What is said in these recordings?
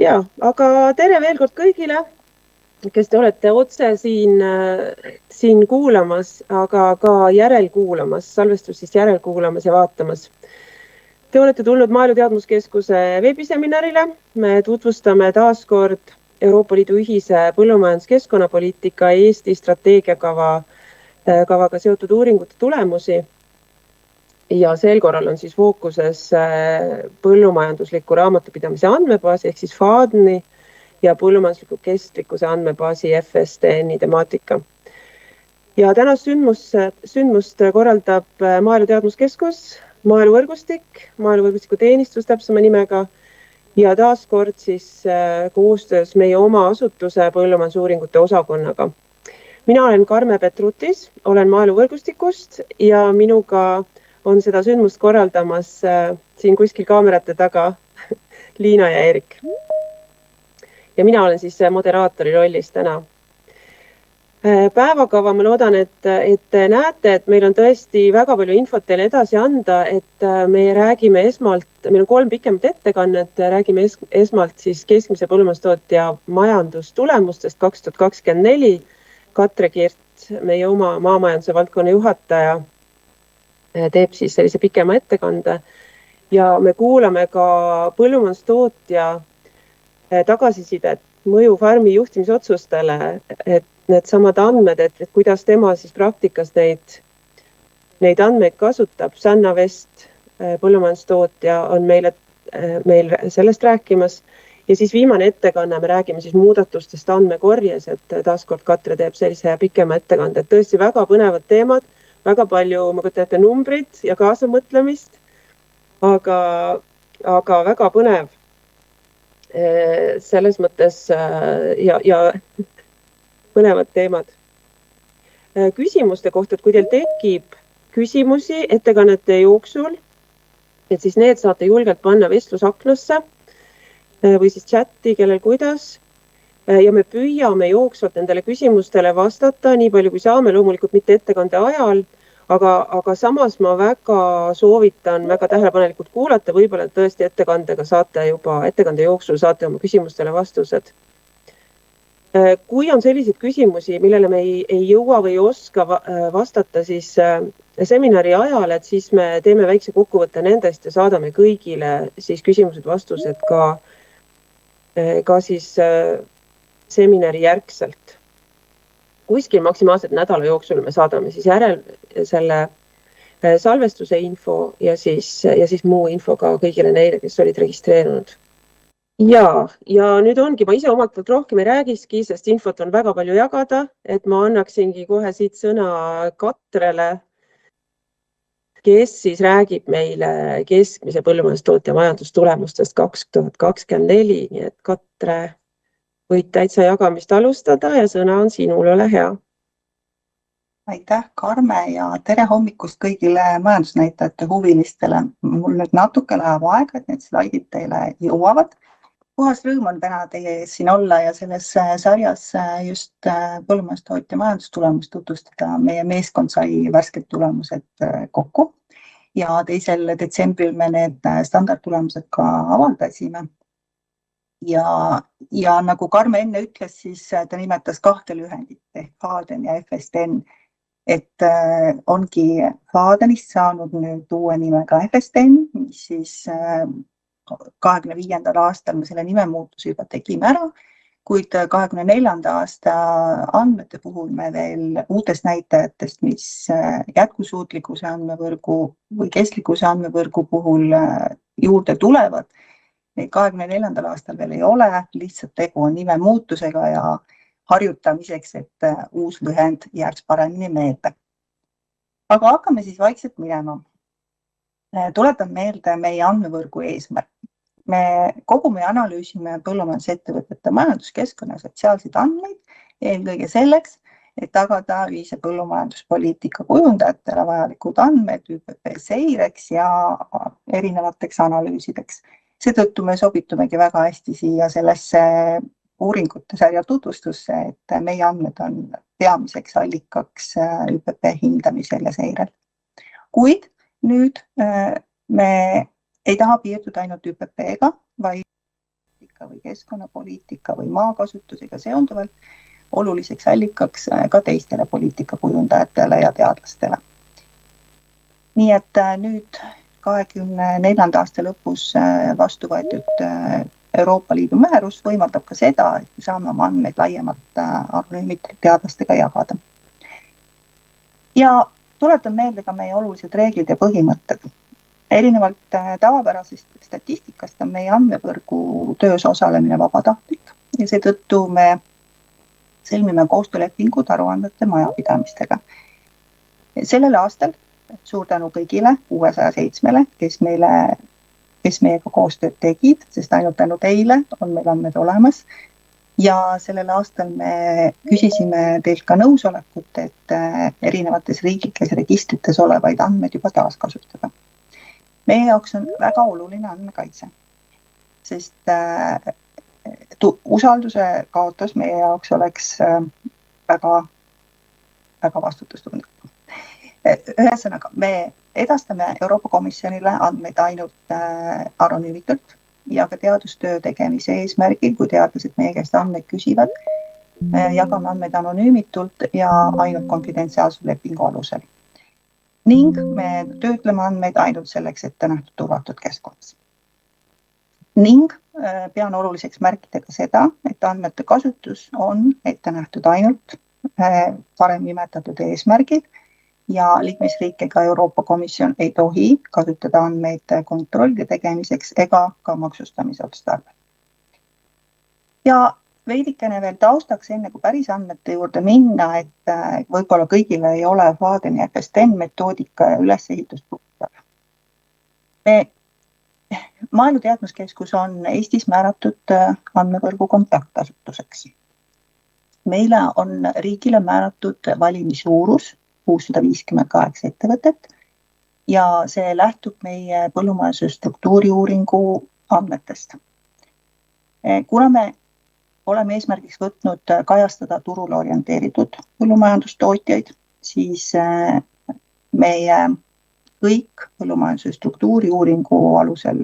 Ja, aga tere veel kord kõigile, kes te olete otse siin kuulamas, aga ka järelkuulamas, salvestust järelkuulamas ja vaatamas. Te olete tulnud Maaelu Teadmuskeskuse veebiseminarile. Me tutvustame taas kord Euroopa Liidu ühise põllumajanduskeskkonnapoliitika Eesti strateegiakavaga seotud uuringute tulemusi. Ja sel korral on siis fookuses põllumajandusliku raamatupidamise andmebaasi ehk siis FADN-i ja põllumajandusliku kestlikkuse andmebaasi FSTN-i temaatika. Ja tänast sündmust korraldab Maaelu Teadmuskeskus, Maaeluvõrgustiku teenistus täpsema nimega ja taas kord siis koostöös meie oma asutuse põllumajandusuuringute osakonnaga. Mina olen Karme Petrutis, olen Maaeluvõrgustikust ja minuga on seda sündmust korraldamas siin kuskil kaamerate taga Liina ja Erik. Ja mina olen siis moderaatori rollis täna. Päevakava ma loodan, et näete, et meil on tõesti väga palju infot teile edasi anda, et me räägime meil on 3 pikemat ettekannet, räägime esmalt siis keskmise põllumajandustootja majandustulemustest 2024. Katre Kirt, meie oma maamajanduse valdkonna juhataja, teeb siis sellise pikema ettekande ja me kuulame ka põllumajandustootja tagasisidet mõju farmi juhtimisotsustele, et need samad andmed, et kuidas tema siis praktikas neid andmeid kasutab. Sanna Vest, põllumajandustootja, on meil sellest rääkimas ja siis viimane ettekanne, me räägime siis muudatustest andmekorjes, et taas kord Katre teeb sellise pikema ettekande, et tõesti väga põnevad teemad, väga palju, ma kujutan ette, numbrid ja kaasamõtlemist, aga väga põnev selles mõttes ja põnevad teemad. Küsimuste kohta, et kui teil tekib küsimusi ettekannete jooksul, et siis need saate julgelt panna vestlusaknasse või siis chatti, kellel kuidas. Ja me püüame jooksvalt nendele küsimustele vastata nii palju kui saame, loomulikult mitte ettekande ajal, aga samas ma väga soovitan väga tähelepanelikult kuulata, võib-olla tõesti ettekande jooksul saate oma küsimustele vastused. Kui on selliseid küsimusi, millele me ei jõua või ei oska vastata siis seminari ajal, et siis me teeme väikse kokkuvõtte nendest ja saadame kõigile siis küsimused-vastused ka siis seminari järgselt. Kuskil maksimaalselt nädala jooksul me saadame siis järel selle salvestuse info ja siis muu info ka kõigile neile, kes olid registreerunud. Ja nüüd ongi, ma ise omalt poolt rohkem ei räägiski, sest infot on väga palju jagada, et ma annaksingi kohe siit sõna Katrele, kes siis räägib meile keskmise põllumajandustootja majandustulemustest 2024, nii et Katre, võid täitsa jagamist alustada ja sõna on sinul, ole hea. Aitäh, Karme, ja tere hommikust kõigile majandusnäitajate huvilistele. Mul nüüd natuke läheb aega, et need slaidid teile jõuavad. Puhas rõõm on täna teie ees siin olla ja selles sarjas just põllumajandustootja majandustulemust tutvustada. Meie meeskond sai värsked tulemused kokku ja 2. detsembril me need standardtulemused ka avaldasime. Ja nagu Karme enne ütles, siis ta nimetas 2 lühendit ehk FADN ja FSTN, et ongi FADNist saanud nüüd uue nimega FSTN, mis siis 25. aastal me selle nimemuutuse juba tegime ära, kuid 24. aasta andmete puhul me veel uutest näitajatest, mis jätkusuutlikkuse andmevõrgu või kestlikkuse andmevõrgu puhul juurde tulevad, neid 24. aastal veel ei ole, lihtsalt tegu on nime muutusega ja harjutamiseks, et uus lühend jääks paremini meelde. Aga hakkame siis vaikselt minema. Tuletan meelde meie andmevõrgu eesmärk. Me kogume ja analüüsime põllumajandusettevõtete majanduskeskkonna ja sotsiaalseid andmeid, eelkõige selleks, et tagada ühise põllumajanduspoliitika kujundajatele vajalikud andmed ÜPP seireks ja erinevateks analüüsideks. Seetõttu me sobitumegi väga hästi siia sellesse uuringute sarja tutvustusse, et meie andmed on peamiseks allikaks ÜPP hindamisel ja seirel. Kuid nüüd me ei taha piirduda ainult ÜPP-ga, vaid poliitika või keskkonnapoliitika või maakasutusega seonduvalt oluliseks allikaks ka teistele poliitikakujundajatele ja teadlastele. Nii et nüüd 2024. aasta lõpus vastu võetud Euroopa Liidu määrus võimaldab ka seda, et saame oma andmeid laiemalt anonüümitelt teadlastega jagada. Ja tuletan meelde ka meie olulised reeglid ja põhimõtted. Erinevalt tavapärasest statistikast on meie andmevõrgu töös osalemine vabatahtlik ja seetõttu me sõlmime koostöölepingud aruandmete majapidamistega. Sellel aastal suur tänu kõigile 607, kes meiega koostööd tegid, sest ainult tänu teile on meil andmed olemas. Ja sellel aastal me küsisime teilt ka nõusolekut, et erinevates riiklikes registrites olevaid andmeid juba taaskasutada. Meie jaoks on väga oluline andmekaitse, sest usalduse kaotus meie jaoks oleks väga vastutustundlik. Ühesõnaga, me edastame Euroopa Komisjonile andmeid ainult anonüümitult ja ka teadustöö tegemise eesmärgil, kui teadlased meie käest andmeid küsivad, jagame andmeid anonüümitult ja ainult konfidentsiaalse lepingu alusel. Ning me töötleme andmeid ainult selleks ette nähtud turvatud keskkonnas. Ning pean oluliseks märkida ka seda, et andmete kasutus on ette nähtud ainult varem nimetatud eesmärgil ja liikmesriik ega Euroopa Komisjon ei tohi kasutada andmeid kontrollide tegemiseks ega ka maksustamise otstarbel. Ja veidikene veel taustaks enne kui päris andmete juurde minna, et võib-olla kõigile ei ole Vaadeni FSTN metoodika ja ülesehitus tuttav. Maaelu Teadmuskeskus on Eestis määratud andmevõrgu kontaktasutuseks. Meile on riigile määratud valimisuurus 658 ettevõtet ja see lähtub meie põllumajanduse struktuuriuuringu andmetest. Kuna me oleme eesmärgiks võtnud kajastada turule orienteeritud põllumajandustootjaid, siis meie kõik põllumajanduse struktuuriuuringu alusel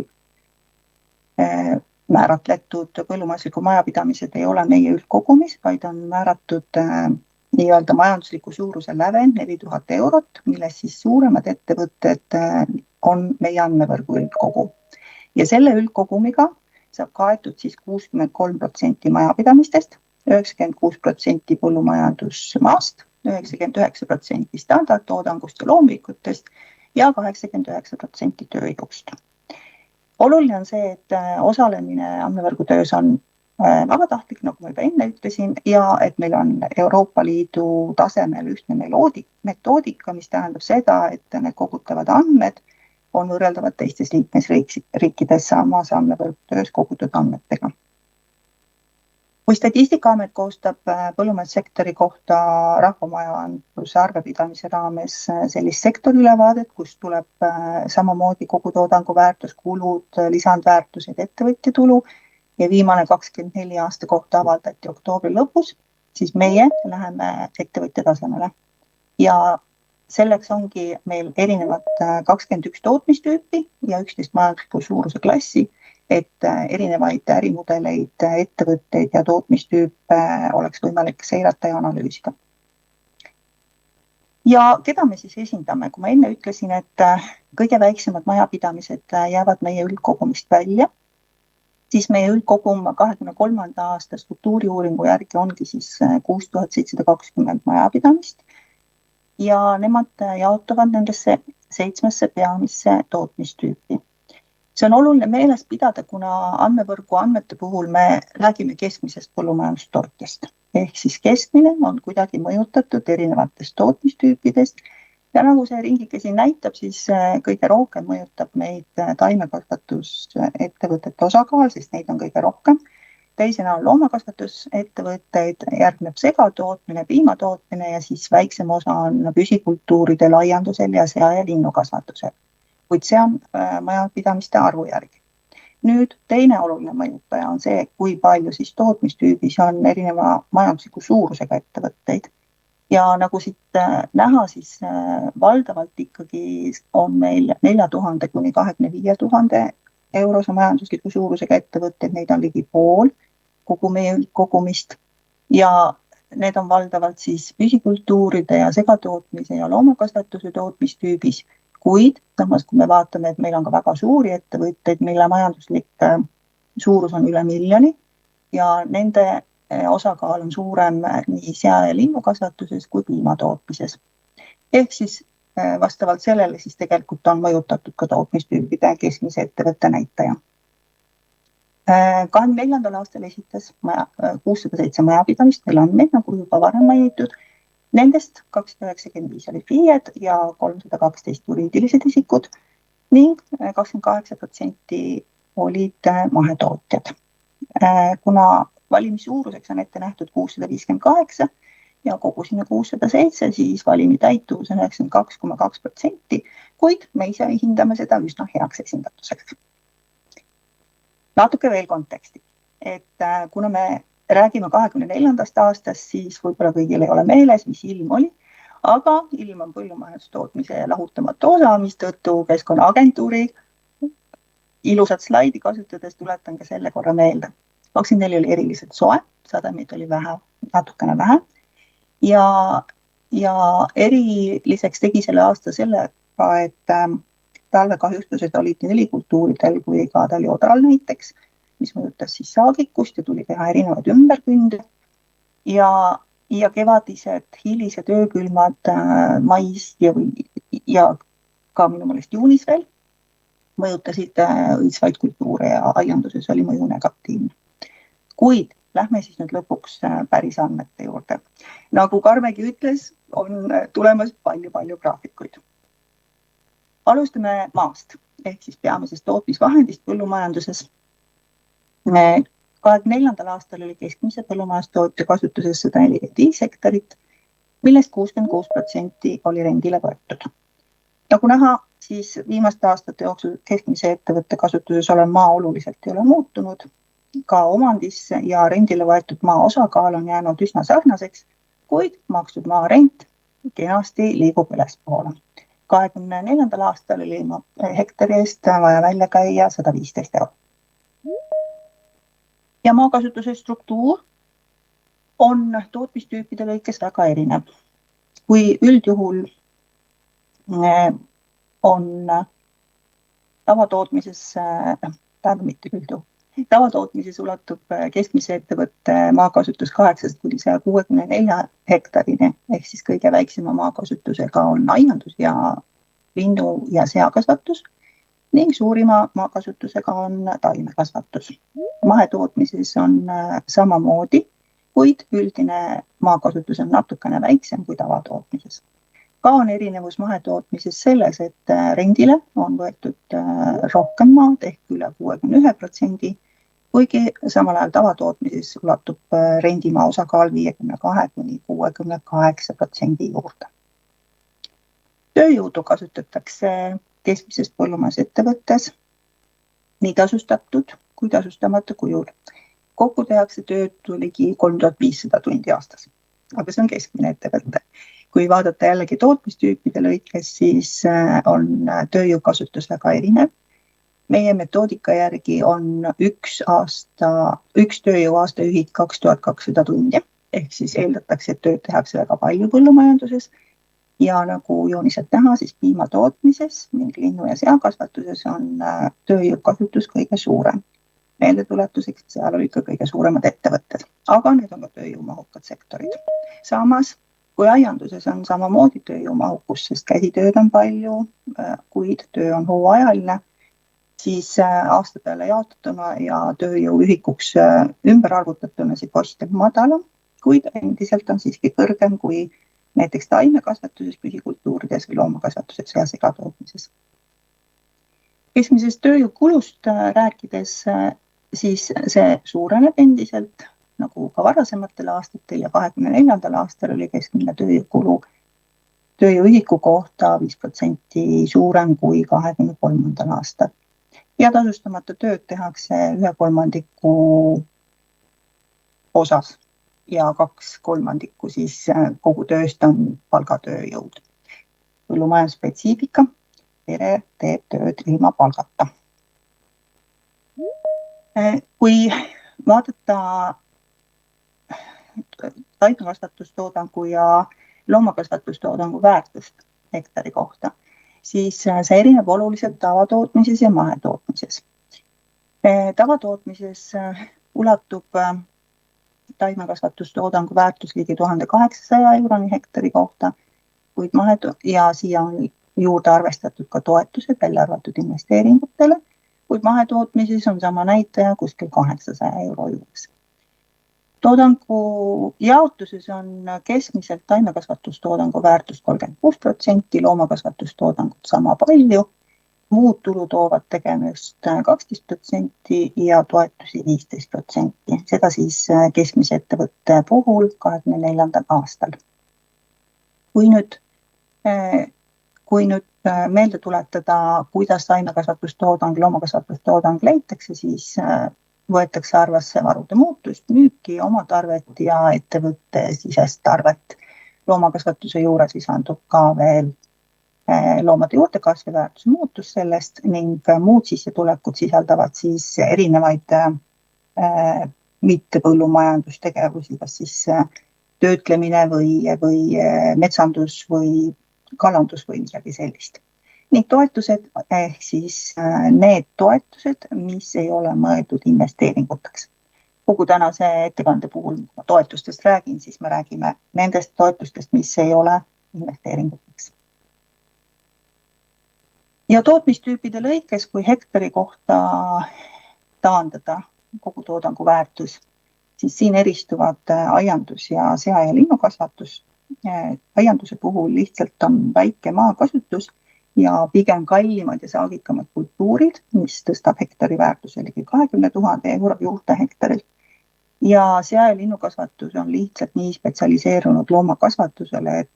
määratletud põllumajandusliku majapidamised ei ole meie üldkogumis, vaid on määratud nii-öelda majandusliku suuruse lävend 4000 eurot, milles siis suuremad ettevõtted on meie andmevõrgu üldkogu. Ja selle üldkogumiga saab kaetud siis 63% majapidamistest, 96% põllumajandusmaast, 99% standardtoodangust ja loomühikutest ja 89% tööjõust. Oluline on see, et osalemine andmevõrgu töös on vabatahtlik, nagu ma juba enne ütlesin, ja et meil on Euroopa Liidu tasemel ühtne metoodika, mis tähendab seda, et need kogutavad andmed on võrreldavad teistes liikmesriikides samas andmevõrgu töös kogutud andmetega. Kui Statistikaamet koostab põllumajandussektori kohta rahvamajanduse arvepidamise raames sellist sektoriülevaadet, kus tuleb samamoodi kogutoodangu väärtus, kulud, lisandväärtused, ettevõtjatulu ja viimane 24 aasta kohta avaldati oktoobri lõpus, siis meie läheme ettevõtja tasemele. Ja selleks ongi meil erinevad 21 tootmistüüpi ja 11 majandusliku suuruse klassi, et erinevaid ärimudeleid, ettevõtteid ja tootmistüüpe oleks võimalik seirata ja analüüsida. Ja keda me siis esindame? Kui ma enne ütlesin, et kõige väiksemad majapidamised jäävad meie üldkogumist välja, siis meie üldkogum 23. aasta struktuuriuuringu järgi ongi siis 6720 majapidamist ja nemad jaotuvad nendesse 7 peamisse tootmistüüpi. See on oluline meeles pidada, kuna andmevõrgu andmete puhul me räägime keskmisest põllumajandustootjast. Ehk siis keskmine on kuidagi mõjutatud erinevatest tootmistüüpidest ja nagu see ringike siin näitab, siis kõige rohkem mõjutab meid taimekasvatusettevõtete osakaal, sest neid on kõige rohkem. Teisena on loomakasvatusettevõtteid, järgneb segatootmine, piimatootmine ja siis väiksem osa on püsikultuuride laiendusel ja sea- ja linnukasvatusel. Kuid see on majapidamiste arvu järgi. Nüüd teine oluline mõjutaja on see, kui palju siis tootmistüübis on erineva majandusliku suurusega ettevõtteid. Ja nagu siit näha, siis valdavalt ikkagi on meil 4000 kuni 25 000 eurose majandusliku suurusega ettevõtteid, neid on ligi pool kogu meie üldkogumist ja need on valdavalt siis püsikultuuride ja segatootmise ja loomakasvatuse tootmistüübis, kuid samas, kui me vaatame, et meil on ka väga suuri ettevõtteid, mille majanduslik suurus on üle 1 miljoni ja nende osakaal on suurem nii sea- ja linnukasvatuses kui piimatootmises. Ehk siis vastavalt sellele siis tegelikult on mõjutatud ka tootmistüübide keskmise ettevõtte näitaja. 24. aastal esitas 607 majapidamist veel andmeid, nagu juba varem mainitud. Nendest 295 oli FIE-d ja 312 juriidilised isikud ning 28% olid mahetootjad. Kuna valimissuuruseks on ette nähtud 658 ja kogusime 607, siis valimi täituvus on 92,2%, kuid me ise hindame seda üsna heaks esindatuseks. Natuke veel konteksti, et kuna me räägime 24. aastast, siis võib-olla kõigil ei ole meeles, mis ilm oli, aga ilm on põllumajandustootmise lahutamatu osa, mistõttu Keskkonnaagentuuri ilusat slaidi kasutades tuletan ka selle korra meelde. 24 oli eriliselt soe, sademeid oli natukene vähe ja eriliseks tegi selle aasta sellega, et talvekahjustused olid nii õlikultuuridel kui ka talioodral näiteks, mis mõjutas siis saagikust ja tuli teha erinevaid ümberkünde ja kevadised hilised öökülmad mais ja ka minu meelest juunis veel mõjutasid õitsvaid kultuure ja aianduses oli mõju negatiivne. Kuid lähme siis nüüd lõpuks päris andmete juurde. Nagu Karmegi ütles, on tulemas palju graafikuid. Alustame maast, ehk siis peamisest tootmisvahendist põllumajanduses. 24. aastal oli keskmise põllumajandustootja kasutuses 145 hektarit, millest 66% oli rendile võetud. Nagu näha, siis viimaste aastate jooksul keskmise ettevõtte kasutuses olev maa oluliselt ei ole muutunud. Ka omandisse ja rendile võetud maa osakaal on jäänud üsna sarnaseks, kuid makstud maa rent kenasti liigub ülespoole. 24. aastal oli hektari eest vaja välja käia 115 €. Ja maakasutuse struktuur on tootmistüüpide lõikes väga erinev. Kui üldjuhul on tavatootmises ulatub keskmise ettevõtte maakasutus 8-164 hektarini, ehk siis kõige väiksema maakasutusega on aiandus ja linnu- ja seakasvatus ning suurima maakasutusega on taimekasvatus. Mahetootmises on samamoodi, kuid üldine maakasutus on natukene väiksem kui tavatootmises. Ka on erinevus mahetootmises selles, et rendile on võetud rohkem maad ehk üle 61%, kuigi samal ajal tavatootmises ulatub rendimaa osakaal 52-68% juurde. Tööjõudu kasutatakse keskmises põllumajandusettevõttes nii tasustatud kui tasustamata kujul. Kokku tehakse tööd ligi 3500 tundi aastas, aga see on keskmine ettevõte. Kui vaadata jällegi tootmistüüpide lõikes, siis on tööjõu kasutus väga erinev. Meie metoodika järgi on üks tööjõu aastaühik 2200 tundi, ehk siis eeldatakse, et tööd tehakse väga palju põllumajanduses. Ja nagu jooniselt näha, siis piimatootmises ning linnu- ja seakasvatuses on tööjõu kasutus kõige suurem. Meeldetuletuseks, seal olid ka kõige suuremad ettevõtted, aga need on ka tööjõumahukad sektorid. Samas, kui aianduses on samamoodi tööjõumahukus, sest käsitööd on palju, kuid töö on hooajaline, siis aasta peale jaotatuna ja tööjõu ühikuks ümber arvutatuna see post on madalam, kuid endiselt on siiski kõrgem kui näiteks taimekasvatuses, püsikultuurides või loomakasvatuses ja segatootmises. Keskmisest tööjõukulust rääkides, siis see suureneb endiselt, nagu ka varasematel aastatel ja 24. aastal oli keskmine tööjõukulu tööjõuühiku kohta 5% suurem kui 23. aastal. Ja tasustamata tööd tehakse 1/3 osas ja 2/3 siis kogu tööst on palgatööjõud. Põllumajandusspetsiifika, pere teeb tööd ilma palgata. Kui vaadata taimekasvatustoodangu ja loomakasvatustoodangu väärtust hektari kohta, siis see erineb oluliselt tavatootmises ja mahetootmises. Tavatootmises ulatub taimekasvatustoodangu väärtus ligi 1800 euroni hektari kohta, ja siia on juurde arvestatud ka toetused, välja arvatud investeeringutele, kuid mahetootmises on sama näitaja kuskil 800 euro juures. Toodangu jaotuses on keskmiselt taimekasvatustoodangu väärtus 36%, loomakasvatustoodangut sama palju, muud tulu toovad tegemist 12% ja toetusi 15%. Seda siis keskmise ettevõtte puhul 2024. aastal. Kui nüüd meelde tuletada, kuidas taimekasvatustoodang, loomakasvatustoodang leitakse, siis võetakse arvesse varude muutust, müüki, oma tarvet ja ettevõtte sisest tarvet. Loomakasvatuse juures lisandub ka veel loomade juurdekasvu väärtuse muutus sellest ning muud sissetulekud sisaldavad siis erinevaid mitte põllumajandustegevusi, kas siis töötlemine või metsandus või kalandus või midagi sellist. Ning toetused ehk siis need toetused, mis ei ole mõeldud investeeringuteks. Kogu tänase ettekande puhul toetustest räägin, siis me räägime nendest toetustest, mis ei ole investeeringuteks. Ja tootmistüüpide lõikes, kui hektari kohta taandada kogu toodangu väärtus, siis siin eristuvad aiandus ja sea- ja linnukasvatus. Aianduse puhul lihtsalt on väike maakasutus ja pigem kallimad ja saagikamad kultuurid, mis tõstab hektari väärtuse ligi 20 000 euro juurde hektarilt. Ja sea- ja linnukasvatus on lihtsalt nii spetsialiseerunud loomakasvatusele, et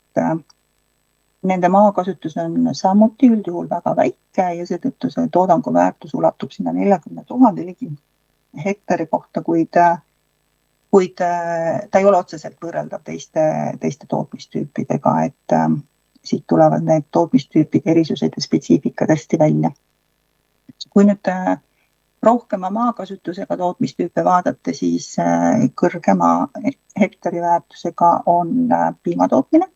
nende maakasutus on samuti üldjuhul väga väike ja seetõttu see toodangu väärtus ulatub sinna 40 000 ligi hektari kohta, kuid ta ei ole otseselt võrreldav teiste tootmistüüpidega, et siit tulevad need tootmistüüpide erisused ja spetsiifika tõesti välja. Kui nüüd rohkema maakasutusega tootmistüüpe vaadata, siis kõrgema hektari väärtusega on piimatootmine,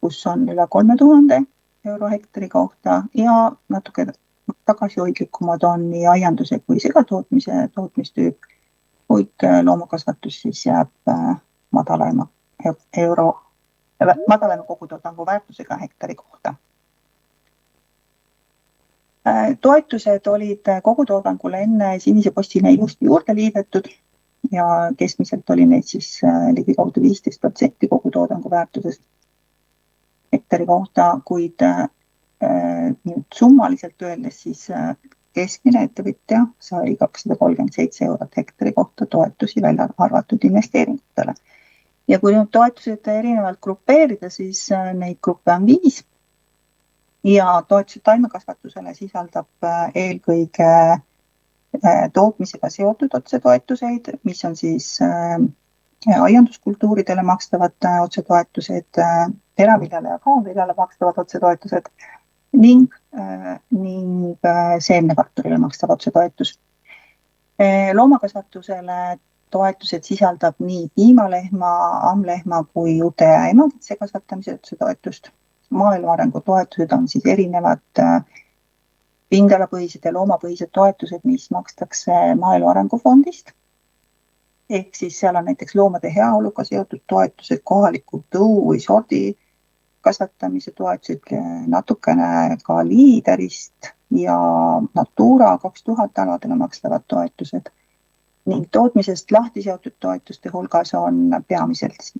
kus on üle 3000 euro hektari kohta ja natuke tagasihoidlikumad on nii aianduse kui segatootmise tootmistüüp, kuid loomakasvatus siis jääb madalama kogutoodangu väärtusega hektari kohta. Toetused olid kogutoodangule enne sinise postina ilusti juurde liidetud ja keskmiselt oli neid siis ligikaudu 15% kogutoodangu väärtusest hektari kohta, kuid nüüd summaliselt öeldes siis keskmine ettevõtja sai 237 eurot hektari kohta toetusi välja arvatud investeeringutele. Ja kui nüüd toetused erinevalt grupeerida, siis neid gruppe on 5 ja toetused taimekasvatusele sisaldab eelkõige tootmisega seotud otsetoetuseid, mis on siis aianduskultuuridele makstavad otsetoetused, teraviljale ja kaunviljale makstavad otsetoetused ning seemnekartulile makstav otsetoetus. Loomakasvatusele toetused sisaldab nii piimalehma, ammlehma kui juute ja emakitse kasvatamise otsetoetust. Maaelu arengu toetused on siis erinevad pindalapõhised ja loomapõhised toetused, mis makstakse Maaelu Arengufondist. Ehk siis seal on näiteks loomade heaoluga seotud toetused, kohaliku tõu või sordi kasvatamise toetused, natukene ka liiderist ja Natura 2000 aladele makstavad toetused. Ning tootmisest lahti seotud toetuste hulgas on peamiselt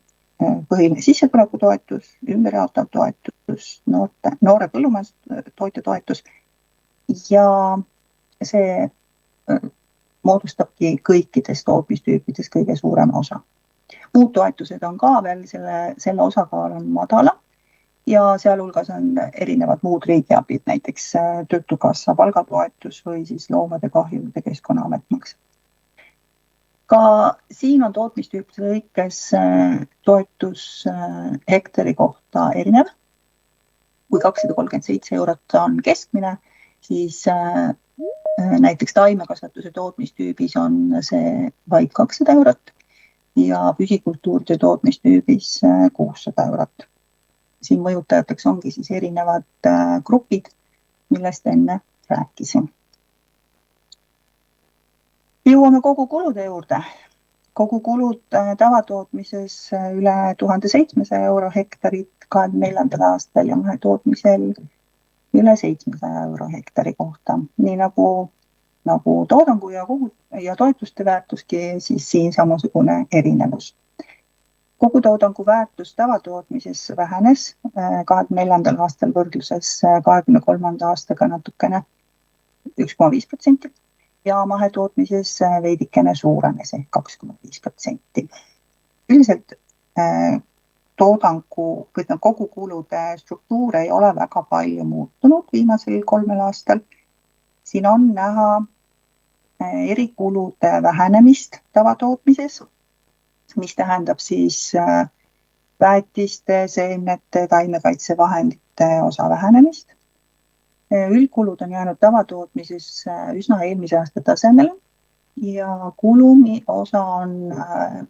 põhiline sissetulekutoetus, ümberjaotav toetus, noore põllumajandustootja toetus ja see moodustabki kõikides tootmistüüpides kõige suurema osa. Muud toetused on ka veel, selle osakaal on madala ja sealhulgas on erinevad muud riigiabid, näiteks Töötukassa palgatoetus või siis loomade kahjude Keskkonnaamet maksab. Ka siin on tootmistüüpide lõikes toetus hektari kohta erinev. Kui 237 eurot on keskmine, siis Näiteks taimekasvatuse tootmistüübis on see vaid 200 eurot ja püsikultuuride tootmistüübis 600 eurot. Siin mõjutajateks ongi siis erinevad grupid, millest enne rääkisin. Jõuame kogukulude juurde. Kogukulud tavatootmises üle 1700 euro hektarit 2024. aastal ja mahetootmisel üle 700 euro hektari kohta. Nii nagu toodangu ja toetuste väärtuski, siis siin samasugune erinevus. Kogutoodangu väärtus tavatootmises vähenes 2024. aastal võrdluses 2023. aastaga natukene 1,5% ja mahetootmises veidikene suurenes ehk 2,5%. Üldiselt kogukulude struktuur ei ole väga palju muutunud viimasel 3 aastal. Siin on näha erikulude vähenemist tavatootmises, mis tähendab siis väetiste, seemnete, taimekaitsevahendite osa vähenemist. Üldkulud on jäänud tavatootmises üsna eelmise aasta tasemele ja kulumi osa on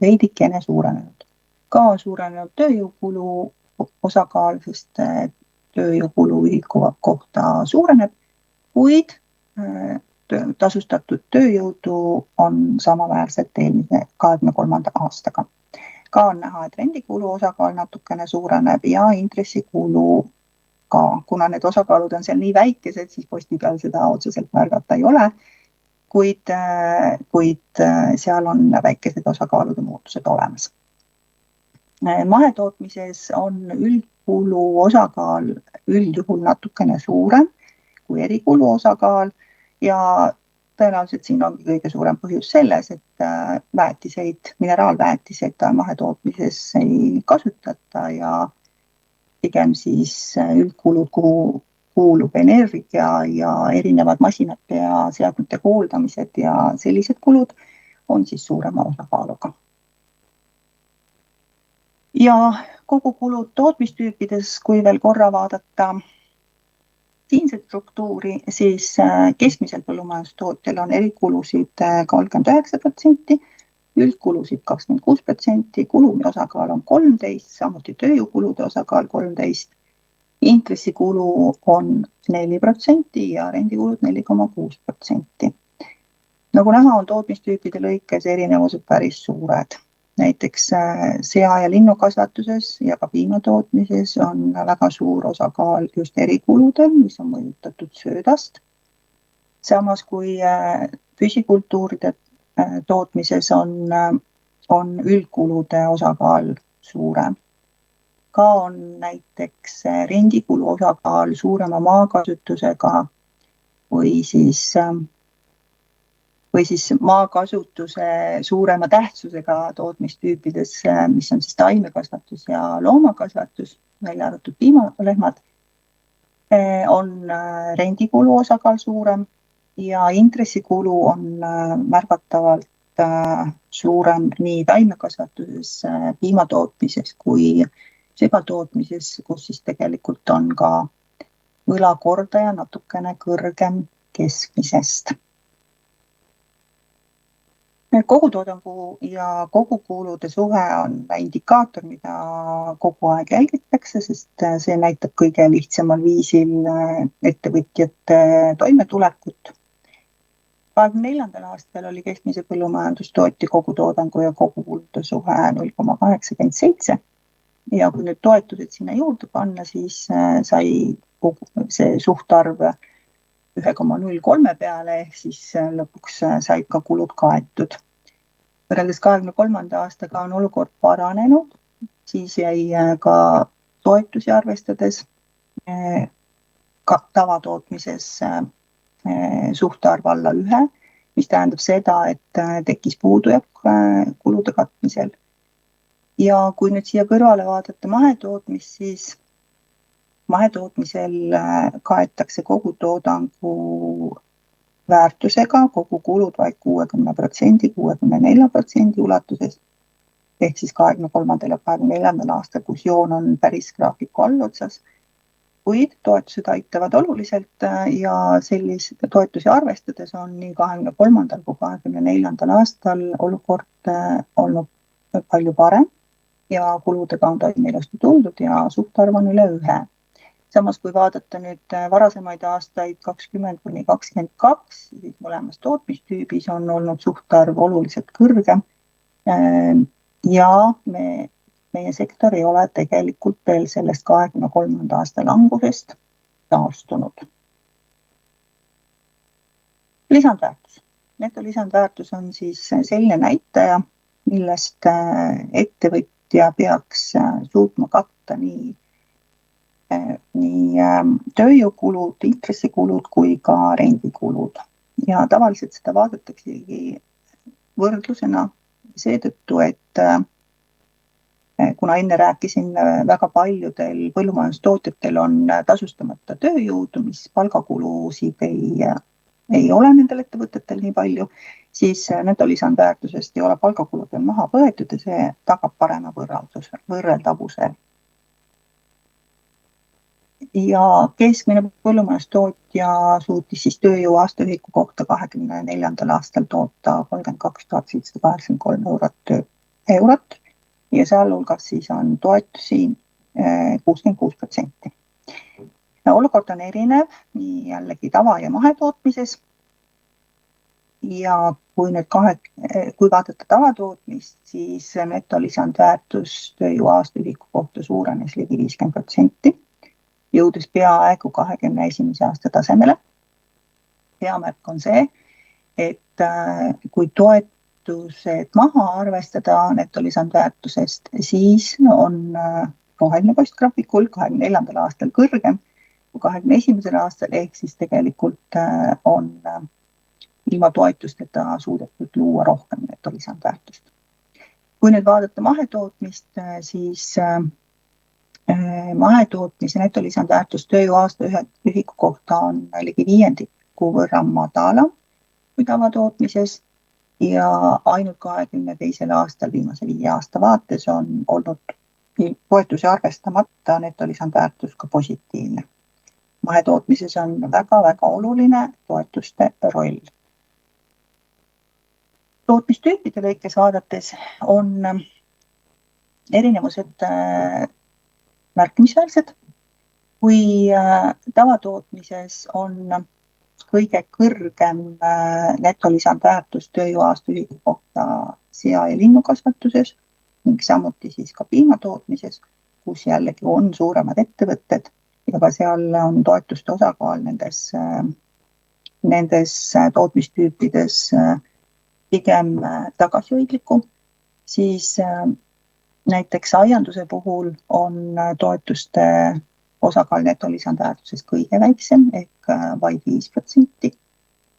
veidikene suurenenud. Ka suurenenud tööjõukulu osakaal, sest tööjõukulu ühiku kohta suureneb, kuid tasustatud tööjõudu on samaväärselt eelmise 23. aastaga. Ka on näha, et rendikulu osakaal natukene suureneb ja intressikulu ka, kuna need osakaalud on seal nii väikesed, siis posti peal seda otseselt märgata ei ole, kuid seal on väikesed osakaalude muutused olemas. Mahetootmises on üldkulu osakaal üldjuhul natukene suurem kui erikulu osakaal ja tõenäoliselt siin ongi kõige suurem põhjus selles, et mineraalväetiseid mahetootmises ei kasutata ja pigem siis üldkulud, kuhu kuulub energia ja erinevad masinate ja seadmete hooldamised ja sellised kulud on siis suurema osakaaluga. Ja kogukulud tootmistüüpides, kui veel korra vaadata siinset struktuuri, siis keskmisel põllumajandustootjal on erikulusid 39%, üldkulusid 26%, kulumi osakaal on 13%, samuti tööjõukulude osakaal 13%, intressikulu on 4% ja rendikulud 4,6%. Nagu näha, on tootmistüüpide lõikes erinevused päris suured. Näiteks sea- ja linnukasvatuses ja ka piimatootmises on väga suur osakaal just erikuludel, mis on mõjutatud söödast. Samas kui püsikultuuride tootmises on üldkulude osakaal suurem. Ka on näiteks rendikulu osakaal suurema maakasutusega või siis maakasutuse suurema tähtsusega tootmistüüpides, mis on siis taimekasvatus ja loomakasvatus, välja arvatud piimalehmad, on rendikulu osakaal suurem ja intressikulu on märgatavalt suurem nii taimekasvatuses, piimatootmises kui sebatootmises, kus siis tegelikult on ka võlakordaja natukene kõrgem keskmisest. Kogutoodangu ja kogukulude suhe on indikaator, mida kogu aeg jälgitakse, sest see näitab kõige lihtsamal viisil ettevõtjate toimetulekut. 2024. aastal oli keskmise põllumajandustootja kogutoodangu ja kogukulude suhe 0,87 ja kui nüüd toetused sinna juurde panna, siis sai see suhtarv 1,03 peale ehk siis lõpuks said ka kulud kaetud. Võrreldes 2023. aastaga on olukord paranenud, siis jäi ka toetusi arvestades ka tavatootmises suhtarv alla 1, mis tähendab seda, et tekkis puudujääk kulude katmisel. Ja kui nüüd siia kõrvale vaadata mahetootmist, siis mahetootmisel kaetakse kogutoodangu väärtusega, kogukulud vaid 60%, 64% ulatuses, ehk siis 23. ja 24. aastal, kus joon on päris graafiku allotsas. kuid toetused aitavad oluliselt ja sellise toetusi arvestades on nii 23. kui 24. aastal olukord olnud palju parem ja kuludega on toime ilusti tuldud ja suhtarv on üle 1. Samas, kui vaadata nüüd varasemaid aastaid 2020–2022, siis mõlemas tootmistüübis on olnud suhtarv oluliselt kõrgem ja meie sektor ei ole tegelikult veel sellest 23. aasta langusest taastunud. Lisandväärtus. Netolisandväärtus on siis selline näitaja, millest ettevõtja peaks suutma katta nii tööjõukulud, intressikulud kui ka rendikulud. Ja tavaliselt seda vaadataksegi võrdlusena seetõttu, et kuna enne rääkisin, väga paljudel põllumajandustootjatel on tasustamata tööjõudu, mis palgakulusid ei ole nendel ettevõtetel nii palju, siis netolisandväärtusest ei ole palgakuludel maha võetud ja see tagab parema võrreldavuse. Ja keskmine põllumajandustootja suutis siis tööjõu aastaühiku kohta 24. aastal toota 32 783 eurot ja sealhulgas siis on toetusi 66%. Olukord on erinev nii jällegi tava- ja mahetootmises ja kui vaadata tavatootmist, siis netolisandväärtus tööjõu aastaühiku kohta suurenes ligi 50%. Jõudes peaaegu 21. aasta tasemele. Peamärk on see, et kui toetused maha arvestada netolisandväärtusest, siis on roheline post graafikul 24. aastal kõrgem kui 21. aastal, ehk siis tegelikult on ilma toetusteta suudetud luua rohkem netolisandväärtust. Kui nüüd vaadata mahetootmist, siis mahetootmise netolisandväärtus tööjõu aastaühiku kohta on ligi 5% võrra madalam kui tavatootmises ja ainult 22. aastal viimase 5 aasta vaates on olnud toetusi arvestamata netolisandväärtus ka positiivne. Mahetootmises on väga-väga oluline toetuste roll. Tootmistüüpide lõikes vaadates on erinevused märkimisväärsed. Kui tavatootmises on kõige kõrgem netolisandväärtus tööjõu aastaühiku kohta sea- ja linnukasvatuses ning samuti siis ka piimatootmises, kus jällegi on suuremad ettevõtted ja ka seal on toetuste osakaal nendes tootmistüüpides pigem tagasihoidlikum, siis näiteks aianduse puhul on toetuste osakaal netolisandväärtuses kõige väiksem ehk vaid 5%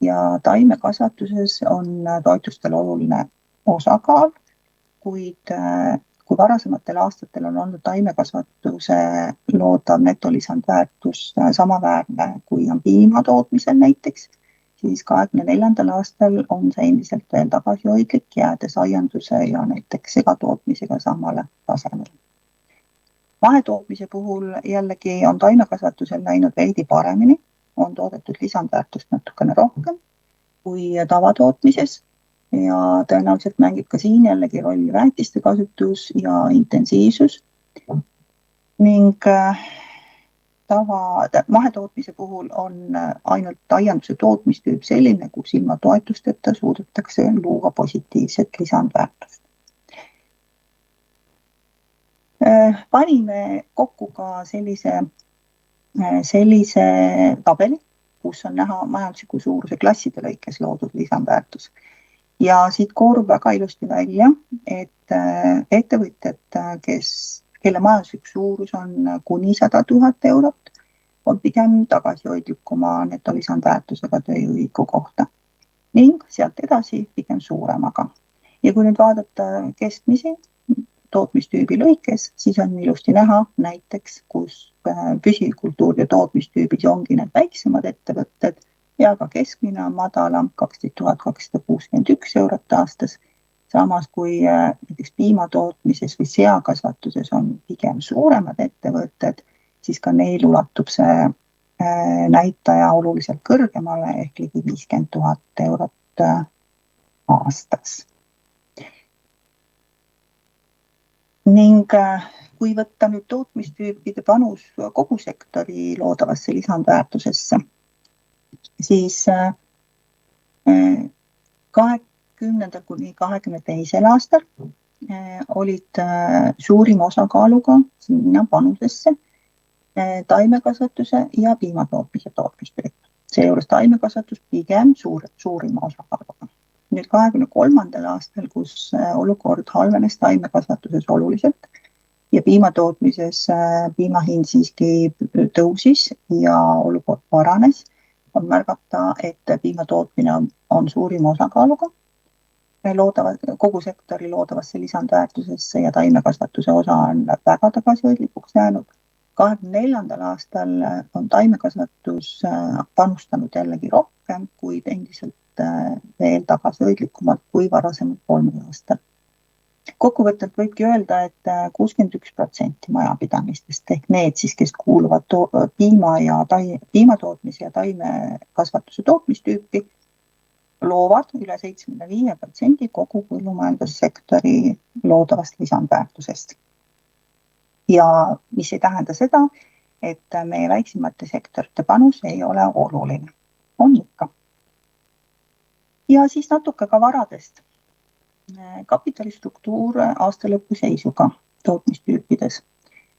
ja taimekasvatuses on toetustel oluline osakaal, kuid kui varasematel aastatel on olnud taimekasvatuse loodav netolisandväärtus samaväärne kui on piimatootmisel näiteks, siis 24. aastal on see endiselt veel tagasihoidlik, jäädes aianduse ja näiteks segatootmisega samale tasemele. Mahetootmise puhul jällegi on taimekasvatusel läinud veidi paremini, on toodetud lisandväärtust natukene rohkem kui tavatootmises ja tõenäoliselt mängib ka siin jällegi rolli väetiste kasutus ja intensiivsus ning mahetootmise puhul on ainult aianduse tootmistüüp selline, kus ilma toetusteta suudetakse luua positiivset lisandväärtust. Panime kokku ka sellise tabeli, kus on näha majandusliku suuruse klasside lõikes loodud lisandväärtus. Ja siit koorub väga ilusti välja, et ettevõtjad, kelle majanduslik suurus on kuni 100 000 eurot, on pigem tagasihoidlikuma netolisandväärtusega tööjõuühiku kohta ning sealt edasi pigem suuremaga. Ja kui nüüd vaadata keskmisi tootmistüübi lõikes, siis on ilusti näha näiteks, kus püsikultuur ja tootmistüübis ongi need väiksemad ettevõtted ja ka keskmine on madalam 12 261 eurot aastas. Samas kui näiteks piimatootmises või seakasvatuses on pigem suuremad ettevõtted, siis ka neil ulatub see näitaja oluliselt kõrgemale ehk ligi 50 000 eurot aastas. Ning kui võtta nüüd tootmistüüpide panus kogu sektori loodavasse lisandväärtusesse, siis 2020. kuni 2022. aastal olid suurima osakaaluga sinna panusesse taimekasvatuse ja piimatootmise tootmistüüp. Seejuures taimekasvatus pigem suurima osakaaluga. Nüüd 2023. aastal, kus olukord halvenes taimekasvatuses oluliselt ja piimatootmises piima hind siiski tõusis ja olukord paranes, on märgata, et piimatootmine on suurima osakaaluga kogu sektori loodavasse lisandväärtusesse ja taimekasvatuse osa on väga tagasihoidlikuks jäänud. 2024. aastal on taimekasvatus panustanud jällegi rohkem, kuid endiselt veel tagasihoidlikumalt kui varasemalt 3 aastal. Kokkuvõttelt võibki öelda, et 61% majapidamistest ehk need siis, kes kuuluvad piimatootmise ja taimekasvatuse tootmistüüpi, loovad üle 75% kogu põllumajandussektori loodavast lisandväärtusest. Ja mis ei tähenda seda, et meie väiksemate sektorite panus ei ole oluline. On ikka. Ja siis natuke ka varadest. Kapitalistruktuur aasta lõpu seisuga tootmistüüpides.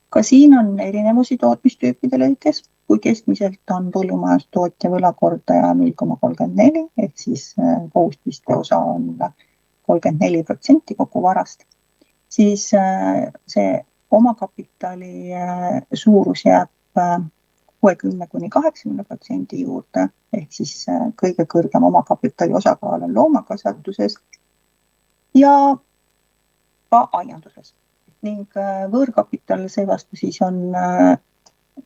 Ka siin on erinevusi tootmistüüpide lõikes, kui keskmiselt on põllumajandustootja võlakordaja 0,34 ehk siis kohustiste osa on 34% kogu varast, siis see omakapitali suurus jääb 60–80% juurde ehk siis kõige kõrgem omakapitali osakaal on loomakasvatuses ja ka aianduses. Ning võõrkapital seevastu siis on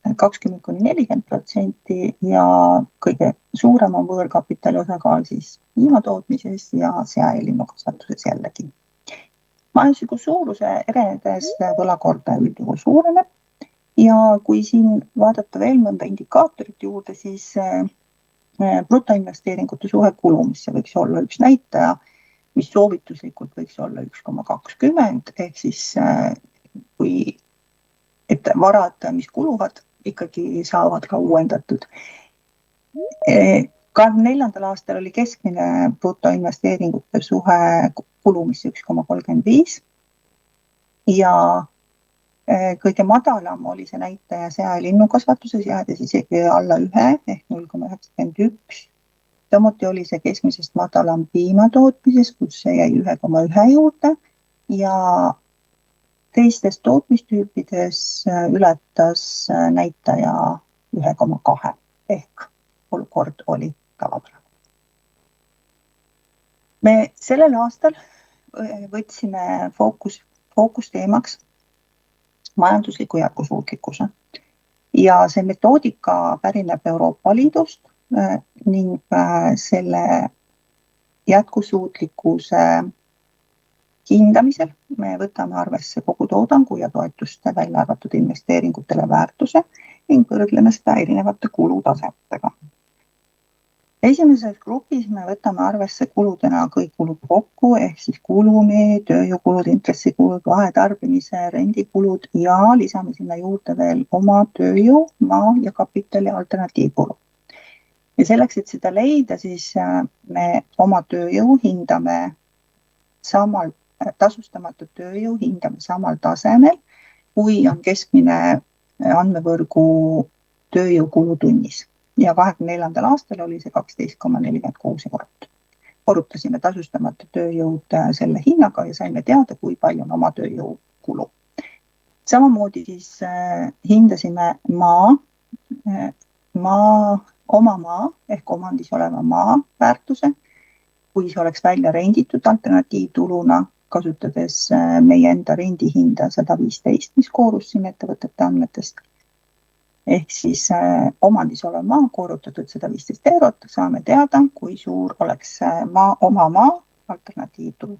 20–40% ja kõige suurem on võõrkapitali osakaal siis piimatootmises ja sealinnukasvatuses jällegi. Majandusliku suuruse erenedes võlakordaja üldjuhul suureneb ja kui siin vaadata veel mõnda indikaatorit juurde, siis brutoinvesteeringute suhe kulumisse võiks olla üks näitaja, mis soovituslikult võiks olla 1,20 ehk siis kui et varad, mis kuluvad, ikkagi saavad ka uuendatud. 2024. aastal oli keskmine brutoinvesteeringute suhe kulumisse 1,35 ja kõige madalam oli see näitaja sealinnukasvatuses, jäädes isegi alla 1 ehk 0,91. Samuti oli see keskmisest madalam piimatootmises, kus see jäi 1,1 juurde ja teistes tootmistüüpides ületas näitaja 1,2 ehk olukord oli tavapärane. Me sellel aastal võtsime fookusteemaks majandusliku jätkusuutlikkuse ja see metoodika pärineb Euroopa Liidust ning selle jätkusuutlikkuse hindamisel me võtame arvesse kogu toodangu ja toetuste välja arvatud investeeringutele väärtuse ning võrdleme seda erinevate kulutasemetega. Esimeses grupis me võtame arvesse kuludena kõik kulud kokku ehk siis kulumi, tööjõukulud, intressikulud, vahetarbimise, rendikulud ja lisame sinna juurde veel oma tööjõu, maa ja kapitali alternatiivkulu. Ja selleks, et seda leida, siis me oma tööjõu hindame tasustamatu tööjõu hindame samal tasemel, kui on keskmine andmevõrgu tööjõukulu tunnis. Ja 2024. aastal oli see 12,46 eurot. Korrutasime tasustamata tööjõud selle hinnaga ja saime teada, kui palju on oma tööjõukulu. Samamoodi siis hindasime oma maa ehk omandis oleva maa väärtuse, kui see oleks välja renditud alternatiivtuluna, kasutades meie enda rendihinda 115, mis koorus siin ettevõtete andmetest. Ehk siis omandis olev maa korrutatud 115 eurot, saame teada, kui suur oleks oma maa alternatiivtulu.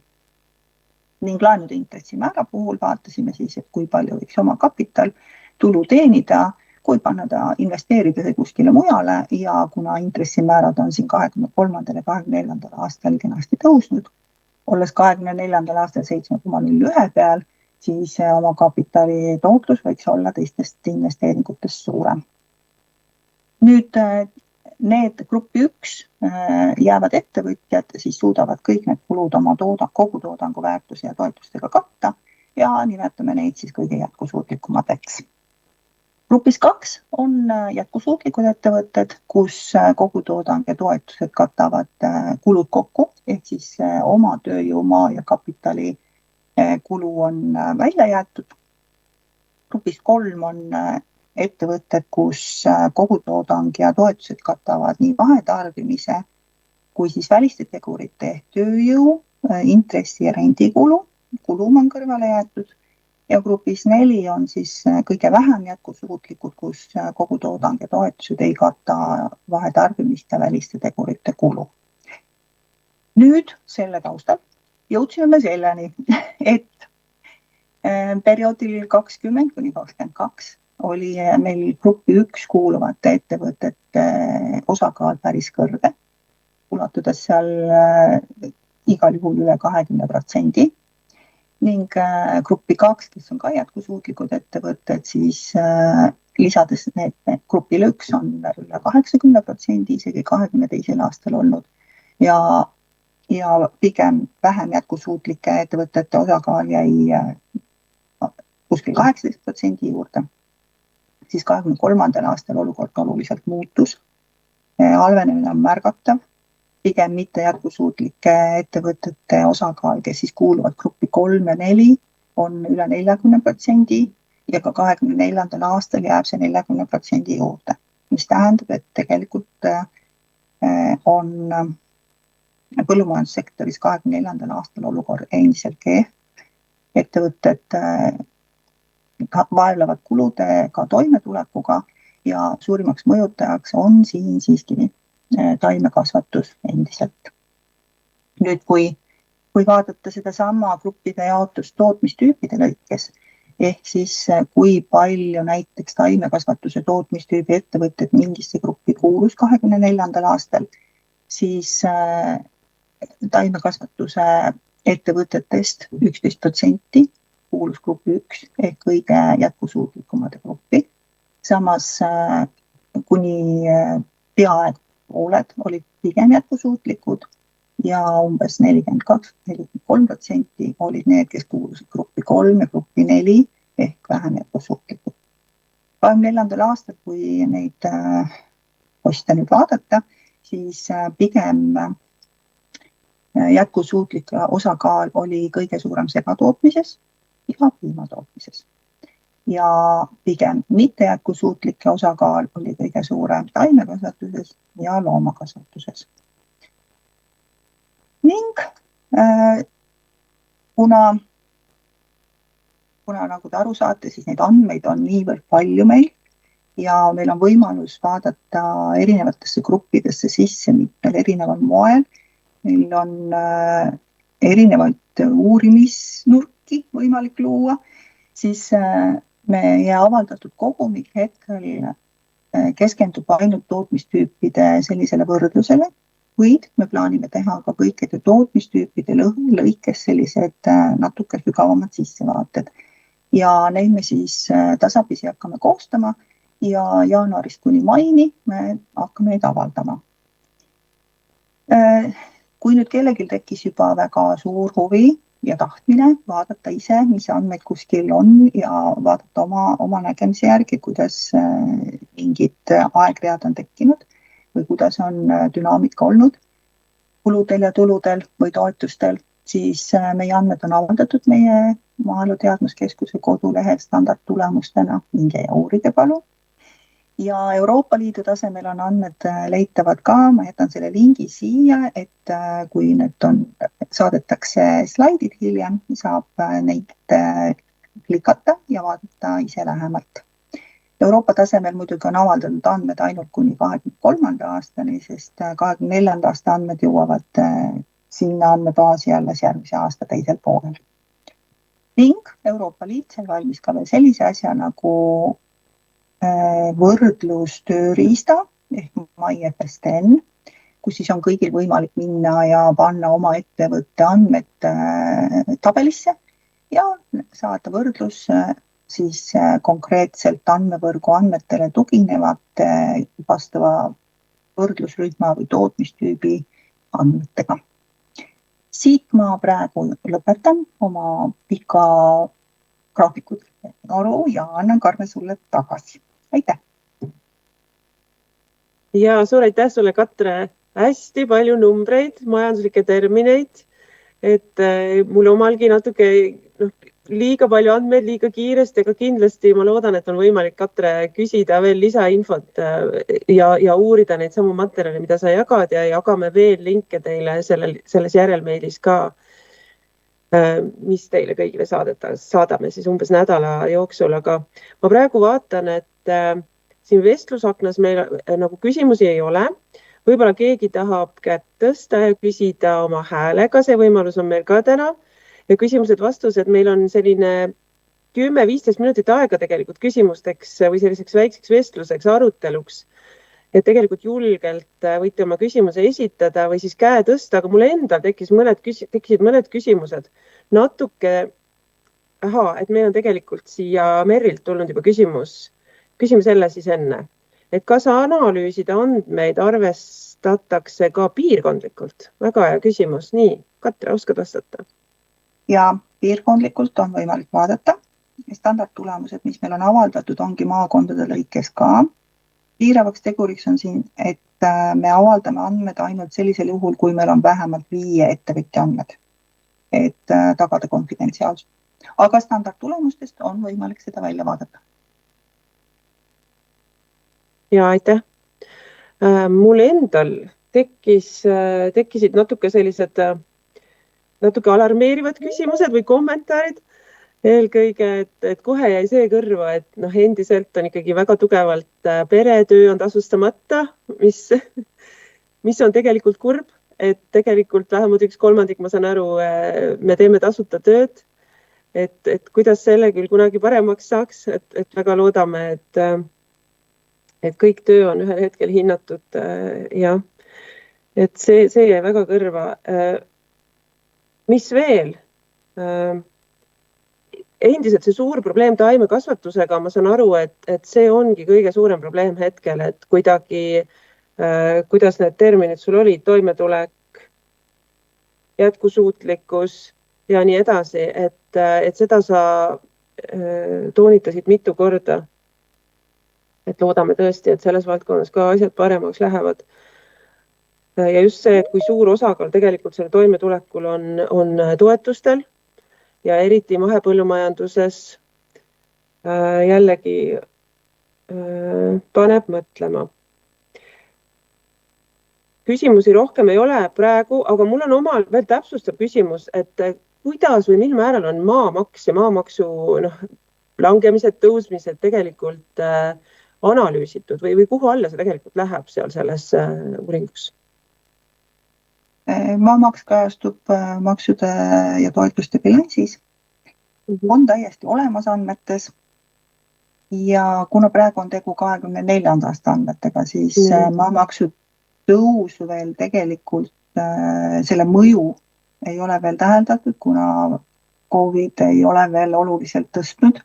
Ning laenude intressimäära puhul vaatasime siis, et kui palju võiks oma kapital tulu teenida, kui panna ta investeerida see kuskile mujale ja kuna intressimäärad on siin 23. ja 24. aastal kenasti tõusnud, olles 24. aastal 7,01 peal, siis oma kapitali tootlus võiks olla teistest investeeringutest suurem. Nüüd need gruppi 1 jäävad ettevõtjad, siis suudavad kõik need kulud oma kogutoodangu väärtuse ja toetustega katta ja nimetame neid siis kõige jätkusuutlikumateks. Grupis 2 on jätkusuutlikud ettevõtted, kus kogutoodang ja toetused katavad kulud kokku, ehk siis oma tööjõu, maa ja kapitali kulu on välja jäetud. Grupis 3 on ettevõtted, kus kogutoodang ja toetused katavad nii vahetarbimise kui siis väliste tegurite ehk tööjõu, intressi ja rendikulu, kulum on kõrvale jäetud. Ja grupis 4 on siis kõige vähem jätkusuutlikud, kus kogutoodang ja toetused ei kata vahetarbimist ja väliste tegurite kulu. Nüüd selle taustal jõudsime me selleni, et perioodil 20–22 oli meil gruppi 1 kuuluvate ettevõtete osakaal päris kõrge, ulatudes seal igal juhul üle 20%. Ning gruppi 2, kes on ka jätkusuutlikud ettevõtted, siis lisades need grupile 1 on üle 80%, isegi 22. aastal olnud ja pigem vähem jätkusuutlike ettevõtete osakaal jäi kuskil 18% juurde. Siis 23. aastal olukord oluliselt muutus. Halvenemine on märgatav. Pigem mitte jätkusuutlike ettevõtete osakaal, kes siis kuuluvad gruppi 3 ja 4, on üle 40% ja ka 24. aastal jääb see 40% juurde, mis tähendab, et tegelikult on põllumajandussektoris 24. aastal olukord endiselt kehv. Ettevõtted vaevlevad kuludega toimetulekuga ja suurimaks mõjutajaks on siin siiski taimekasvatus endiselt. Nüüd, kui vaadata seda sama gruppide jaotust tootmistüüpide lõikes, ehk siis kui palju näiteks taimekasvatuse tootmistüübi ettevõtted mingisse gruppi kuulus 24. aastal, siis taimekasvatuse ettevõtetest 11% kuulus gruppi 1 ehk kõige jätkusuutlikumade gruppi. Samas kuni peaaegu pooled olid pigem jätkusuutlikud ja umbes 42–43% olid need, kes kuulusid gruppi 3 ja gruppi 4 ehk vähem jätkusuutlikud. 24. aastal, kui neid poste nüüd vaadata, siis pigem jätkusuutlike osakaal oli kõige suurem segatootmises ja piimatootmises. Ja pigem mitte jätkusuutlike osakaal oli kõige suurem taimekasvatuses ja loomakasvatuses. Ning kuna nagu te aru saate, siis neid andmeid on niivõrd palju meil ja meil on võimalus vaadata erinevatesse gruppidesse sisse mitmel erineval moel. Meil on erinevaid uurimisnurki võimalik luua, siis meie avaldatud kogumik hetkel keskendub ainult tootmistüüpide sellisele võrdlusele, kuid me plaanime teha ka kõikide tootmistüüpide lõikes sellised natuke sügavamad sissevaated. Ja neid me siis tasapisi hakkame koostama ja jaanuarist kuni maini me hakkame neid avaldama. Kui nüüd kellelgi tekkis juba väga suur huvi ja tahtmine vaadata ise, mis andmeid kuskil on ja vaadata oma nägemise järgi, kuidas mingid aegread on tekkinud või kuidas on dünaamika olnud kuludel ja tuludel või toetustel, siis meie andmed on avaldatud meie Maaelu Teadmuskeskuse kodulehel standardtulemustena, minge ja uurige palun. Ja Euroopa Liidu tasemel on andmed leitavad ka, ma jätan selle lingi siia, et kui need saadetakse slaidid hiljem, saab neid klikata ja vaadata ise lähemalt. Euroopa tasemel muidugi on avaldatud andmed ainult kuni 23. aastani, sest 24. aasta andmed jõuavad sinna andmebaasi alles järgmise aasta teisel poolel. Ning Euroopa Liit sai valmis ka veel sellise asja nagu võrdlustööriista ehk MyFSTN, kus siis on kõigil võimalik minna ja panna oma ettevõtte andmed tabelisse ja saada võrdlus siis konkreetselt andmevõrgu andmetele tuginevate vastava võrdlusrühma või tootmistüübi andmetega. Siit ma praegu lõpetan oma pika graafikut aru ja annan Karmen sulle tagasi. Aitäh! Ja suur aitäh sulle, Katre! Hästi palju numbreid, majanduslikke termineid, et mul omalgi natuke liiga palju andmeid, liiga kiiresti, aga kindlasti ma loodan, et on võimalik, Katre, küsida veel lisainfot ja uurida neid samu materjale, mida sa jagad ja jagame veel linke teile selles järelmeilis ka, mis teile kõigile saadame siis umbes nädala jooksul, aga ma praegu vaatan, et siin vestlusaknas meil nagu küsimusi ei ole. Võib-olla keegi tahab kätt tõsta ja küsida oma häälega, see võimalus on meil ka täna. Ja küsimused-vastused, meil on selline 10-15 minutit aega tegelikult küsimusteks või selliseks väikseks vestluseks, aruteluks. Et tegelikult julgelt võite oma küsimuse esitada või siis käe tõsta, aga mulle endal tekkisid mõned küsimused. Natuke, et meil on tegelikult siia Merrilt tulnud juba küsimus. Küsime selle siis enne. Et kas analüüsida andmeid arvestatakse ka piirkondlikult? Väga hea küsimus. Nii, Katre, oskad vastata? Ja piirkondlikult on võimalik vaadata. Standardtulemused, mis meil on avaldatud, ongi maakondade lõikes ka. Piiravaks teguriks on siin, et me avaldame andmed ainult sellisel juhul, kui meil on vähemalt 5 ettevõtja andmed, et tagada konfidentsiaalsus. Aga standardtulemustest on võimalik seda välja vaadata. Ja aitäh. Mul endal tekkisid natuke sellised natuke alarmeerivad küsimused või kommentaarid. Eelkõige, et kohe jäi see kõrva, et endiselt on ikkagi väga tugevalt peretöö on tasustamata, mis on tegelikult kurb, et tegelikult vähemalt 1/3, ma saan aru, me teeme tasuta tööd, et kuidas selle küll kunagi paremaks saaks, et väga loodame, et kõik töö on ühel hetkel hinnatud ja et see jäi väga kõrva. Mis veel? Endiselt see suur probleem taimekasvatusega, ma saan aru, et see ongi kõige suurem probleem hetkel, et kuidagi, kuidas need terminid sul olid, toimetulek, jätkusuutlikkus ja nii edasi, et seda sa toonitasid mitu korda. Et loodame tõesti, et selles valdkonnas ka asjad paremaks lähevad. Ja just see, et kui suur osakaal tegelikult selle toimetulekul on toetustel ja eriti mahepõllumajanduses jällegi paneb mõtlema. Küsimusi rohkem ei ole praegu, aga mul on omal veel täpsustav küsimus, et kuidas või mil määral on maamaks ja maamaksu langemised, tõusmised tegelikult analüüsitud või kuhu alla see tegelikult läheb seal selles uuringus? Maamaks kajastub maksude ja toetuste bilansis, on täiesti olemas andmetes ja kuna praegu on tegu 24. aasta andmetega, siis maamaksu tõusu veel tegelikult selle mõju ei ole veel täheldatud, kuna COVID ei ole veel oluliselt tõstnud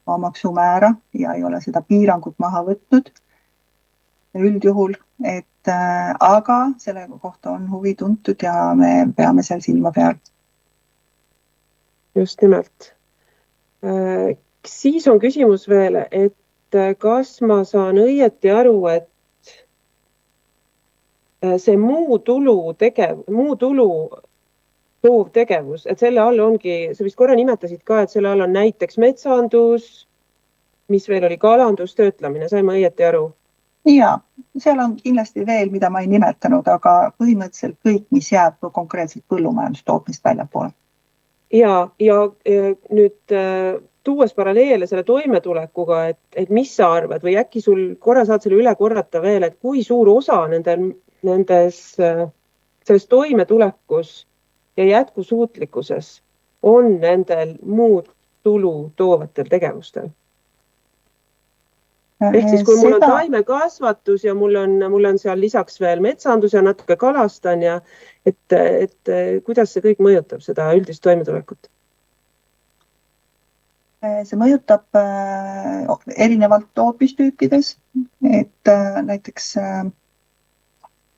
maamaksumäära ja ei ole seda piirangut maha võtnud üldjuhul, aga selle kohta on huvi tuntud ja me peame seal silma peal. Just nimelt. Siis on küsimus veel, et kas ma saan õieti aru, et see muu tulu toov tegevus, et selle all ongi, sa vist korra nimetasid ka, et selle all on näiteks metsandus, mis veel oli kalandus, töötlemine, sain ma õieti aru? Ja, seal on kindlasti veel, mida ma ei nimetanud, aga põhimõtteliselt kõik, mis jääb konkreetselt põllumajandustootmist väljapoole. Ja nüüd tuues paralleele selle toimetulekuga, et mis sa arvad või äkki sul korra saad selle üle korrata veel, et kui suur osa selles toimetulekus ja jätkusuutlikkuses on nendel muud tulu toovatel tegevustel? Ehk siis, kui mul on Seda, taimekasvatus ja mul on seal lisaks veel metsandus ja natuke kalastan ja et kuidas see kõik mõjutab seda üldist toimetulekut? see mõjutab erinevalt tootmistüüpides, et näiteks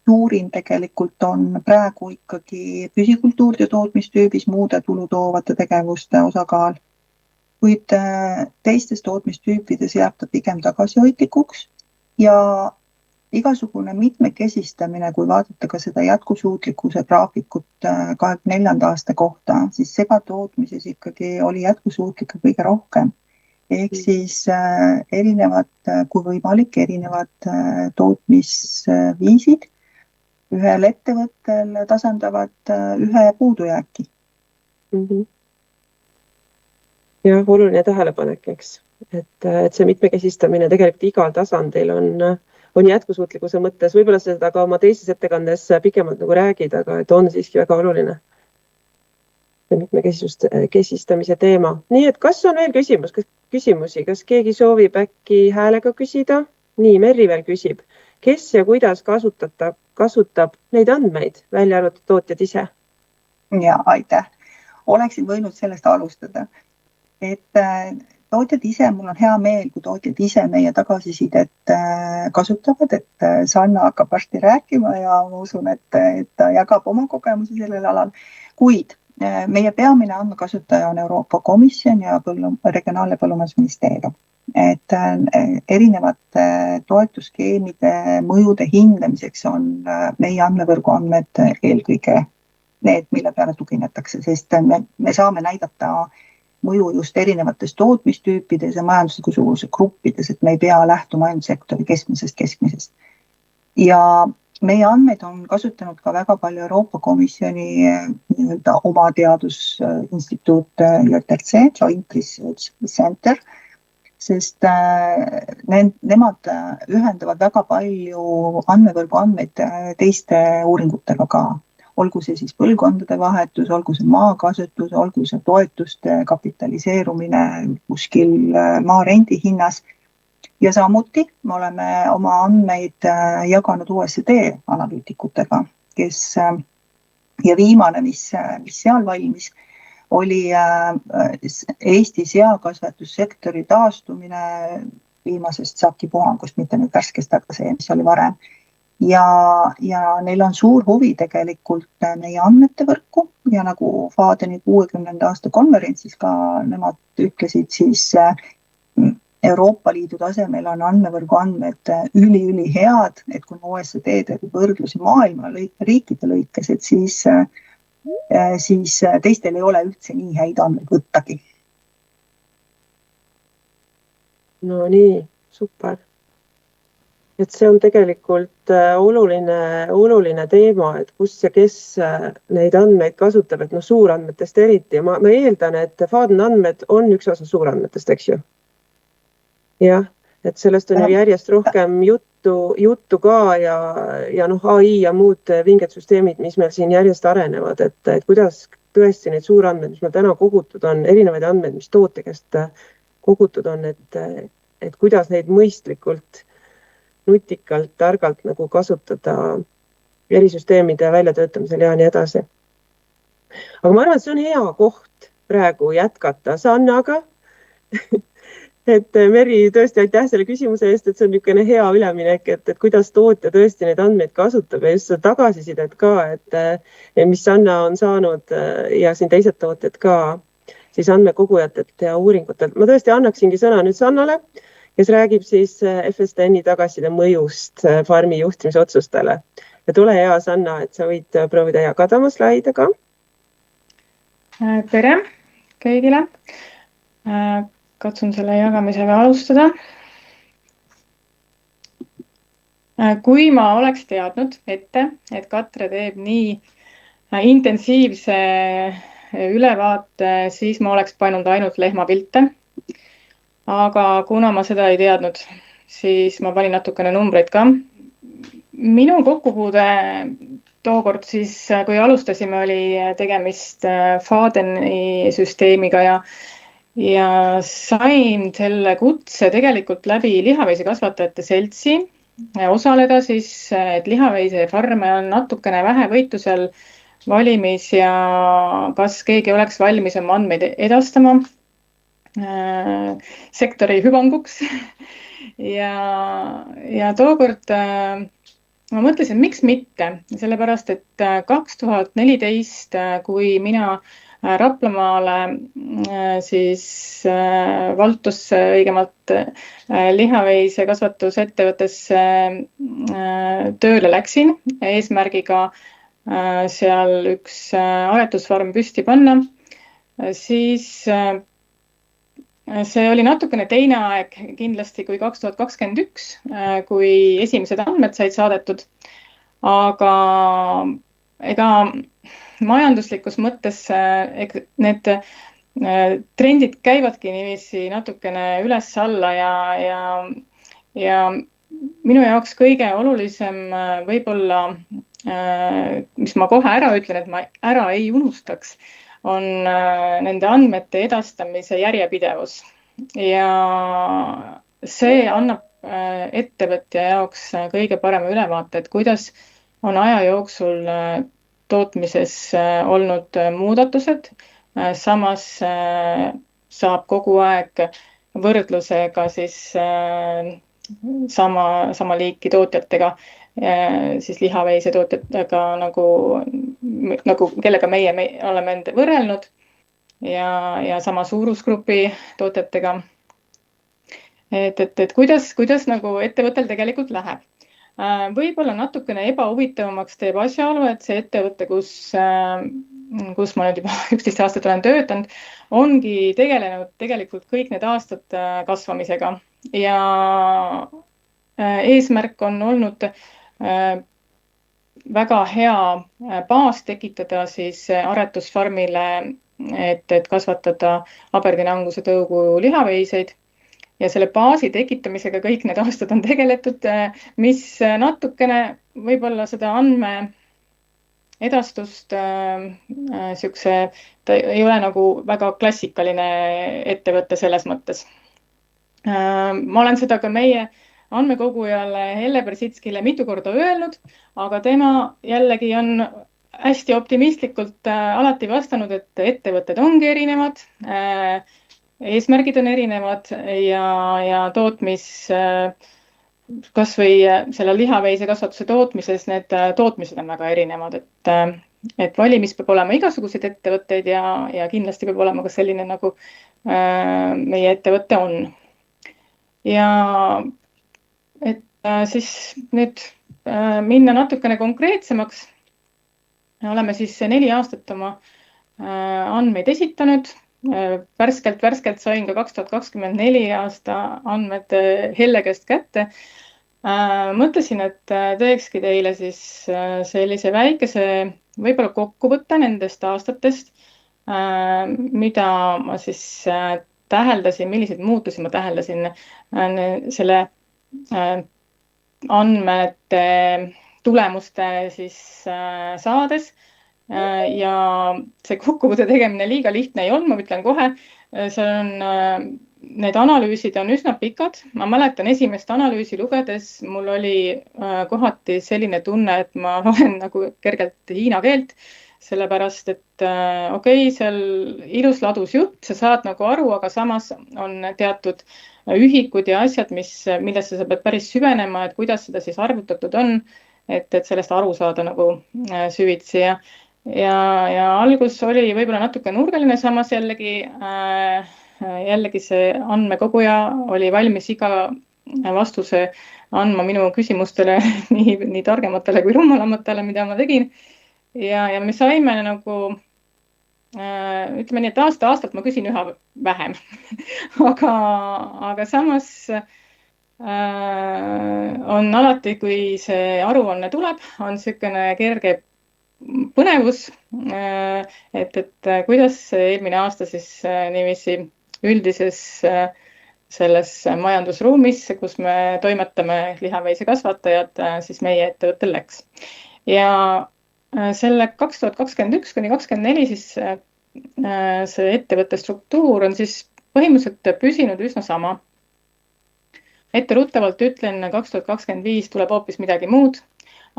suurim tegelikult on praegu ikkagi püsikultuuride tootmistüübis muude tulutoovate tegevuste osakaal, kuid teistes tootmistüüpides jääb ta pigem tagasihoidlikuks ja igasugune mitmekesistamine, kui vaadata ka seda jätkusuutlikkuse graafikut 24. aasta kohta, siis segatootmises ikkagi oli jätkusuutlik kõige rohkem. Ehk siis erinevad, kui võimalik, erinevad tootmisviisid ühel ettevõttel tasandavad ühe puudujääki. Ja oluline tähelepanek, eks, et see mitmekesistamine tegelikult igal tasandil on jätkusuutlikkuse mõttes, võib-olla seda ka oma teises ettekandes pikemalt nagu räägid, aga et on siiski väga oluline mitmekesistamise teema. Nii, et kas on veel küsimusi, kas keegi soovib äkki häälega küsida? Nii, Merri veel küsib, kes ja kuidas kasutab neid andmeid, välja arvatud tootjad ise? Ja, aitäh. Oleksin võinud sellest alustada. Et tootjad ise, mul on hea meel, kui tootjad ise meie tagasisidet kasutavad, et Sanna hakkab varsti rääkima ja ma usun, et ta jagab oma kogemusi sellel alal. Kuid meie peamine andmekasutaja on Euroopa Komisjon ja Regionaalne Põllumajandusministeerium. Et erinevate toetusskeemide mõjude hindamiseks on meie andmevõrgu andmed eelkõige need, mille peale tuginetakse, sest me saame näidata mõju just erinevates tootmistüüpides ja majandusliku suuruse gruppides, et me ei pea lähtuma ainult sektori keskmisest. Ja meie andmeid on kasutanud ka väga palju Euroopa Komisjoni oma teadusinstituut JRC, Joint Research Center, sest nemad ühendavad väga palju andmevõrgu andmeid teiste uuringutega ka. Olgu see siis põlvkondade vahetus, olgu see maakasutus, olgu see toetuste kapitaliseerumine kuskil maarendi hinnas. Ja samuti me oleme oma andmeid jaganud OECD analüütikutega, kes ja viimane, mis seal valmis, oli Eesti seakasvatussektori taastumine viimasest sakipuhangust, mitte nüüd värskest, aga see, mis oli varem. Ja neil on suur huvi tegelikult meie andmete võrku ja nagu Fadeni 60. aasta konverentsis ka nemad ütlesid, siis Euroopa Liidu tasemel on andmevõrgu andmed üli head, et kui OECD teeb võrdlusi maailma riikide lõikes, et siis teistel ei ole üldse nii häid andmeid võttagi. No nii, super. Et see on tegelikult oluline teema, et kus ja kes neid andmeid kasutab, et suurandmetest eriti. Ma eeldan, et Faden andmed on üks osa suurandmetest, eks ju? Jah, et sellest on ju järjest rohkem juttu ka ja AI ja muud vinged süsteemid, mis meil siin järjest arenevad, et kuidas tõesti neid suurandmeid, mis meil täna kogutud on, erinevaid andmeid, mis toote käest kogutud on, et kuidas neid mõistlikult nutikalt, targalt nagu kasutada erisüsteemide väljatöötamisel ja nii edasi. Aga ma arvan, et see on hea koht praegu jätkata Sannaga. Et Merri, tõesti aitäh selle küsimuse eest, et see on niisugune hea üleminek, et kuidas tootja tõesti neid andmeid kasutab ja just seda tagasisidet ka, et mis Sanna on saanud ja siin teised tootjad ka siis andmekogujatelt ja uuringutelt. Ma tõesti annaksingi sõna nüüd Sannale, kes räägib siis FSTN-i tagasiside mõjust farmi juhtimisotsustele. Ja tule hea, Sanna, et sa võid proovida jagada oma slaidega. Tere kõigile. Katsun selle jagamisega alustada. Kui ma oleks teadnud ette, et Katre teeb nii intensiivse ülevaate, siis ma oleks pannud ainult lehmapilte. Aga kuna ma seda ei teadnud, siis ma panin natukene numbreid ka. Minu kokkupuude tookord siis, kui alustasime, oli tegemist Fadeni süsteemiga ja sain selle kutse tegelikult läbi lihaveisekasvatajate seltsi osaleda siis, et lihaveisefarme on natukene vähe võitlusel valimis ja kas keegi oleks valmis oma andmeid edastama sektori hüvanguks. ja tookord ma mõtlesin, miks mitte, sellepärast et 2014, kui mina Raplamaale siis Valtusse, õigemalt lihaveise kasvatusettevõttesse tööle läksin eesmärgiga seal üks aretusfarm püsti panna, siis see oli natukene teine aeg kindlasti kui 2021, kui esimesed andmed said saadetud, aga ega majanduslikus mõttes need trendid käivadki niiviisi natukene üles-alla ja minu jaoks kõige olulisem võib-olla, mis ma kohe ära ütlen, et ma ära ei unustaks, on nende andmete edastamise järjepidevus ja see annab ettevõtja jaoks kõige parema ülevaate, et kuidas on aja jooksul tootmises olnud muudatused, samas saab kogu aeg võrdlusega siis sama liiki tootjatega, siis lihaveise tootjatega nagu kellega meie oleme end võrrelnud ja sama suurusgrupi tootjatega. Et kuidas nagu ettevõttel tegelikult läheb. Võib-olla natukene ebahuvitavamaks teeb asjaolu, et see ettevõte, kus ma nüüd juba 11 aastat olen töötanud, ongi tegelenud tegelikult kõik need aastad kasvamisega ja eesmärk on olnud väga hea baas tekitada siis aretusfarmile, et kasvatada Aberdini-Anguse tõugu lihaveiseid. Ja selle baasi tekitamisega kõik need aastad on tegeletud, mis natukene võib-olla seda andme edastust ta ei ole nagu väga klassikaline ettevõte selles mõttes. Ma olen seda ka meie andmekogujale Helle Bersitskile mitu korda öelnud, aga tema jällegi on hästi optimistlikult alati vastanud, et ettevõtted ongi erinevad, eesmärgid on erinevad ja tootmis, kas või selle lihaveise kasvatuse tootmises, need tootmised on väga erinevad, et valimis peab olema igasuguseid ettevõtteid ja kindlasti peab olema ka selline, nagu meie ettevõte on. Ja et siis nüüd minna natukene konkreetsemaks, oleme siis 4 aastat oma andmeid esitanud. Värskelt sain ka 2024 aasta andmed Helle käest kätte. Mõtlesin, et teekski teile siis sellise väikese võib-olla kokkuvõtte nendest aastatest, mida ma siis täheldasin, milliseid muutusi ma täheldasin selle andmete tulemuste siis saades. Ja see kokkuvõtte tegemine liiga lihtne ei olnud, ma ütlen kohe, need analüüsid on üsna pikad. Ma mäletan esimest analüüsi lugedes, mul oli kohati selline tunne, et ma loen nagu kergelt hiina keelt, sellepärast, et seal ilus ladus jutt, sa saad nagu aru, aga samas on teatud ühikud ja asjad, millesse sa pead päris süvenema, et kuidas seda siis arvutatud on, et sellest aru saada nagu süvitsi ja algus oli võib-olla natuke nurgaline, samas jällegi see andmekoguja oli valmis iga vastuse andma minu küsimustele, nii targematele kui rummalamatele, mida ma tegin. Ja me saime nagu, ütleme nii, et aasta-aastalt ma küsin üha vähem. aga samas on alati, kui see aruanne tuleb, on selline kerge põnevus, et kuidas eelmine aasta siis niiviisi üldises selles majandusruumis, kus me toimetame lihaveise kasvatajad, siis meie ettevõttel läks. Ja selle 2021 kuni 2024 siis see ettevõtte struktuur on siis põhimõtteliselt püsinud üsna sama. Etteruttavalt ütlen, 2025 tuleb hoopis midagi muud,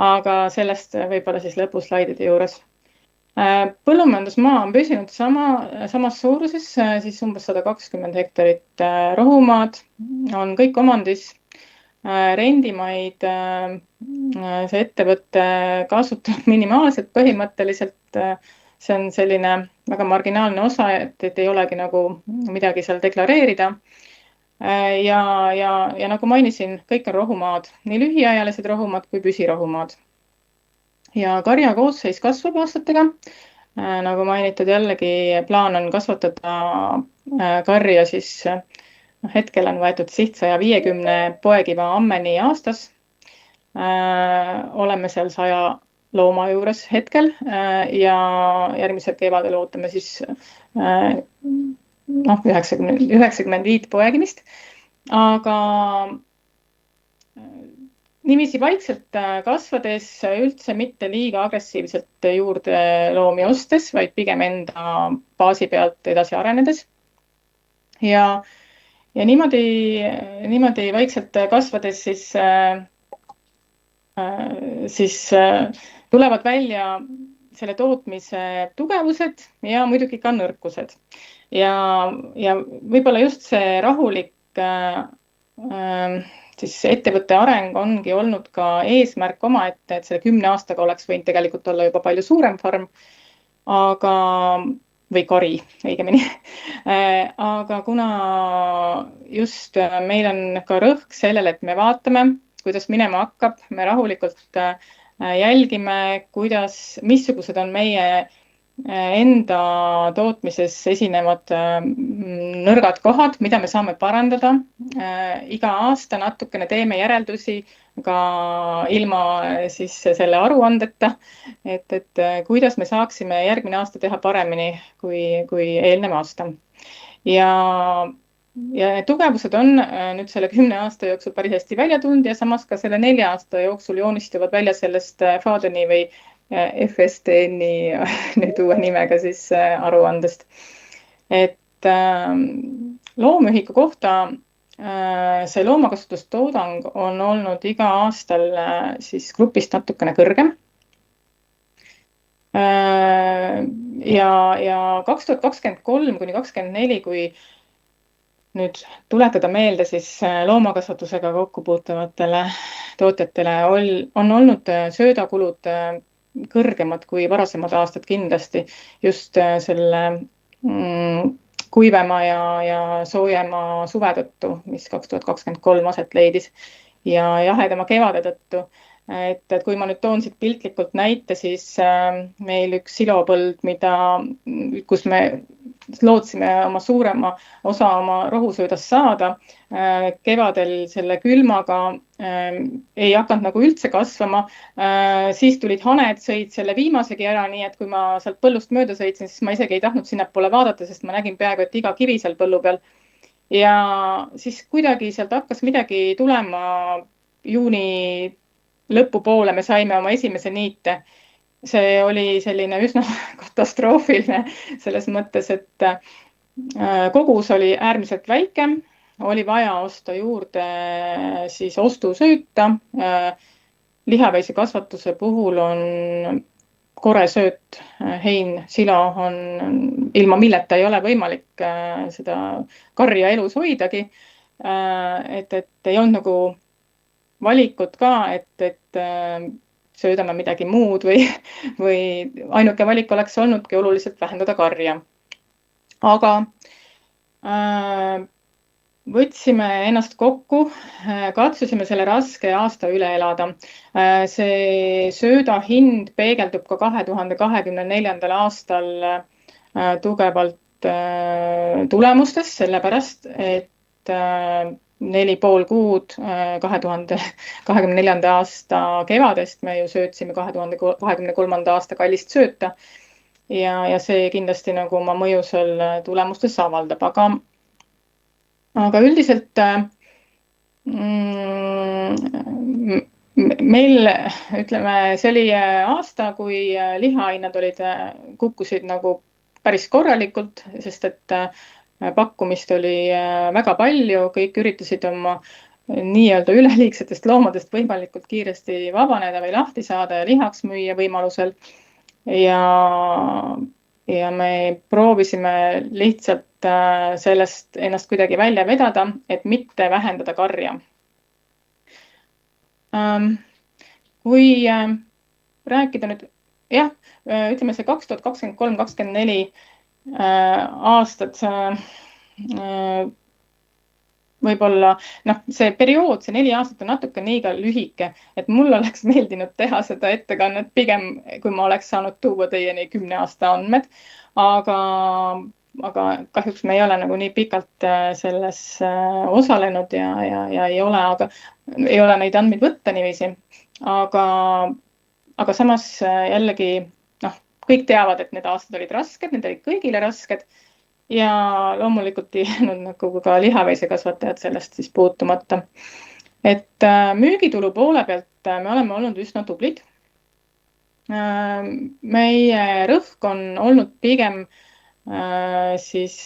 aga sellest võib-olla siis lõpuslaidide juures. Põllumajandusmaa on püsinud samas suuruses, siis umbes 120 hektarit rohumaad, on kõik omandis, rendimaid see ettevõte kasutab minimaalselt põhimõtteliselt, see on selline väga marginaalne osa, et ei olegi nagu midagi seal deklareerida. Ja nagu mainisin, kõik on rohumaad, nii lühiajalised rohumaad kui püsirohumaad. Ja karja koosseis kasvab aastatega. Nagu mainitud, jällegi plaan on kasvatada karja, siis hetkel on võetud siht 150 poekiva ammeni aastas. Oleme seal 100 looma juures hetkel ja järgmisel kevadel ootame siis 95 poegimist, aga niiviisi vaikselt kasvades üldse mitte liiga agressiivselt juurde loomi ostes, vaid pigem enda baasi pealt edasi arenedes. Ja niimoodi vaikselt kasvades siis tulevad välja selle tootmise tugevused ja muidugi ka nõrkused. Ja võib-olla just see rahulik siis ettevõtte areng ongi olnud ka eesmärk omaette, et selle 10 aastaga oleks võinud tegelikult olla juba palju suurem farm, või kari õigemini. Aga kuna just meil on ka rõhk sellele, et me vaatame, kuidas minema hakkab, me rahulikult jälgime, missugused on meie enda tootmises esinevad nõrgad kohad, mida me saame parandada. Iga aasta natukene teeme järeldusi ka ilma siis selle aruandeta, et kuidas me saaksime järgmine aasta teha paremini kui eelnev aasta. Ja tugevused on nüüd selle 10 aasta jooksul päris hästi välja tulnud ja samas ka selle 4 aasta jooksul joonistuvad välja sellest Fadeni või FSTN-i nüüd uue nimega siis aruandest. Et loomühiku kohta see loomakasutustoodang on olnud iga aastal siis grupist natukene kõrgem. Ja 2023 kuni 2024, kui nüüd tuletada meelde, siis loomakasvatusega kokku puutuvatele tootjatele on olnud söödakulud kõrgemad kui varasemad aastad kindlasti just selle kuivema ja soojema suve tõttu, mis 2023 aset leidis ja jahedama kevade tõttu. Et kui ma nüüd toon siit piltlikult näite, siis meil üks silopõld, kus me lootsime oma suurema osa oma rohusöödast saada, kevadel selle külmaga ei hakanud nagu üldse kasvama, siis tulid haned, sõid selle viimasegi ära, nii et kui ma sealt põllust mööda sõitsin, siis ma isegi ei tahtnud sinnapoole vaadata, sest ma nägin peaaegu, et iga kivi seal põllu peal. Ja siis kuidagi sealt hakkas midagi tulema juuni lõpupoole, me saime oma esimese niite. See oli selline üsna katastroofiline selles mõttes, et kogus oli äärmiselt väike, oli vaja osta juurde siis ostusööta. Lihaveise kasvatuse puhul on koresööt, hein, silo on ilma milleta ei ole võimalik seda karja elus hoidagi. Et ei olnud nagu valikut ka, et söödame midagi muud või ainuke valik oleks olnudki oluliselt vähendada karja. Aga võtsime ennast kokku, katsusime selle raske aasta üle elada. See sööda hind peegeldub ka 2024. aastal tugevalt tulemustes, sellepärast, et 4,5 kuud 2024. aasta kevadest me ju söötsime 2023. aasta kallist sööta ja see kindlasti nagu oma mõju seal tulemustes avaldab, aga üldiselt meil, ütleme, see oli aasta, kui lihahinnad kukkusid nagu päris korralikult, sest et pakkumist oli väga palju, kõik üritasid oma nii-öelda üleliigsetest loomadest võimalikult kiiresti vabaneda või lahti saada ja lihaks müüa võimalusel. Ja me proovisime lihtsalt sellest ennast kuidagi välja vedada, et mitte vähendada karja. Kui rääkida nüüd, jah, ütleme see 2023-2024 aastad, võib-olla, see periood, see 4 aastat on natuke liiga lühike, et mul oleks meeldinud teha seda ettekannet pigem, kui ma oleks saanud tuua teieni 10 aasta andmed, aga kahjuks me ei ole nagu nii pikalt selles osalenud ja ei ole neid andmeid võtta niiviisi, aga samas jällegi, kõik teavad, et need aastad olid rasked, need olid kõigile rasked. Ja loomulikult ei jäänud nagu ka lihaveisekasvatajad sellest siis puutumata. Et müügitulu poole pealt me oleme olnud üsna tublid. Meie rõhk on olnud pigem siis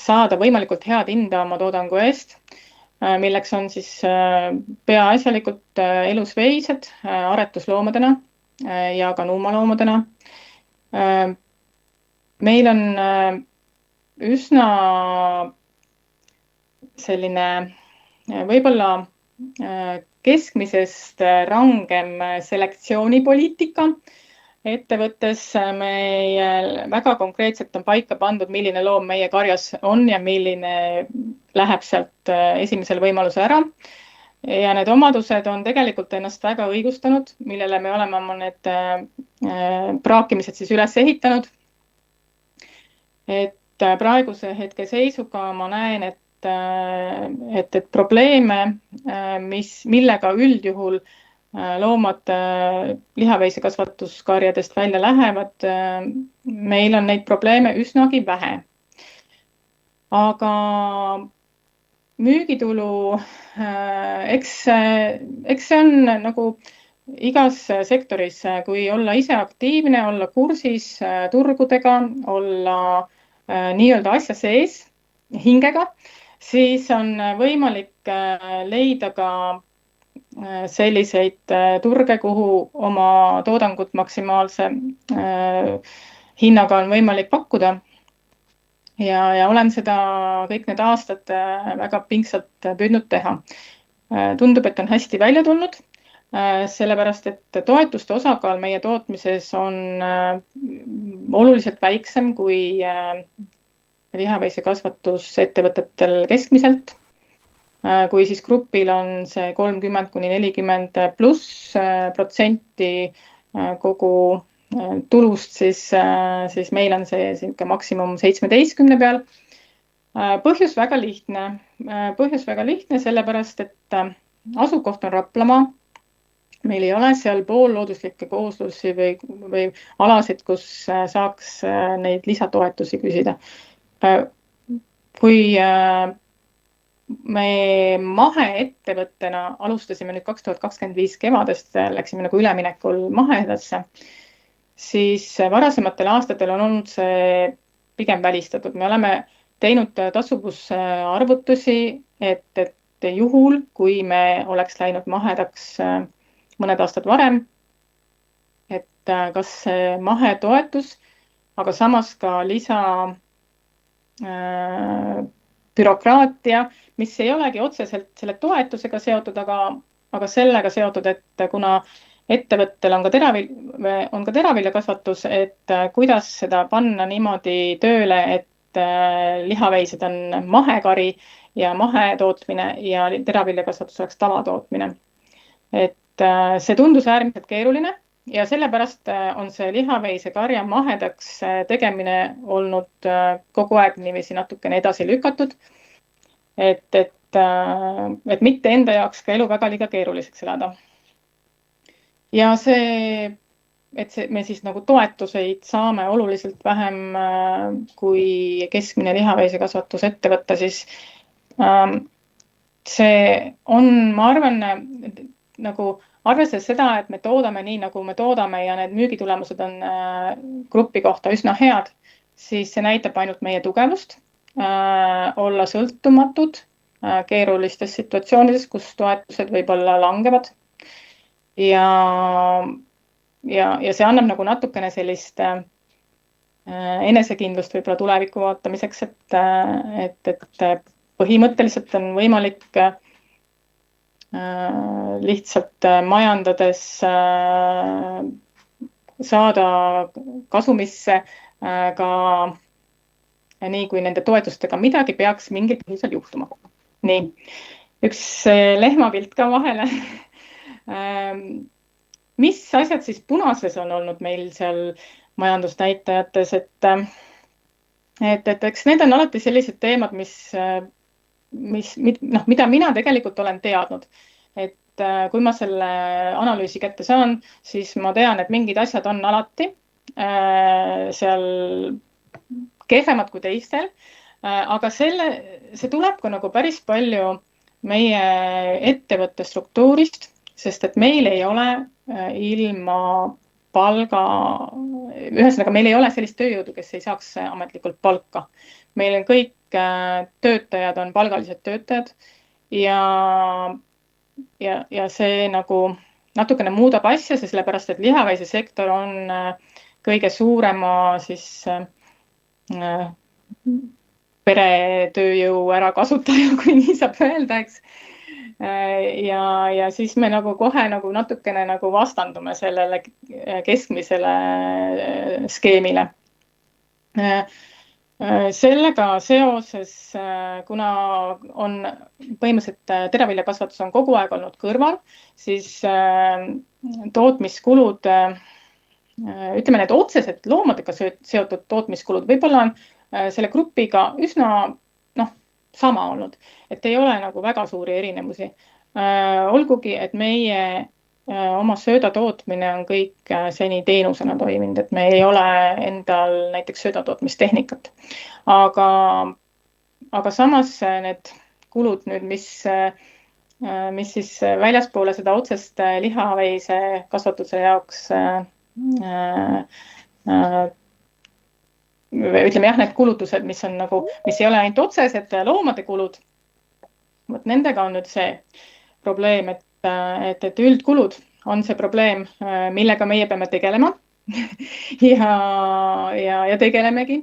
saada võimalikult head hinda oma toodangu eest, milleks on siis peaasjalikult elusveised aretusloomadena ja ka nuumaloomadena. Meil on üsna selline võib-olla keskmisest rangem selektsioonipoliitika ettevõttes. Meie väga konkreetselt on paika pandud, milline loom meie karjas on ja milline läheb sealt esimesel võimaluse ära. Ja need omadused on tegelikult ennast väga õigustanud, millele me oleme oma need praakimised siis üles ehitanud. Et praeguse hetke seisuga ma näen, et probleeme, millega üldjuhul loomad lihaveisekasvatuskarjadest välja lähevad, meil on neid probleeme üsnagi vähe. Aga müügitulu, eks see on nagu igas sektoris, kui olla ise aktiivne, olla kursis turgudega, olla nii-öelda asja sees hingega, siis on võimalik leida ka selliseid turge, kuhu oma toodangut maksimaalse hinnaga on võimalik pakkuda. Ja olen seda kõik need aastad väga pingsalt püüdnud teha. Tundub, et on hästi välja tulnud, sellepärast, et toetuste osakaal meie tootmises on oluliselt väiksem kui lihaveisekasvatusettevõtetel keskmiselt. Kui siis grupil on see 30–40% kogu tulust, siis meil on see maksimum 17 peal. Põhjus väga lihtne, sellepärast, et asukoht on Raplamaa. Meil ei ole seal poollooduslikke kooslusi või alasid, kus saaks neid lisatoetusi küsida. Kui me maheettevõttena alustasime nüüd 2025 kevadest, läksime nagu üleminekul mahedasse, siis varasematel aastatel on olnud see pigem välistatud. Me oleme teinud tasuvusarvutusi, et juhul, kui me oleks läinud mahedaks mõned aastad varem, et kas see mahetoetus, aga samas ka bürokraatia, mis ei olegi otseselt selle toetusega seotud, aga sellega seotud, et kuna ettevõttel on ka teraviljakasvatus, et kuidas seda panna niimoodi tööle, et lihaveised on mahekari ja mahetootmine ja teraviljakasvatus oleks tavatootmine. Et see tundus äärmiselt keeruline ja sellepärast on see lihaveisekarja mahedaks tegemine olnud kogu aeg niiviisi natukene edasi lükatud, et mitte enda jaoks ka elu väga liiga keeruliseks elada. Ja me siis nagu toetuseid saame oluliselt vähem kui keskmine lihaveisekasvatusettevõte, siis see on, ma arvan, nagu arvestades seda, et me toodame nii, nagu me toodame ja need müügitulemused on grupi kohta üsna head, siis see näitab ainult meie tugevust, olla sõltumatud keerulistes situatsioonides, kus toetused võib-olla langevad. Ja see annab nagu natukene sellist enesekindlust võib-olla tuleviku vaatamiseks, et põhimõtteliselt on võimalik lihtsalt majandades saada kasumisse ka nii, kui nende toetustega midagi peaks mingil põhjusel juhtuma. Nii, üks lehmapilt ka vahele. Mis asjad siis punases on olnud meil seal majandusnäitajates, et eks need on alati sellised teemad, mida mina tegelikult olen teadnud. Et kui ma selle analüüsi kätte saan, siis ma tean, et mingid asjad on alati seal kehvemad kui teistel, aga see tuleb ka nagu päris palju meie ettevõtte struktuurist, sest et meil ei ole ilma palga, ühesõnaga meil ei ole sellist tööjõudu, kes ei saaks ametlikult palka. Meil on kõik töötajad on palgalised töötajad ja see nagu natukene muudab asja, sellepärast, et lihaveisesektor on kõige suurema siis peretööjõu ärakasutaja, kui nii saab öelda, eks. Ja siis me nagu kohe nagu natukene nagu vastandume sellele keskmisele skeemile. Sellega seoses, kuna on põhimõtteliselt teraviljakasvatus on kogu aeg olnud kõrval, siis tootmiskulud, ütleme need otsesed loomadega seotud tootmiskulud võib-olla on selle grupiga üsna sama olnud, et ei ole nagu väga suuri erinevusi. Olgugi, et meie oma sööda tootmine on kõik seni teenusena toiminud, et me ei ole endal näiteks söödatootmistehnikat. Aga samas need kulud nüüd, mis siis väljaspoole seda otsest lihaveise kasvatuse jaoks ütleme jah, need kulutused, mis on nagu, mis ei ole ainult otsesed loomade kulud, vot nendega on nüüd see probleem, et üldkulud on see probleem, millega meie peame tegelema ja tegelemegi.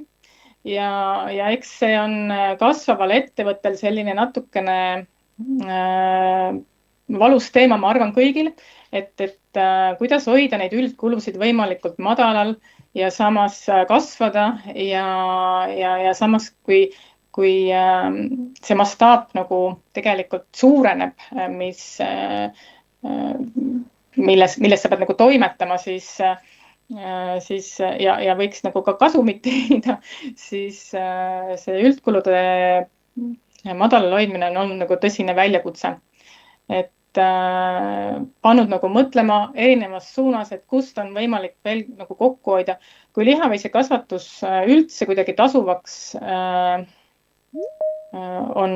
Ja eks see on kasvaval ettevõttel selline natukene valus teema, ma arvan kõigil, et kuidas hoida neid üldkulusid võimalikult madalal ja samas kasvada ja samas kui see mastaap nagu tegelikult suureneb, milles sa pead nagu toimetama, siis ja võiks nagu ka kasumit teenida, siis see üldkulude madalal hoidmine on olnud nagu tõsine väljakutse. Et pannud nagu mõtlema erinevas suunas, et kust on võimalik veel nagu kokku hoida. Kui lihaveise kasvatus üldse kuidagi tasuvaks on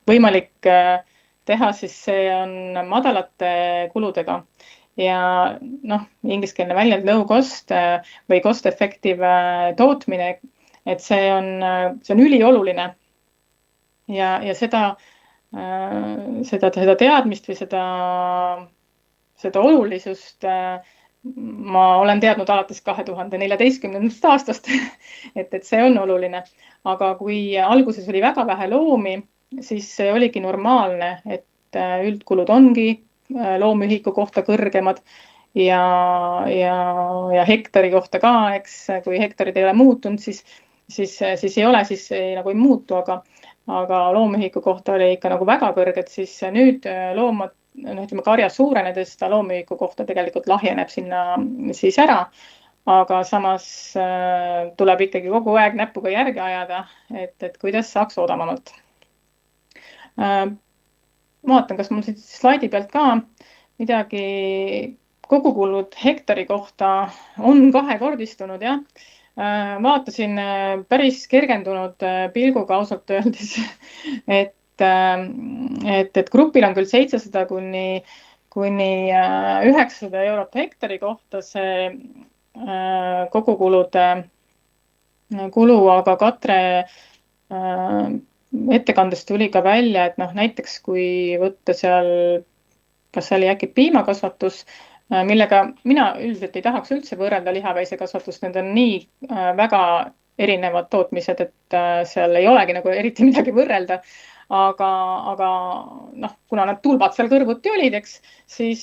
võimalik teha, siis see on madalate kuludega ja ingliskeelne väljend low cost või cost effective tootmine, et see on ülioluline ja seda teadmist või seda olulisust ma olen teadnud alates 2014. aastast, et see on oluline. Aga kui alguses oli väga vähe loomi, siis see oligi normaalne, et üldkulud ongi loomühiku kohta kõrgemad ja hektari kohta ka, eks, kui hektarid ei ole muutunud, siis ei ole, siis nagu ei muutu, aga loomühiku kohta oli ikka nagu väga kõrged, siis nüüd loomad, ütleme karja suurenedes, ta loomühiku kohta tegelikult lahjeneb sinna siis ära, aga samas tuleb ikkagi kogu aeg näpuga järgi ajada, et kuidas saaks odavamalt. Vaatan, kas mul siit slaidi pealt ka midagi, kogukulud hektari kohta on kahekordistunud, jah. Vaatasin päris kergendunud pilguga ausalt öeldes, et grupil on küll 700 kuni 900 eurot hektari kohta see kogukulude kulu, aga Katre ettekandest tuli ka välja, et näiteks kui võtta seal, kas see oli äkki piimakasvatus, millega mina üldiselt ei tahaks üldse võrrelda lihaveisekasvatust, need on nii väga erinevad tootmised, et seal ei olegi nagu eriti midagi võrrelda. Aga kuna need tulbad seal kõrvuti olid, eks, siis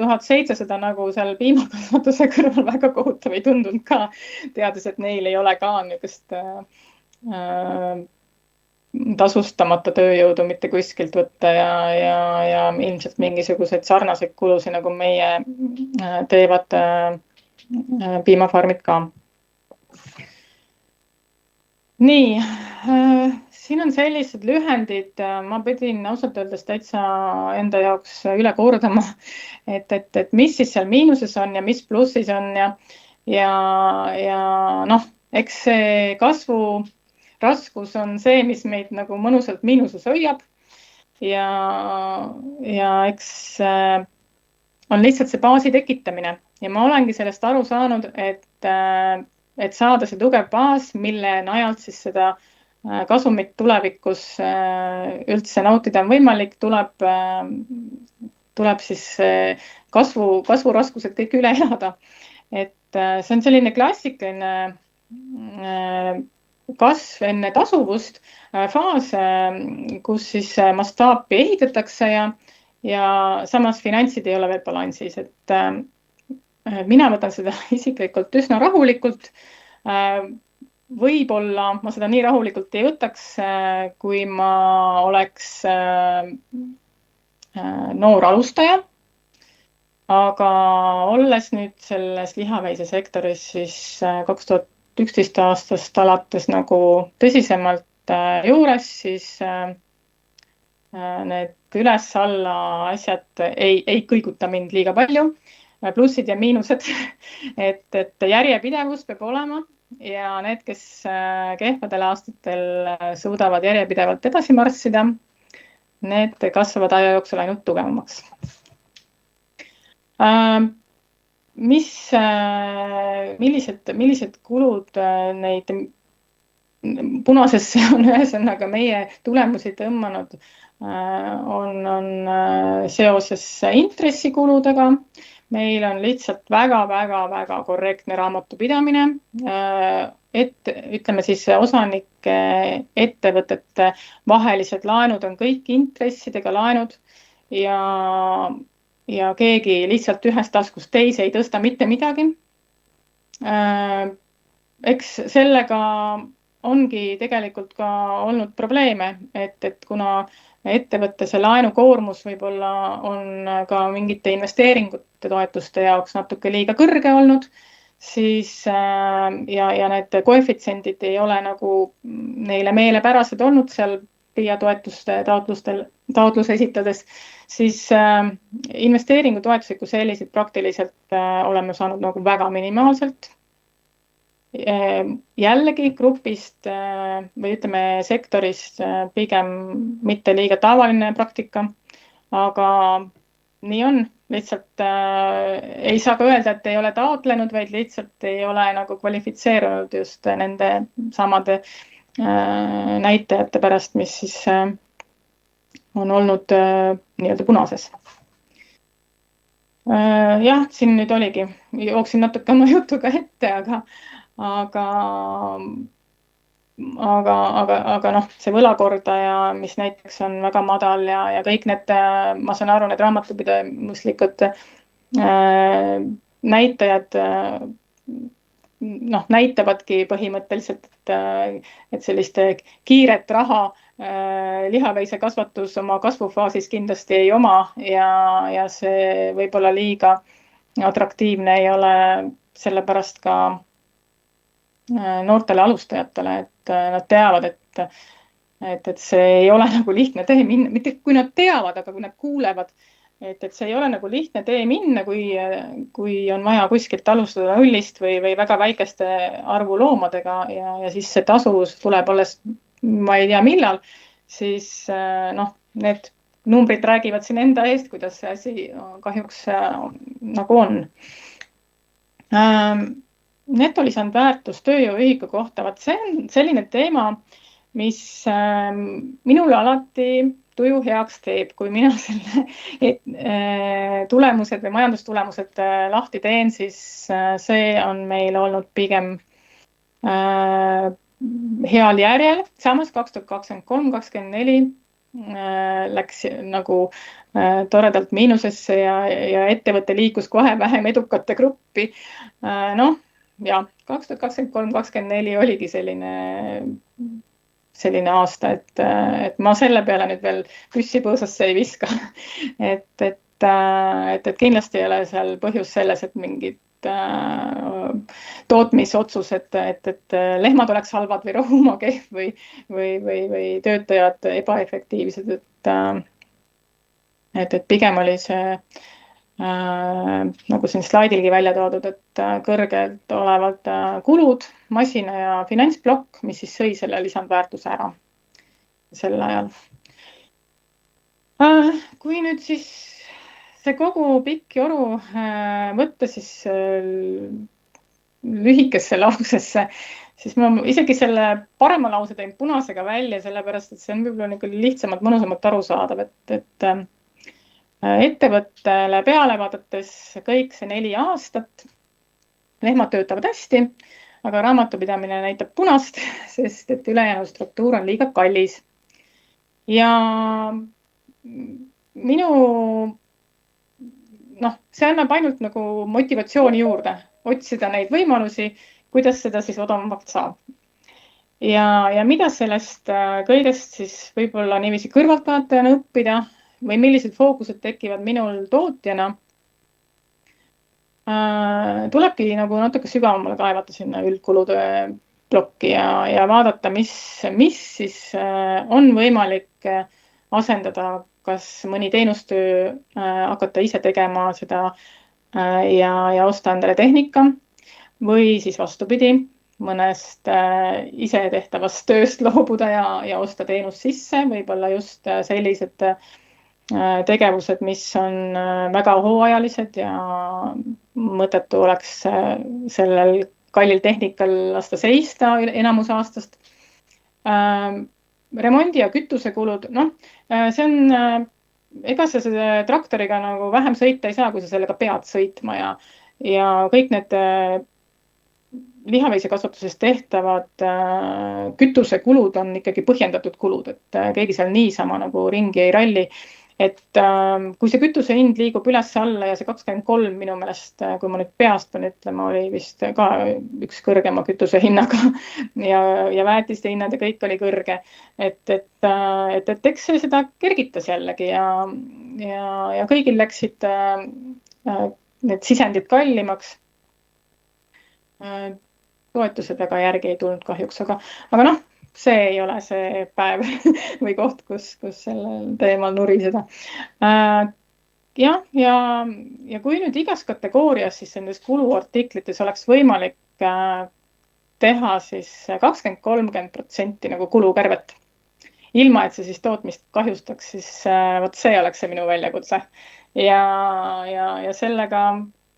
1700 nagu seal piimakasvatuse kõrval väga kohutav ei tundunud ka, teades, et neil ei ole ka niisugust tasustamata tööjõudu mitte kuskilt võtta ja ilmselt mingisuguseid sarnaseid kulusid, nagu meie teevad piimafarmid ka. Nii, siin on sellised lühendid, ma pidin ausalt öeldes täitsa enda jaoks üle kordama, et mis siis seal miinuses on ja mis plussis on ja eks see kasvu raskus on see, mis meid nagu mõnusalt miinuses hoiab ja eks on lihtsalt see baasi tekitamine ja ma olengi sellest aru saanud, et saada see tugev baas, mille najalt siis seda kasumit tulevikus üldse nautida on võimalik, tuleb siis kasvuraskused kõik üle elada. Et see on selline klassikaline kasv enne tasuvust faas, kus siis mastaapi ehitatakse ja samas finantsid ei ole veel balansis, et mina võtan seda isiklikult üsna rahulikult. Võib-olla ma seda nii rahulikult ei võtaks, kui ma oleks noor alustaja. Aga olles nüüd selles lihaveise sektoris siis 2011 aastast alates nagu tõsisemalt juures, siis need üles-alla asjad ei kõiguta mind liiga palju. Plussid ja miinused, et järjepidevus peab olema ja need, kes kehvadel aastatel suudavad järjepidevalt edasi marssida, need kasvavad aja jooksul ainult tugevamaks. Millised kulud neid punasesse on ühesõnaga meie tulemusi tõmmanud, on seoses intressikuludega. Meil on lihtsalt väga korrektne raamatupidamine, ütleme siis osanike ettevõtete vahelised laenud on kõik intressidega laenud ja keegi lihtsalt ühest taskust teise ei tõsta mitte midagi. Eks sellega ongi tegelikult ka olnud probleeme, et kuna ettevõtte see laenukoormus võib-olla on ka mingite investeeringute toetuste jaoks natuke liiga kõrge olnud, siis ja need koefitsiendid ei ole nagu neile meelepärased olnud seal PIA toetuste taotluse esitades, siis investeeringutoetusi kui selliseid praktiliselt oleme saanud nagu väga minimaalselt. Jällegi grupist või ütleme sektorist pigem mitte liiga tavaline praktika, aga nii on, lihtsalt ei saa ka öelda, et ei ole taotlenud, vaid lihtsalt ei ole nagu kvalifitseerunud just nende samade näitajate pärast, mis siis on olnud nii-öelda punases. Jah, siin nüüd oligi, jooksin natuke oma jutuga ette, aga see võlakordaja, mis näiteks on väga madal ja kõik need, ma saan aru, need raamatupidamislikud näitajad näitavadki põhimõtteliselt, et sellist kiiret raha lihaveise kasvatus oma kasvufaasis kindlasti ei oma ja see võib-olla liiga atraktiivne ei ole sellepärast ka noortele alustajatele, et nad teavad, et see ei ole nagu lihtne tee minna, mitte kui nad teavad, aga kui nad kuulevad, et see ei ole nagu lihtne tee minna, kui on vaja kuskilt alustada nullist või väga väikeste arvu loomadega ja siis see tasuvus tuleb alles, ma ei tea millal, siis need numbrid räägivad siin enda eest, kuidas see asi kahjuks nagu on. netolisandväärtus tööjõuühiku kohta, see on selline teema, mis minule alati tuju heaks teeb, kui mina selle tulemused või majandustulemused lahti teen, siis see on meil olnud pigem heal järjel. Samas 2023-2024 läks nagu toredalt miinusesse ja ettevõte liikus kohe vähem edukate gruppi. Noh, ja 2023-2024 oligi selline aasta, et ma selle peale nüüd veel püssi põõsasse ei viska. Et kindlasti ei ole seal põhjus selles, et mingid tootmisotsused, et lehmad oleks halvad või rohumaa kehv või töötajad ebaefektiivsed, et pigem oli see nagu siin slaidilgi välja toodud, et kõrgelt olevad kulud, masina ja finantsplokk, mis siis sõi selle lisandväärtuse ära sel ajal. Kui nüüd siis see kogu pikk joru võtta siis lühikesse lausesse, siis ma isegi selle parema lause teen punasega välja, sellepärast et see on võib-olla lihtsamalt, mõnusamalt arusaadav, et ettevõttele peale vaadates kõik see 4 aastat, lehmad töötavad hästi, aga raamatupidamine näitab punast, sest et ülejäänud struktuur on liiga kallis. Ja see annab ainult nagu motivatsiooni juurde, otsida neid võimalusi, kuidas seda siis odavamalt saab. Ja mida sellest kõigest siis võib-olla niiviisi kõrvaltvaatajana õppida või millised fookused tekivad minul tootjana, tulebki nagu natuke sügavamale kaevata sinna üldkulude plokki ja vaadata, mis siis on võimalik asendada, kas mõni teenustöö hakata ise tegema seda ja osta endale tehnika või siis vastupidi, mõnest ise tehtavast tööst loobuda ja osta teenus sisse, võib-olla just sellised tegevused, mis on väga hooajalised ja mõttetu oleks sellel kallil tehnikal lasta seista enamus aastast. Remondi ja kütusekulud, see on, ega sa selle traktoriga nagu vähem sõita ei saa, kui sa sellega pead sõitma ja kõik need lihaveisekasvatuses tehtavad kütusekulud on ikkagi põhjendatud kulud, et keegi seal niisama nagu ringi ei ralli. Et kui see kütuse hind liigub üles alla ja see 23 minu meelest, kui ma nüüd peast pean ütlema, oli vist ka üks kõrgema kütuse hinnaga ja väetiste hinnad ja kõik oli kõrge. Et eks see seda kergitas jällegi ja kõigil läksid need sisendid kallimaks. Toetused väga järgi ei tulnud kahjuks, aga see ei ole see päev või koht, kus sellel teemal nuriseda. Ja kui nüüd igas kategoorias siis nendes kuluartiklites oleks võimalik teha siis 20-30% nagu kulukärbet, ilma et see siis tootmist kahjustaks, siis vot see oleks see minu väljakutse. Ja sellega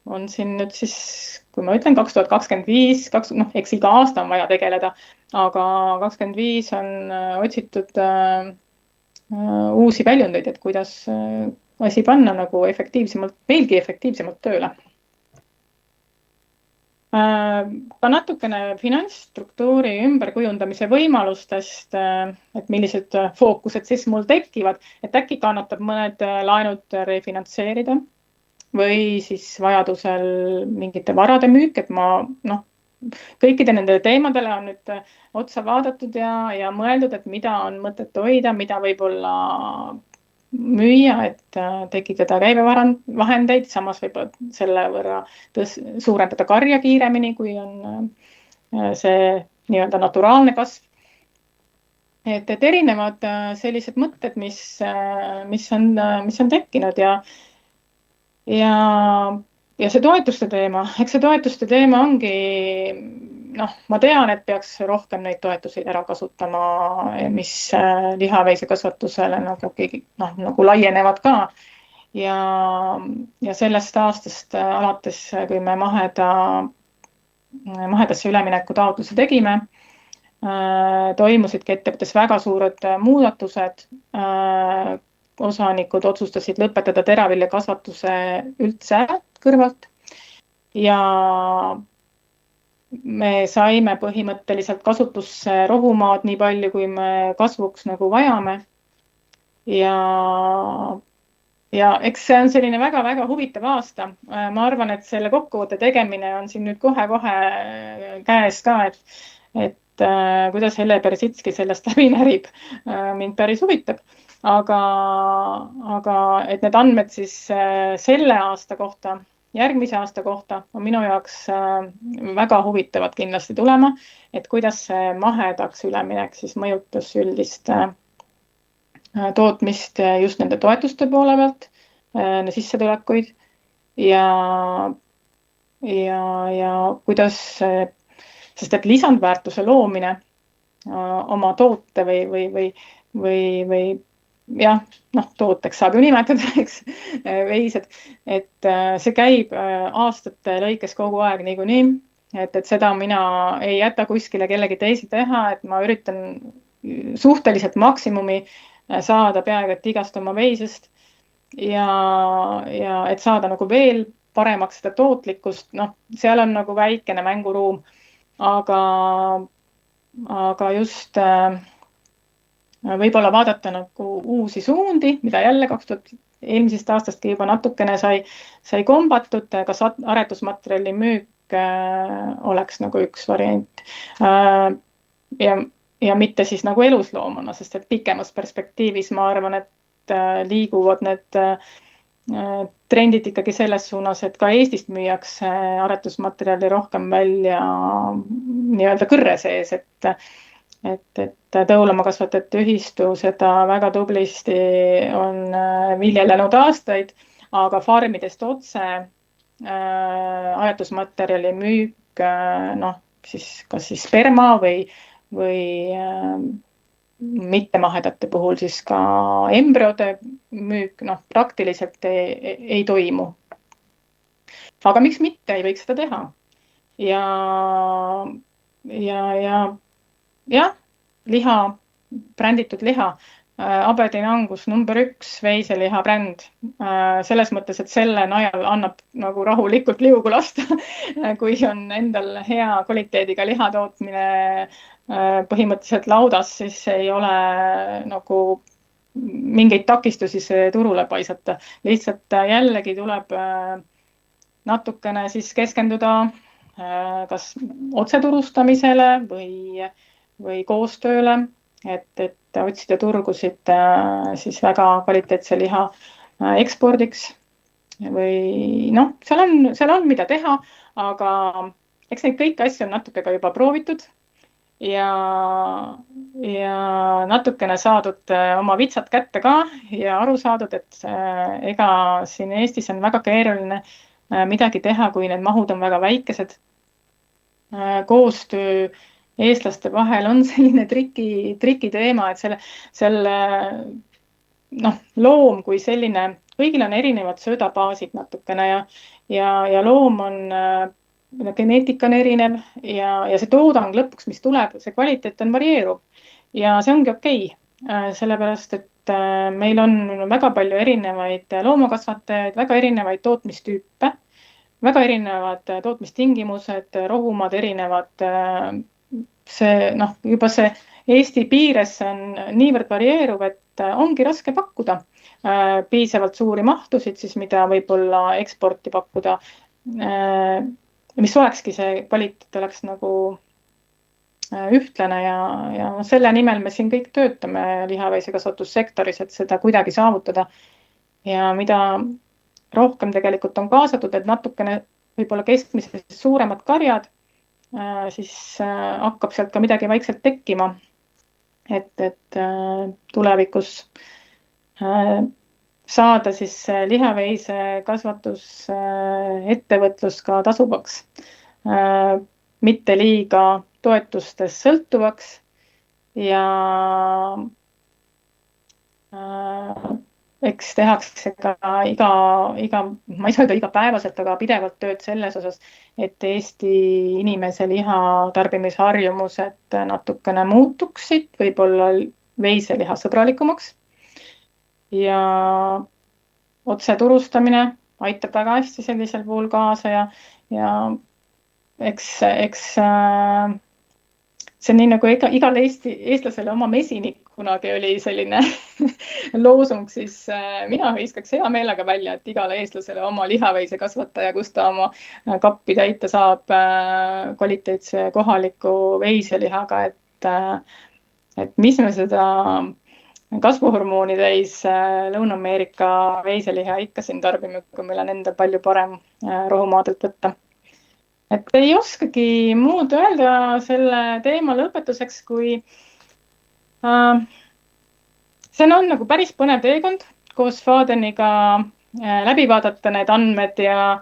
on siin nüüd siis, kui ma ütlen 2025, eks iga aasta on vaja tegeleda, aga 2025 on otsitud uusi väljundeid, et kuidas asi panna nagu veelgi efektiivsemalt tööle. Ka natukene finantsstruktuuri ümberkujundamise võimalustest, et millised fookused siis mul tekivad, et äkki kannatab mõned laenud refinantseerida või siis vajadusel mingite varade müük, et ma kõikide nende teemadele on nüüd otsa vaadatud ja mõeldud, et mida on mõtet hoida, mida võib-olla müüa, et tekitada käibevahendeid, samas võib selle võrra suurendada karja kiiremini, kui on see nii-öelda naturaalne kasv. Et erinevad sellised mõtted, mis on tekkinud ja see toetuste teema, eks see toetuste teema ongi, ma tean, et peaks rohkem neid toetuseid ära kasutama, mis lihaveisekasvatusele nagu laienevad ka. Ja sellest aastast alates, kui me maheda mahedasse ülemineku taotluse tegime, toimusidki ettevõttes väga suured muudatused. Osanikud otsustasid lõpetada teraviljakasvatuse üldse kõrvalt ja me saime põhimõtteliselt kasutusse rohumaad nii palju, kui me kasvuks nagu vajame. Ja eks see on selline väga-väga huvitav aasta. Ma arvan, et selle kokkuvõtte tegemine on siin nüüd kohe-kohe käes ka, et kuidas Hele Persitski sellest läbi närib, mind päris huvitab. Aga et need andmed siis selle aasta kohta, järgmise aasta kohta on minu jaoks väga huvitavad kindlasti tulema, et kuidas see mahedaks üleminek siis mõjutas üldist tootmist just nende toetuste poole pealt, sissetulekuid ja kuidas, sest et lisandväärtuse loomine oma toote või jah, tooteks saab ju nimetada, eks, veised, et see käib aastate lõikes kogu aeg niikuinii, et seda mina ei jäta kuskile kellegi teisi teha, et ma üritan suhteliselt maksimumi saada peaaegu et igast oma veisest ja et saada nagu veel paremaks seda tootlikkust, seal on nagu väikene mänguruum, aga just võib-olla vaadata nagu uusi suundi, mida jälle 2000 eelmisest aastastki juba natukene sai kombatud, kas aretusmaterjali müük oleks nagu üks variant. Ja mitte siis nagu elusloomana, sest et pikemas perspektiivis ma arvan, et liiguvad need trendid ikkagi selles suunas, et ka Eestist müüakse aretusmaterjali rohkem välja nii-öelda kõrre sees, et tõulamakasvatajate ühistu seda väga tublisti on viljelenud aastaid, aga farmidest otse aretusmaterjali müük, siis kas siis sperma või mittemahedate puhul siis ka embrüode müük, praktiliselt ei toimu. Aga miks mitte ei võiks seda teha? Ja liha, bränditud liha, Aberdeen Angus number 1 veiseliha bränd. Selles mõttes, et selle najal annab nagu rahulikult liugu lasta, kui on endal hea kvaliteediga liha tootmine põhimõtteliselt laudas, siis ei ole nagu mingeid takistusi see turule paisata. Lihtsalt jällegi tuleb natukene siis keskenduda kas otseturustamisele või koostööle, et otsida turgusid siis väga kvaliteetse liha ekspordiks või seal on mida teha, aga eks neid kõiki asju on natuke ka juba proovitud ja natukene saadud oma vitsad kätte ka ja aru saadud, et ega siin Eestis on väga keeruline midagi teha, kui need mahud on väga väikesed. Koostöö eestlaste vahel on selline triki teema, et selle loom kui selline, kõigil on erinevad söödabaasid natukene ja loom on geneetika on erinev ja see toodang lõpuks, mis tuleb, see kvaliteet on varieeruv ja see ongi okei, sellepärast, et meil on väga palju erinevaid loomakasvatajaid, väga erinevaid tootmistüüpe, väga erinevad tootmistingimused, rohumad erinevad, juba see Eesti piires on niivõrd varieeruv, et ongi raske pakkuda piisavalt suuri mahtusid, siis mida võib-olla eksporti pakkuda, mis olekski see kvaliteet oleks nagu ühtlane ja selle nimel me siin kõik töötame lihaveisekasvatussektoris, et seda kuidagi saavutada ja mida rohkem tegelikult on kaasatud, et natukene võib-olla keskmisest suuremad karjad, siis hakkab sealt ka midagi vaikselt tekkima, et tulevikus saada siis lihaveise kasvatus ettevõtlus ka tasuvaks, mitte liiga toetustest sõltuvaks ja eks tehakse ka ma ei saa öelda igapäevaselt, aga pidevalt tööd selles osas, et Eesti inimese liha tarbimisharjumused natukene muutuksid, võib-olla veiseliha sõbralikumaks. Ja otseturustamine aitab väga hästi sellisel puhul kaasa ja eks see on nii nagu igal eestlasele oma mesinik kunagi oli selline loosung, siis mina hõiskaks hea meelega välja, et igale eestlasele oma lihaveise kasvataja, kus ta oma kappi täita saab kvaliteetse kohaliku veiselihaga, et mis me seda kasvuhormooni täis Lõuna-Ameerika veiseliha ikka siin tarbime, kui meil on endal palju parem rohumaadelt võtta. Et ei oskagi muud öelda selle teema lõpetuseks, kui see on nagu päris põnev teekond koos Fadeniga läbi vaadata need andmed ja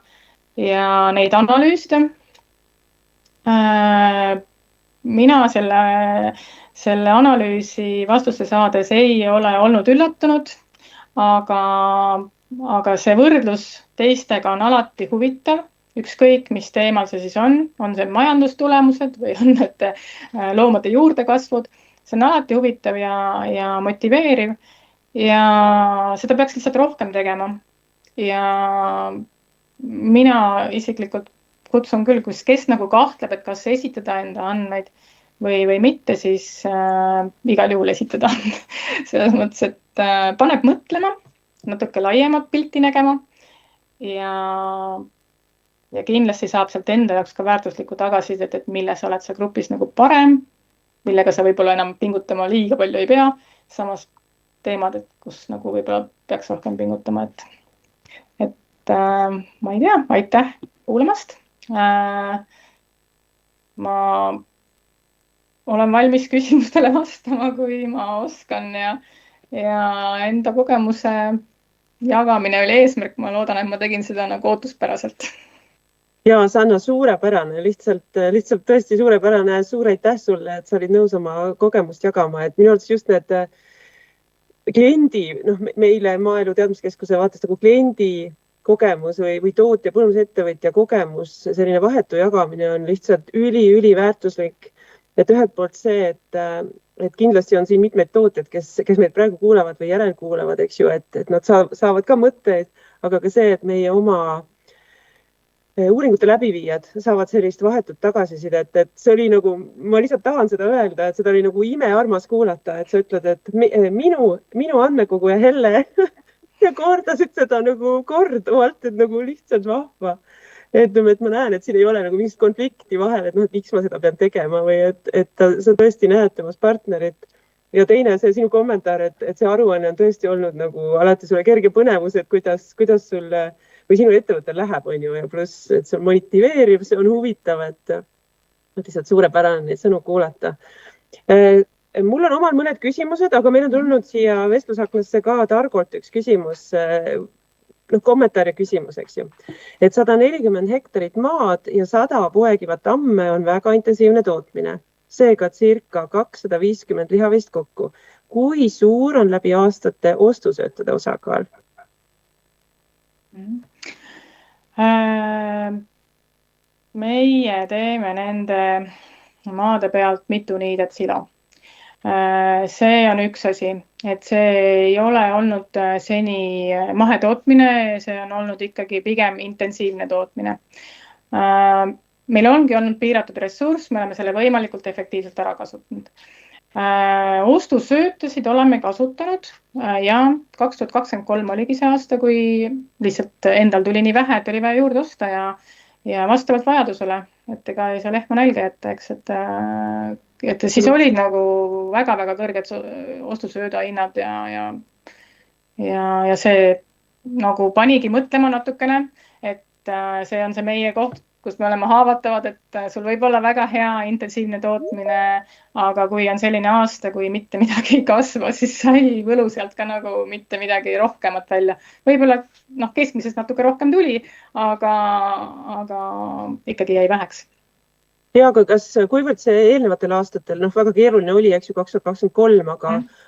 neid analüüsida. Mina selle analüüsi vastuste saades ei ole olnud üllatunud, aga see võrdlus teistega on alati huvitav. Ükskõik, mis teemal see siis on see majandustulemused või on need loomade juurdekasvud. See on alati huvitav ja motiveeriv ja seda peaks lihtsalt rohkem tegema. Ja mina isiklikult kutsun küll, kes nagu kahtleb, et kas esitada enda andmeid või mitte, siis igal juhul esitada. Selles mõttes, et paneb mõtlema, natuke laiemat pilti nägema ja kindlasti saab sealt enda jaoks ka väärtuslikku tagasisidet, et milles oled sa grupis nagu parem, millega sa võib-olla enam pingutama liiga palju ei pea. Samas teemad, et kus nagu võib-olla peaks rohkem pingutama, et ma ei tea, aitäh kuulamast. Ma olen valmis küsimustele vastama, kui ma oskan ja enda kogemuse jagamine oli eesmärk. Ma loodan, et ma tegin seda nagu ootuspäraselt. Ja Sanna, suurepärane, lihtsalt tõesti suurepärane, suur aitäh sulle, et sa olid nõus oma kogemust jagama, et minu arvates just need kliendi, meile Maaelu Teadmuskeskuse vaatest nagu kliendi kogemus või tootja, põllumajandusettevõtja kogemus, selline vahetu jagamine on lihtsalt üli väärtuslik. Et ühelt poolt see, et kindlasti on siin mitmeid tootjad, kes meid praegu kuulevad või järel kuulevad, eks ju, et nad saavad ka mõtteid, aga ka see, et meie oma uuringute läbiviijad saavad sellist vahetut tagasisidet, et see oli nagu, ma lihtsalt tahan seda öelda, et seda oli nagu imearmas kuulata, et sa ütled, et minu andmekogu ja Helle ja kordasid seda nagu korduvalt, et nagu lihtsalt vahva. Et ma näen, et siin ei ole nagu mingit konflikti vahel, et miks ma seda pean tegema või et sa tõesti näed temas partnerit. Ja teine, see sinu kommentaar, et see aruanne on tõesti olnud nagu alati sulle kerge põnevus, et kuidas sulle või sinu ettevõttel läheb, on ju, ja pluss, et see on motiveeriv, see on huvitav, et lihtsalt suurepärane neid sõnu kuulata. Mul on omal mõned küsimused, aga meil on tulnud siia vestlusaknasse ka Targolt üks küsimus, kommentaari küsimus, eks ju. Et 140 hektarit maad ja 100 poegivat amme on väga intensiivne tootmine. Seega circa 250 lihaveist kokku. Kui suur on läbi aastate ostusöötade osakaal? Meie teeme nende maade pealt mitu niidet silo. See on üks asi, et see ei ole olnud seni mahetootmine, see on olnud ikkagi pigem intensiivne tootmine. Meil ongi olnud piiratud ressurss, me oleme selle võimalikult efektiivselt ära kasutanud. Ostusöötasid oleme kasutanud ja 2023 oligi see aasta, kui lihtsalt endal tuli nii vähe, et oli vaja juurde osta ja vastavalt vajadusele, et ega ei saa lehma nälga jätta, eks, et siis olid nagu väga-väga kõrged ostusööda hinnad ja see nagu panigi mõtlema natukene, et see on see meie koht, kus me oleme haavatavad, et sul võib olla väga hea intensiivne tootmine, aga kui on selline aasta, kui mitte midagi ei kasva, siis sai võlu sealt ka nagu mitte midagi rohkemat välja. Võib-olla keskmisest natuke rohkem tuli, aga ikkagi jäi väheks. Ja, aga kuivõrd see eelnevatel aastatel, väga keeruline oli, eks ju, 2023,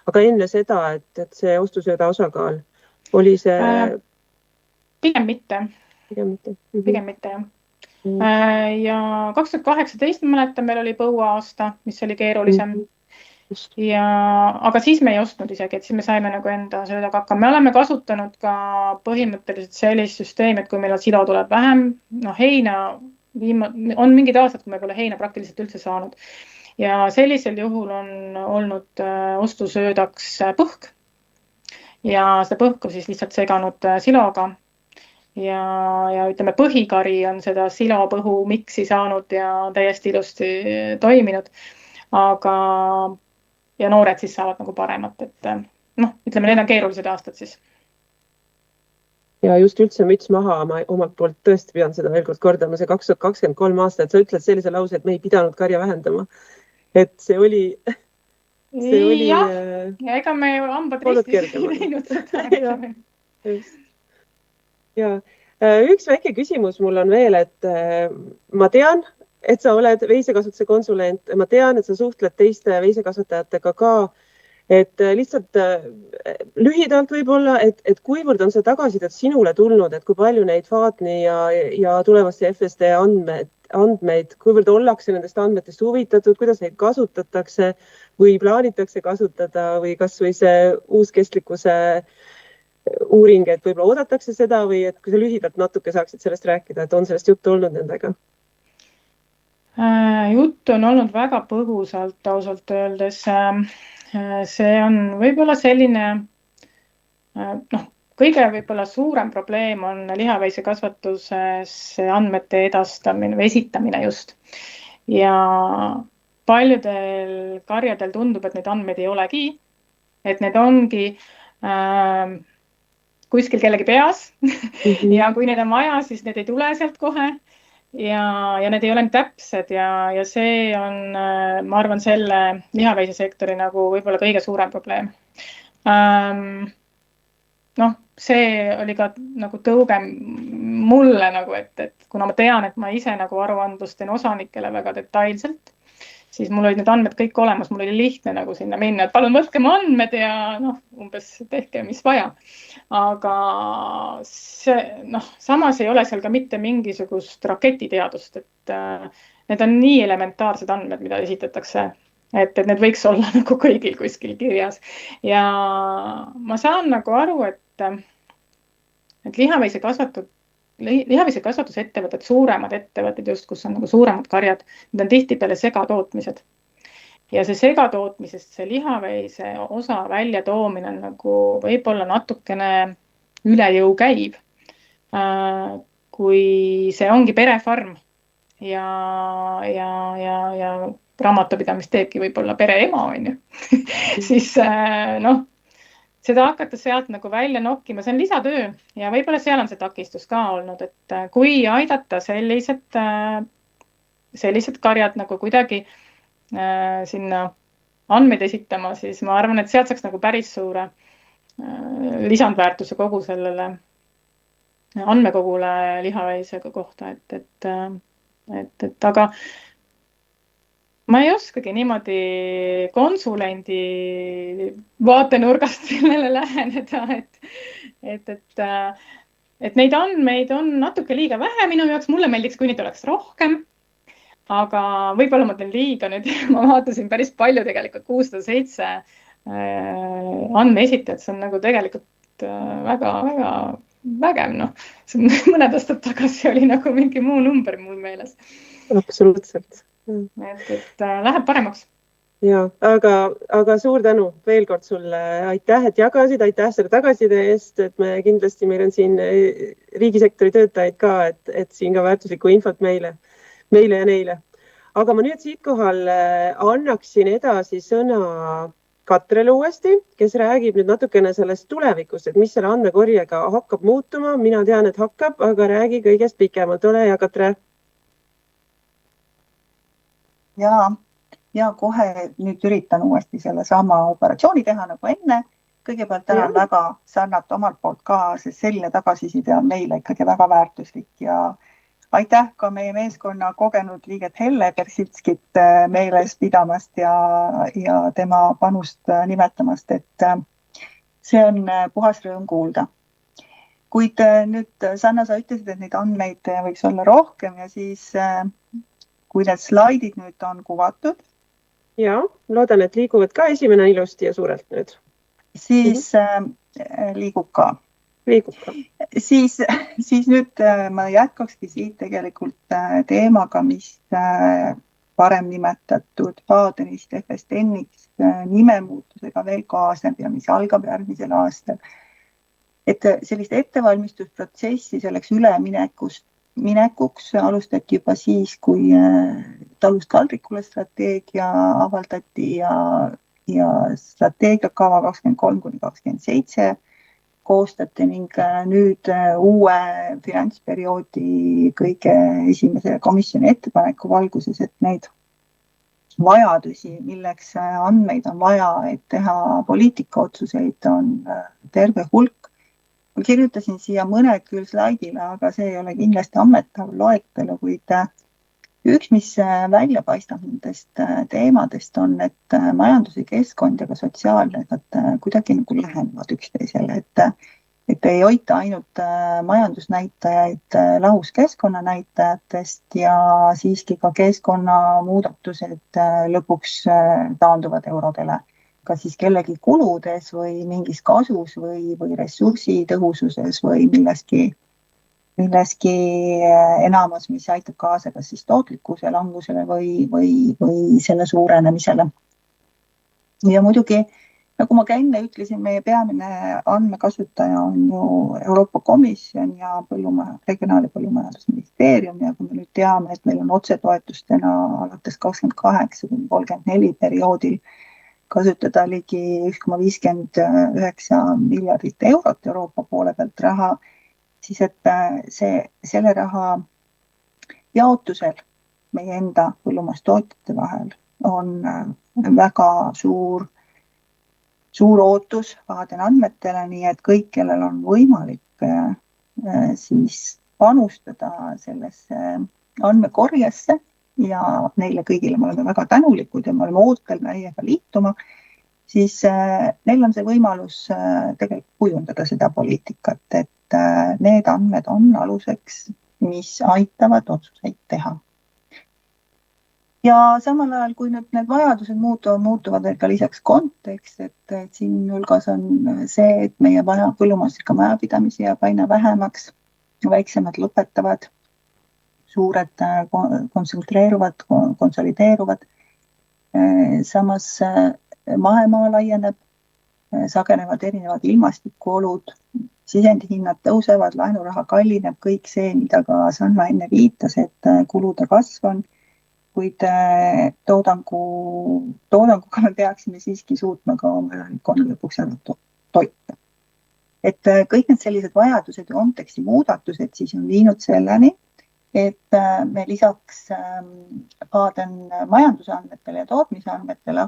aga enne seda, et see ostusööda osakaal, Oli see Pigem mitte, pigem mitte? pigem mitte jah. Ja 2018 ma mäletan, meil oli põuaasta, mis oli keerulisem. Aga siis me ei ostnud isegi, et siis me saime nagu enda söödaga hakkama. Me oleme kasutanud ka põhimõtteliselt sellist süsteemi, et kui meil silo tuleb vähem, heina, on mingid aastad, kui me pole heina praktiliselt üldse saanud. Ja sellisel juhul on olnud ostusöödaks põhk. Ja seda põhku siis lihtsalt seganud siloga. Ja ütleme, põhikari on seda silopõhu miksi saanud ja täiesti ilusti toiminud. Ja noored siis saavad nagu paremat, et ütleme, need on keerulised aastad siis. Ja just üldse müts maha, ma omalt poolt tõesti pean seda veel kord kordama, see 2023 aasta, et sa ütled sellise lause, et me ei pidanud karja vähendama. Et see oli... Ja ega me hambad ristis ei näinud seda. Ja üks väike küsimus mul on veel, et ma tean, et sa oled veisekasvatuse konsulent. Ma tean, et sa suhtled teiste veisekasvatajatega ka. Et lihtsalt lühidalt võib-olla, et kuivõrd on see tagasisidet sinule tulnud, et kui palju neid FATN-i ja tulevaste FSD andmeid, kuivõrd ollakse nendest andmetest huvitatud, kuidas neid kasutatakse või plaanitakse kasutada või kas või see uus kestlikkuse uuring, et võib-olla oodatakse seda või et kui sa lühidalt natuke saaksid sellest rääkida, et on sellest juttu olnud nendega? Juttu on olnud väga põgusalt ausalt öeldes. See on võib-olla selline, kõige võib-olla suurem probleem on lihaveisekasvatuses andmete edastamine või esitamine just. Ja paljudel karjadel tundub, et neid andmeid ei olegi, et need ongi kuskil kellegi peas ja kui neid on vaja, siis need ei tule sealt kohe. Ja need ei ole nii täpsed ja see on, ma arvan, selle lihaveisesektori nagu võib-olla kõige suurem probleem. See oli ka nagu tõuge mulle, et kuna ma tean, et ma ise nagu aruandlust teen osanikele väga detailselt, siis mul olid need andmed kõik olemas, mul oli lihtne nagu sinna minna, et palun võtke mu andmed ja umbes tehke, mis vaja. Aga samas ei ole seal ka mitte mingisugust raketiteadust, et need on nii elementaarsed andmed, mida esitatakse, et need võiks olla nagu kõigil kuskil kirjas. Ja ma saan nagu aru, et lihaveisekasvatusettevõtted, suuremad ettevõtted just, kus on nagu suuremad karjad, need on tihtipeale segatootmised. Ja see segatootmisest see lihaveise osa väljatoomine on nagu võib-olla natukene üle jõu käib. Kui see ongi perefarm ja raamatupidamist teebki võib-olla pereema, on ju. Siis seda hakata sealt nagu välja nokkima, see on lisatöö ja võib-olla seal on see takistus ka olnud, et kui aidata sellised karjad nagu kuidagi sinna andmeid esitama, siis ma arvan, et sealt saaks nagu päris suure lisandväärtuse kogu sellele andmekogule lihaveisega kohta, aga ma ei oskagi niimoodi konsulendi vaatenurgast sellele läheneda, et neid andmeid on natuke liiga vähe minu jaoks, mulle meeldiks, kui neid oleks rohkem, aga võib-olla ma teen liiga nüüd, ma vaatasin päris palju tegelikult 607 andmeesitajat, see on nagu tegelikult väga-väga vägev, mõned aastad tagasi oli nagu mingi muu number mul meeles. Absoluutselt. Et läheb paremaks. Ja, aga suur tänu veel kord sulle. Aitäh, et jagasid, aitäh selle tagasiside eest, et me kindlasti meil on siin riigisektori töötajaid ka, et siin ka väärtuslikku infot meile ja neile. Aga ma nüüd siit kohal annaksin edasi sõna Katrele uuesti, kes räägib nüüd natukene sellest tulevikust, et mis selle andmekorjega hakkab muutuma. Mina tean, et hakkab, aga räägi kõigest pikemalt. Ole ja Katre. Ja kohe nüüd üritan uuesti selle sama operatsiooni teha nagu enne. Kõigepealt tänan väga Sarnat omalt poolt ka, sest selline tagasiside on meile ikkagi väga väärtuslik ja aitäh ka meie meeskonna kogenud liiget Helle Persitskit meeles pidamast ja tema panust nimetamast, et see on puhas rõõm kuulda. kuid nüüd, Sanna, sa ütlesid, et neid andmeid võiks olla rohkem ja siis kui need slaidid nüüd on kuvatud, ja loodan, et liiguvad ka esimene ilusti ja suurelt nüüd. siis liigub ka. Siis nüüd ma jätkakski siit tegelikult teemaga, mis varem nimetatud Badenist FSTN-iks nimemuutusega veel kaasneb ja mis algab järgmisel aastal. Et sellist ettevalmistusprotsessi selleks üleminekuks alustati juba siis, kui talust kaldrikule strateegia avaldati ja strateegiakava 23–27 koostati ning nüüd uue finantsperioodi kõige esimese komisjoni ettepaneku valguses, et neid vajadusi, milleks andmeid on vaja, et teha poliitikaotsuseid, on terve hulk. Ma kirjutasin siia mõned küll slaidile, aga see ei ole kindlasti ammetav loetelu, kuid üks, mis välja paistab nendest teemadest on, et majanduse keskkond ja ka sotsiaalne kuidagi nagu lähenevad üksteisele, et ei hoita ainult majandusnäitajaid lahus keskkonnanäitajatest ja siiski ka keskkonnamuudatused lõpuks taanduvad eurodele. Kas siis kellegi kuludes või mingis kasus või ressursi tõhususes või milleski enamas, mis aitab kaasa kas siis tootlikkuse langusele või selle suurenemisele. Ja muidugi, nagu ma ka enne ütlesin, meie peamine andmekasutaja on ju Euroopa Komisjon ja Regionaal- ja Põllumajandusministeerium ja kui me nüüd teame, et meil on otsetoetustena alates 28–34 perioodil kasutada ligi 1,59 miljardit eurot Euroopa poole pealt raha, siis et selle raha jaotusel meie enda põllumajandustootjate vahel on väga suur ootus Baden andmetele, nii et kõik, kellel on võimalik siis panustada sellesse andmekorjesse, ja neile kõigile me oleme väga tänulikud ja me oleme ootel meiega liituma, siis neil on see võimalus tegelikult kujundada seda poliitikat, et need andmed on aluseks, mis aitavad otsuseid teha. Ja samal ajal, kui need vajadused muutuvad veel ka lisaks kontekst, et siin hulgas on see, et meie põllumajanduslikke majapidamisi jääb aina vähemaks, väiksemad lõpetavad, suured konsolideeruvad. Samas mahemaa laieneb, sagenevad erinevad ilmastikuolud, sisendihinnad tõusevad, laenuraha kallineb, kõik see, mida ka Sanna enne viitas, et kulude kasv on, kuid toodanguga me peaksime siiski suutma ka oma elanikkonna lõpuks ära toita. Et kõik need sellised vajadused ja konteksti muudatused siis on viinud selleni, et me lisaks Baden majandusandmetele ja tootmisandmetele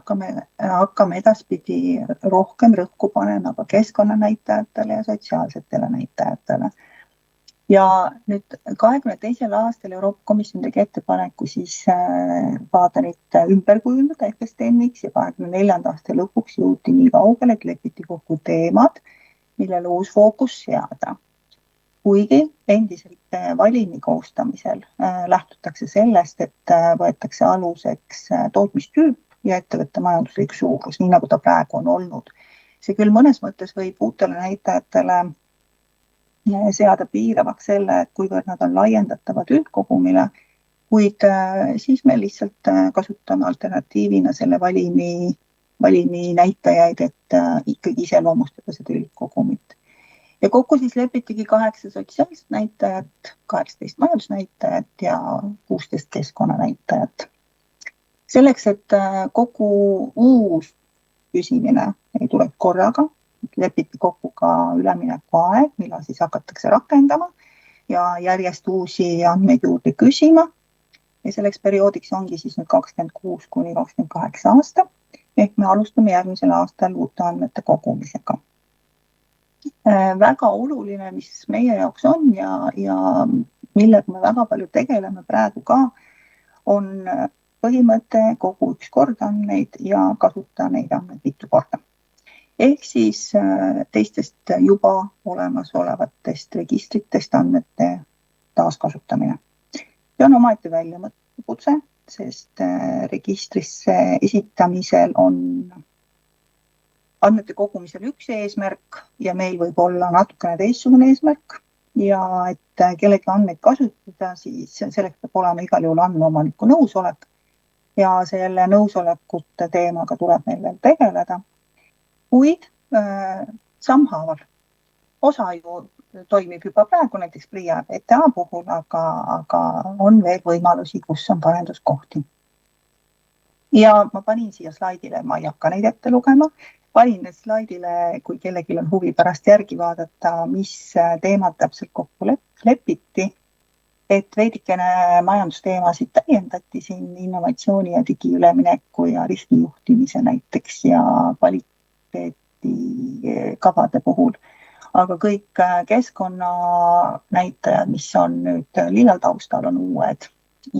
hakkame edaspidi rohkem rõhku panema ka keskkonnanäitajatele ja sotsiaalsetele näitajatele. Ja nüüd 2022. aastal Euroopa Komisjon tegi ettepaneku siis Badenit ümber kujundada FSTN-iks ja 2024. aasta lõpuks jõuti nii kaugele, et lepiti kokku teemad, millele uus fookus seada. Kuigi endiselt valimi koostamisel lähtutakse sellest, et võetakse aluseks tootmistüüp ja ettevõtte majanduslik suurus, nii nagu ta praegu on olnud. See küll mõnes mõttes võib uutele näitajatele seada piiravaks selle, et kuivõrd nad on laiendatavad üldkogumile, kuid siis me lihtsalt kasutame alternatiivina selle valimi näitajaid, et ikkagi iseloomustada seda üldkogumit. Ja kokku siis lepitigi 8 sotsiaalset näitajat, 18 majandusnäitajat ja 16 keskkonnanäitajat. Selleks, et kogu uus püsimine ei tule korraga, lepiti kokku ka ülemineku aeg, millal siis hakatakse rakendama ja järjest uusi andmeid juurde küsima. Ja selleks perioodiks ongi siis nüüd 26–28 aasta, ehk me alustame järgmisel aastal uute andmete kogumisega. Väga oluline, mis meie jaoks on ja millega me väga palju tegeleme praegu ka, on põhimõte kogu üks kord andmeid ja kasuta neid andmeid mitu korda. ehk siis teistest juba olemasolevatest registritest andmete taaskasutamine. See on omaette väljakutse, sest registrisse esitamisel on andmete kogumisel üks eesmärk ja meil võib olla natukene teistsugune eesmärk ja et kellegi andmeid kasutada, siis selleks peab olema igal juhul andmeomaniku nõusolek ja selle nõusolekute teemaga tuleb meil veel tegeleda. Kuid sammhaaval osa ju toimib juba praegu näiteks PRIA ETA puhul, aga on veel võimalusi, kus on parenduskohti. Ja ma panin siia slaidile, ma ei hakka neid ette lugema, panin need slaidile, kui kellelgi on huvi pärast järgi vaadata, mis teemad täpselt kokku lepiti, et veidikene majandusteemasid täiendati siin innovatsiooni ja digiülemineku ja riskijuhtimise näiteks ja kvaliteeti kavade puhul. Aga kõik keskkonnanäitajad, mis on nüüd lillal taustal, on uued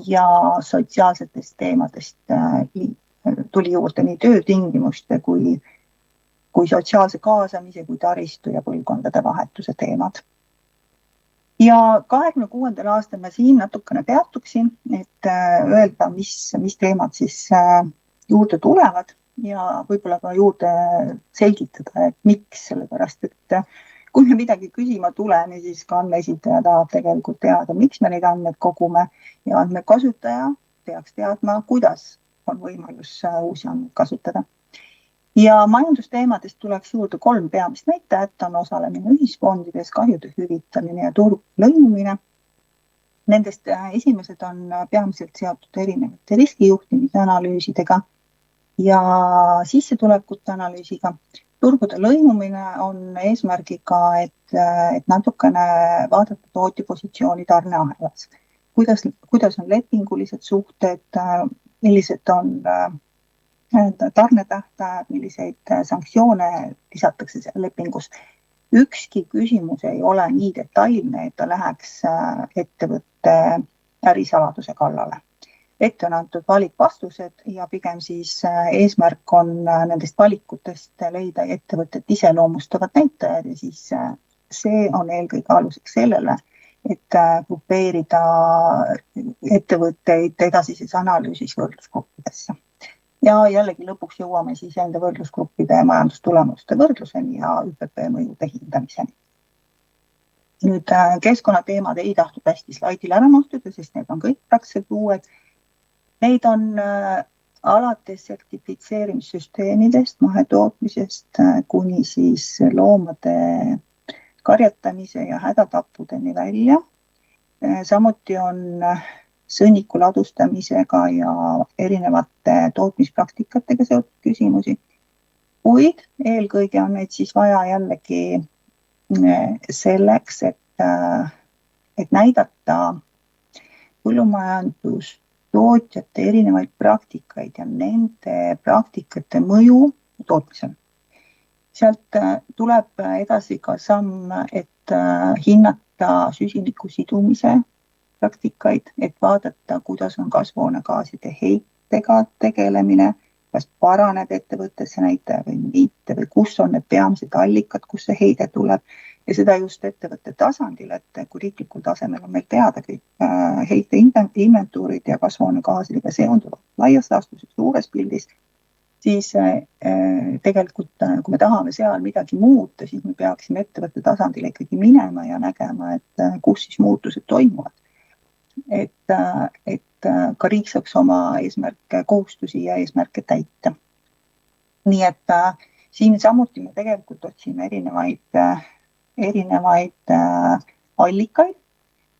ja sotsiaalsetest teemadest tuli juurde nii töötingimuste kui sotsiaalse kaasamise, kui taristu ja põlvkondade vahetuse teemad. Ja 26. aastal ma siin natukene peatuksin, et öelda, mis teemad siis juurde tulevad ja võib-olla ka juurde selgitada, et miks, sellepärast, et kui me midagi küsima tuleme, siis ka andmeesitaja tahab tegelikult teada, miks me neid andmeid kogume ja andmekasutaja peaks teadma, kuidas on võimalus uusi andmeid kasutada. Ja majandusteemadest tuleks juurde 3 peamist näitajat, on osalemine ühisfondides, kahjude hüvitamine ja turg lõimumine. Nendest esimesed on peamiselt seotud erinevate riskijuhtimise analüüsidega ja sissetulekute analüüsiga. Turgude lõimumine on eesmärgiga, et natukene vaadata tootja positsiooni tarneahelas. Kuidas on lepingulised suhted, millised on tarnetähtajad, milliseid sanktsioone lisatakse seal lepingus. Ükski küsimus ei ole nii detailne, et ta läheks ettevõtte ärisaladuse kallale. Ette on antud valikvastused ja pigem siis eesmärk on nendest valikutest leida ettevõtet iseloomustavad näitajad ja siis see on eelkõige aluseks sellele, et grupeerida ettevõtteid edasises analüüsis võrdlusgruppidesse. Ja jällegi lõpuks jõuame siis enda võrdlusgruppide majandustulemuste võrdluseni ja ÜPP mõjude hindamiseni. Nüüd keskkonnateemad ei tahtnud hästi slaidil ära mahtuda, sest need on kõik praktiliselt uued. Neid on alates sertifitseerimissüsteemidest, mahetootmisest kuni siis loomade karjatamise ja hädatappudeni välja. Samuti on sõnniku ladustamisega ja erinevate tootmispraktikatega seotud küsimusi. Kuid eelkõige on neid siis vaja jällegi selleks, et näidata põllumajandustootjate erinevaid praktikaid ja nende praktikate mõju tootmisele. Sealt tuleb edasi ka samm, et hinnata süsiniku sidumise praktikaid, et vaadata, kuidas on kasvuhoonegaaside heitega tegelemine, kas paraneb ettevõttesse näitaja või mitte või kus on need peamised allikad, kus see heide tuleb ja seda just ettevõtte tasandil, et kui riiklikul tasemel on meil teada kõik heite inventuurid ja kasvuhoonegaasidega seonduvad laias laastus suures pildis, siis tegelikult kui me tahame seal midagi muuta, siis me peaksime ettevõtte tasandil ikkagi minema ja nägema, et kus siis muutused toimuvad. Et ka riik saaks oma eesmärke, kohustusi ja eesmärke täita. Nii et siin samuti me tegelikult otsime erinevaid allikaid.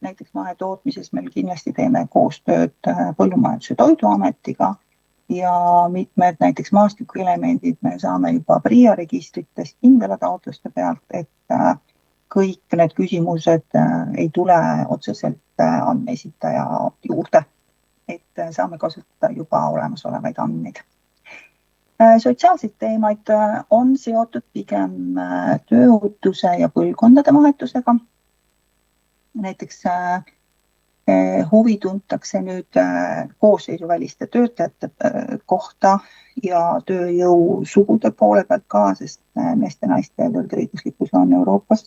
Näiteks mahetootmises meil kindlasti teeme koostööd Põllumajandus- ja Toiduametiga ja mitmed näiteks maastikuelemendid me saame juba PRIA registritest kindla taotluste pealt, et kõik need küsimused ei tule otseselt andmeesitaja juurde, et saame kasutada juba olemasolevaid andmeid. Sotsiaalseid teemaid on seotud pigem tööohutuse ja põlvkondade vahetusega. Näiteks Huvi tuntakse nüüd koosseisuväliste töötajate kohta ja tööjõu sugude poole pealt ka, sest meeste-naiste võrdõiguslikkus on Euroopas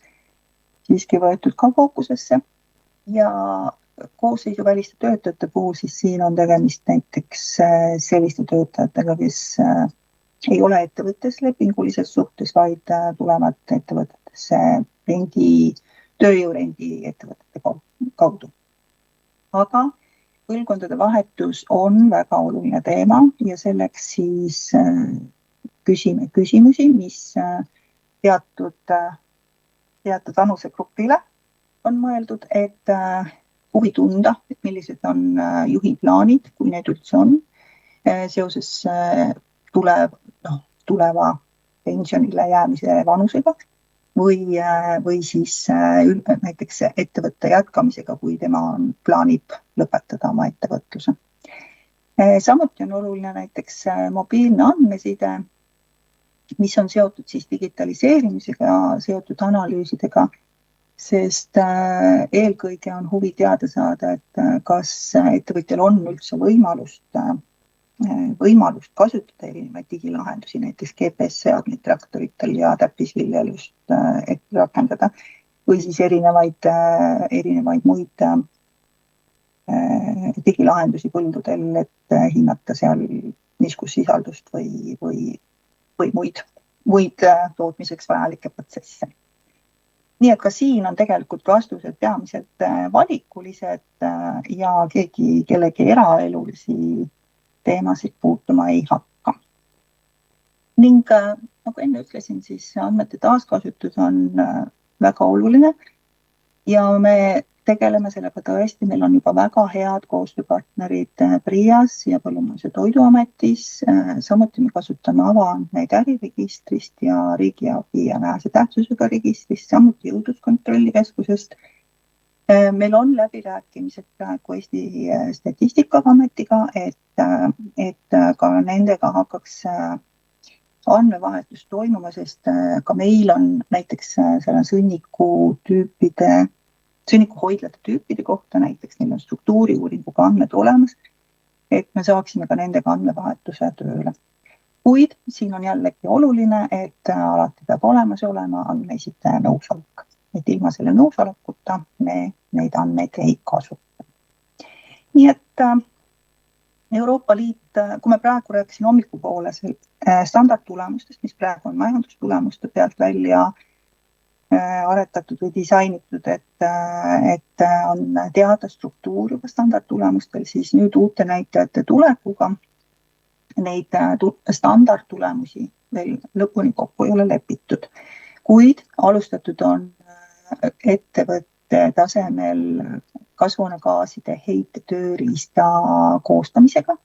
siiski võetud ka fookusesse. Ja koosseisuväliste töötajate puhul siis siin on tegemist näiteks selliste töötajatega, kes ei ole ettevõttes lepingulises suhtes, vaid tulevad ettevõtetesse tööjõurendi ettevõtete kaudu. Aga põlvkondade vahetus on väga oluline teema ja selleks siis küsime küsimusi, mis teatud vanusegrupile on mõeldud, et huvi tunda, et millised on juhi plaanid, kui need üldse on, seoses tuleva pensionile jäämise vanusega või siis näiteks ettevõtte jätkamisega, kui tema plaanib lõpetada oma ettevõtluse. Samuti on oluline näiteks mobiilne andmeside, mis on seotud siis digitaliseerimisega ja seotud analüüsidega, sest eelkõige on huvi teada saada, et kas ettevõtjal on üldse võimalust kasutada erinevaid digilahendusi, näiteks GPS-seadmeid traktoritel ja täppisviljelust, et rakendada, või siis erinevaid muid digilahendusi põldudel, et hinnata seal niskussisaldust või muid tootmiseks vajalikke protsesse. Nii et ka siin on tegelikult vastused peamiselt valikulised ja kellegi eraelulisi teemasid puutuma ei hakka. Ning nagu enne ütlesin, siis andmete taaskasutus on väga oluline ja me tegeleme sellega tõesti, meil on juba väga head koostööpartnerid PRIAs ja Põllumajandus- ja Toiduametis, samuti me kasutame avaandmeid äriregistrist ja riigiabi ja vähese tähtsusega registrist, samuti jõudluskontrollikeskusest. Meil on läbirääkimised praegu Eesti Statistikaametiga, et ka nendega hakkaks andmevahetus toimuma, sest ka meil on näiteks selle sõnnikuhoidlate tüüpide kohta, näiteks neil on struktuuriuuringuga andmed olemas, et me saaksime ka nendega andmevahetuse tööle. Kuid siin on jällegi oluline, et alati peab olemas olema andmeesitaja nõusolek. Et ilma selle nõusolekuta me neid andmeid ei kasuta. Nii et Euroopa Liit, kui me praegu rääkisin hommikupoole standardtulemustest, mis praegu on majandustulemuste pealt välja aretatud või disainitud, et on teada struktuur juba standardtulemustel, siis nüüd uute näitajate tulekuga neid standardtulemusi veel lõpuni kokku ei ole lepitud. Kuid alustatud on ettevõtte tasemel kasvuhoonegaaside heite tööriista koostamisega,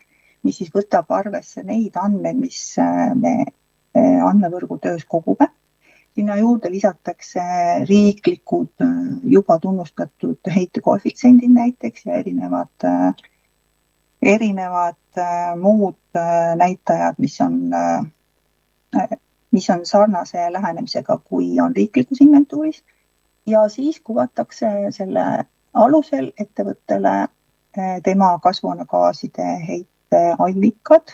mis siis võtab arvesse neid andmeid, mis me andmevõrgu töös kogume. Sinna juurde lisatakse riiklikud juba tunnustatud heitekoefitsendid näiteks ja erinevad muud näitajad, mis on sarnase lähenemisega, kui on riiklikus inventuuris. Ja siis kuvatakse selle alusel ettevõttele tema kasvuhoonegaaside heite allikad,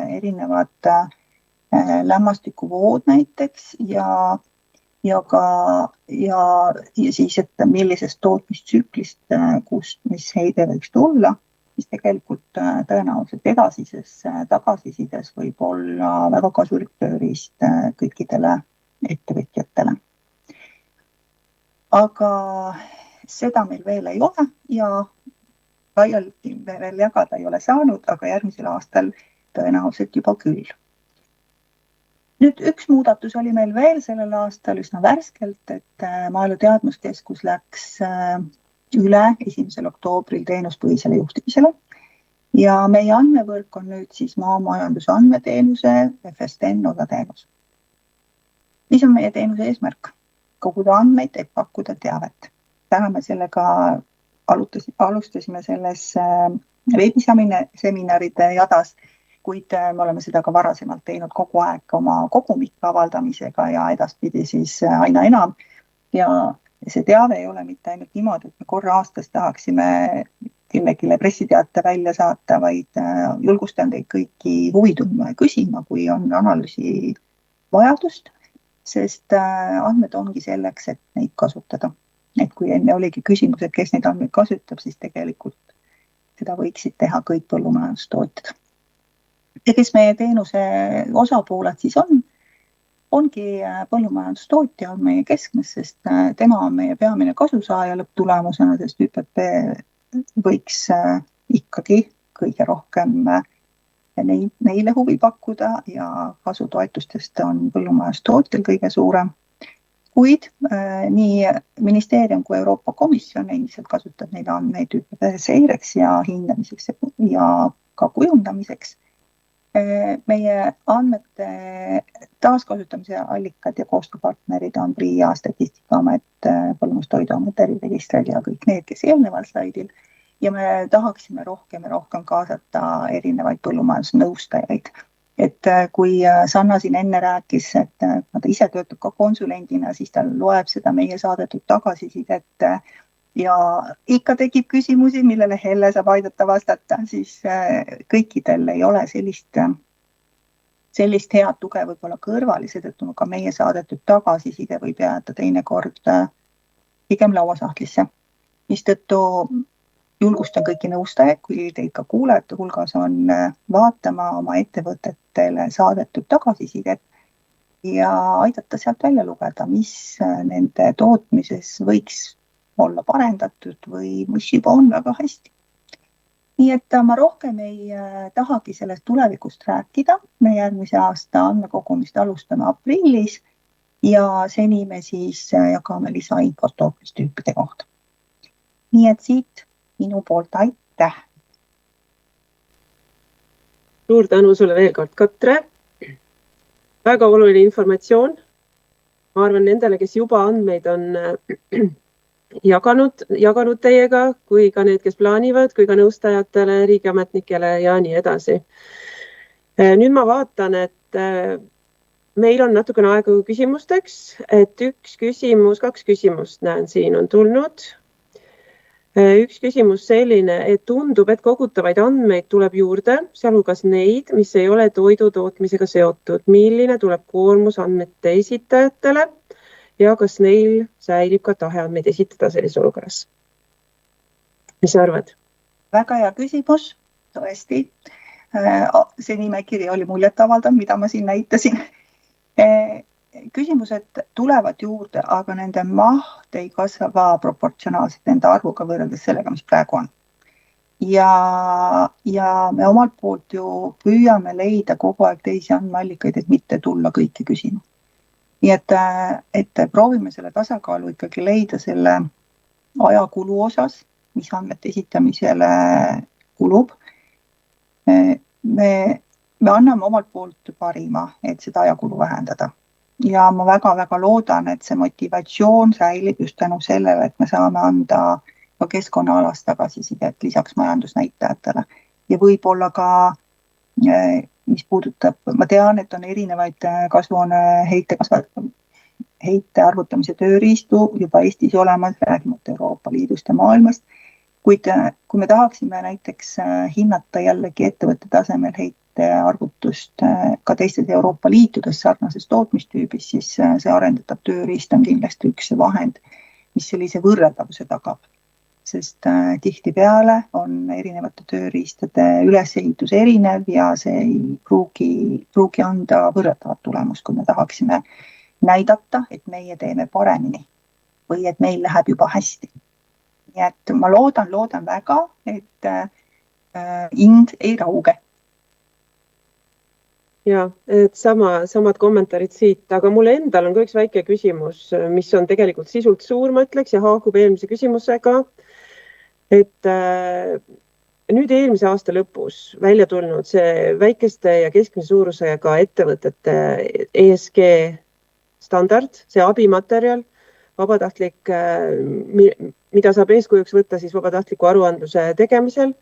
erinevad lämmastikuvood näiteks ja siis, et millisest tootmistsüklist, mis heide võiks tulla, siis tegelikult tõenäoliselt edasises tagasisides võib olla väga kasulik tööriist kõikidele ettevõtjatele. Aga seda meil veel ei ole ja laialti veel jagada ei ole saanud, aga järgmisel aastal tõenäoliselt juba küll. Nüüd üks muudatus oli meil veel sellel aastal üsna värskelt, et Maaelu Teadmuskeskus läks üle 1. oktoobril teenuspõhisele juhtimisele ja meie andmevõrk on nüüd siis maamajanduse andmeteenuse FSTN odateenus. Mis on meie teenuse eesmärk? Koguda andmeid, et pakkuda teavet. Täna me sellega alustasime selles veebiseminaride jadas, kuid me oleme seda ka varasemalt teinud kogu aeg oma kogumike avaldamisega ja edaspidi siis aina enam. Ja see teave ei ole mitte ainult niimoodi, et me korra aastas tahaksime kellelegi pressiteate välja saata, vaid julgustan teid kõiki huvi tundma ja küsima, kui on analüüsi vajadust, sest andmed ongi selleks, et neid kasutada. Et kui enne oligi küsimus, et kes neid andmeid kasutab, siis tegelikult seda võiksid teha kõik põllumajandustootjad. Ja kes meie teenuse osapooled siis ongi põllumajandustootja on meie keskmes, sest tema on meie peamine kasusaaja lõpptulemusena, sest ÜPP võiks ikkagi kõige rohkem neile huvi pakkuda ja kasutoetustest on põllumajandustootjal kõige suurem. Kuid nii ministeerium kui Euroopa Komisjon endiselt kasutab neid andmeid ÜPP seireks ja hindamiseks ja ka kujundamiseks. Meie andmete taaskasutamise allikad ja koostööpartnerid on PRIA, Statistikaamet, Põllumajandus-Toiduamet, äriregistril ja kõik need, kes eelneval slaidil. Ja me tahaksime rohkem ja rohkem kaasata erinevaid põllumajandusnõustajaid. Et kui Sanna siin enne rääkis, et ta ise töötab ka konsulendina, siis ta loeb seda meie saadetud tagasisidet ja ikka tekib küsimusi, millele Helle saab aidata vastata, siis kõikidel ei ole sellist head tuge võib-olla kõrval ja seetõttu ka meie saadetud tagasiside võib jääda teinekord pigem lauasahtlisse. Mistõttu julgustan kõiki nõustajaid, kui teid ka kuulajate hulgas on, vaatama oma ettevõtetele saadetud tagasisidet ja aidata sealt välja lugeda, mis nende tootmises võiks olla parendatud või mis juba on väga hästi. Nii et ma rohkem ei tahagi sellest tulevikust rääkida. Me järgmise aasta andmekogumist alustame aprillis ja seni me siis jagame lisainfot tootmistüüpide kohta. Nii et siit minu poolt aitäh. Suur tänu sulle veel kord, Katre. Väga oluline informatsioon. Ma arvan nendele, kes juba andmeid on jaganud teiega, kui ka need, kes plaanivad, kui ka nõustajatele, riigiametnikele ja nii edasi. Nüüd ma vaatan, et meil on natukene aega küsimusteks, et kaks küsimust näen siin on tulnud. Üks küsimus selline, et tundub, et kogutavaid andmeid tuleb juurde, sealhulgas neid, mis ei ole toidu tootmisega seotud. Milline tuleb koormus andmete esitajatele ja kas neil säilib ka tahe andmeid esitada selles olukorras? Mis sa arvad? Väga hea küsimus, tõesti. See nimekiri oli muljetavaldav, mida ma siin näitasin. Küsimused tulevad juurde, aga nende maht ei kasva proportsionaalselt nende arvuga võrreldes sellega, mis praegu on. Ja me omalt poolt ju püüame leida kogu aeg teisi andmeallikaid, et mitte tulla kõike küsima. Nii et proovime selle tasakaalu ikkagi leida selle ajakulu osas, mis andmete esitamisele kulub. Me anname omalt poolt parima, et seda ajakulu vähendada. Ja ma väga-väga loodan, et see motivatsioon säilib just tänu sellele, et me saame anda ka keskkonnaalast tagasisidet lisaks majandusnäitajatele. Ja võib-olla ka, mis puudutab, ma tean, et on erinevaid kasvuhooneheite arvutamise tööriistu juba Eestis olemas, räägimata Euroopa Liidust ja maailmast. Kuid kui me tahaksime näiteks hinnata jällegi ettevõtte tasemel heite arvutust ka teistes Euroopa Liitudes sarnases tootmistüübis, siis see arendatav tööriist on kindlasti üks vahend, mis sellise võrreldavuse tagab. Sest tihtipeale on erinevate tööriistade ülesehitus erinev ja see ei pruugi anda võrreldavat tulemust, kui me tahaksime näidata, et meie teeme paremini või et meil läheb juba hästi. Nii et ma loodan väga, et hind ei rauge. Ja, et samad kommentaarid siit, aga mulle endal on ka üks väike küsimus, mis on tegelikult sisult suur, ma ütleks, ja haakub eelmise küsimusega. Et nüüd eelmise aasta lõpus välja tulnud see väikeste ja keskmise suurusega ettevõtete ESG standard, see abimaterjal, vabatahtlik, mida saab eeskujuks võtta siis vabatahtliku aruandluse tegemisel.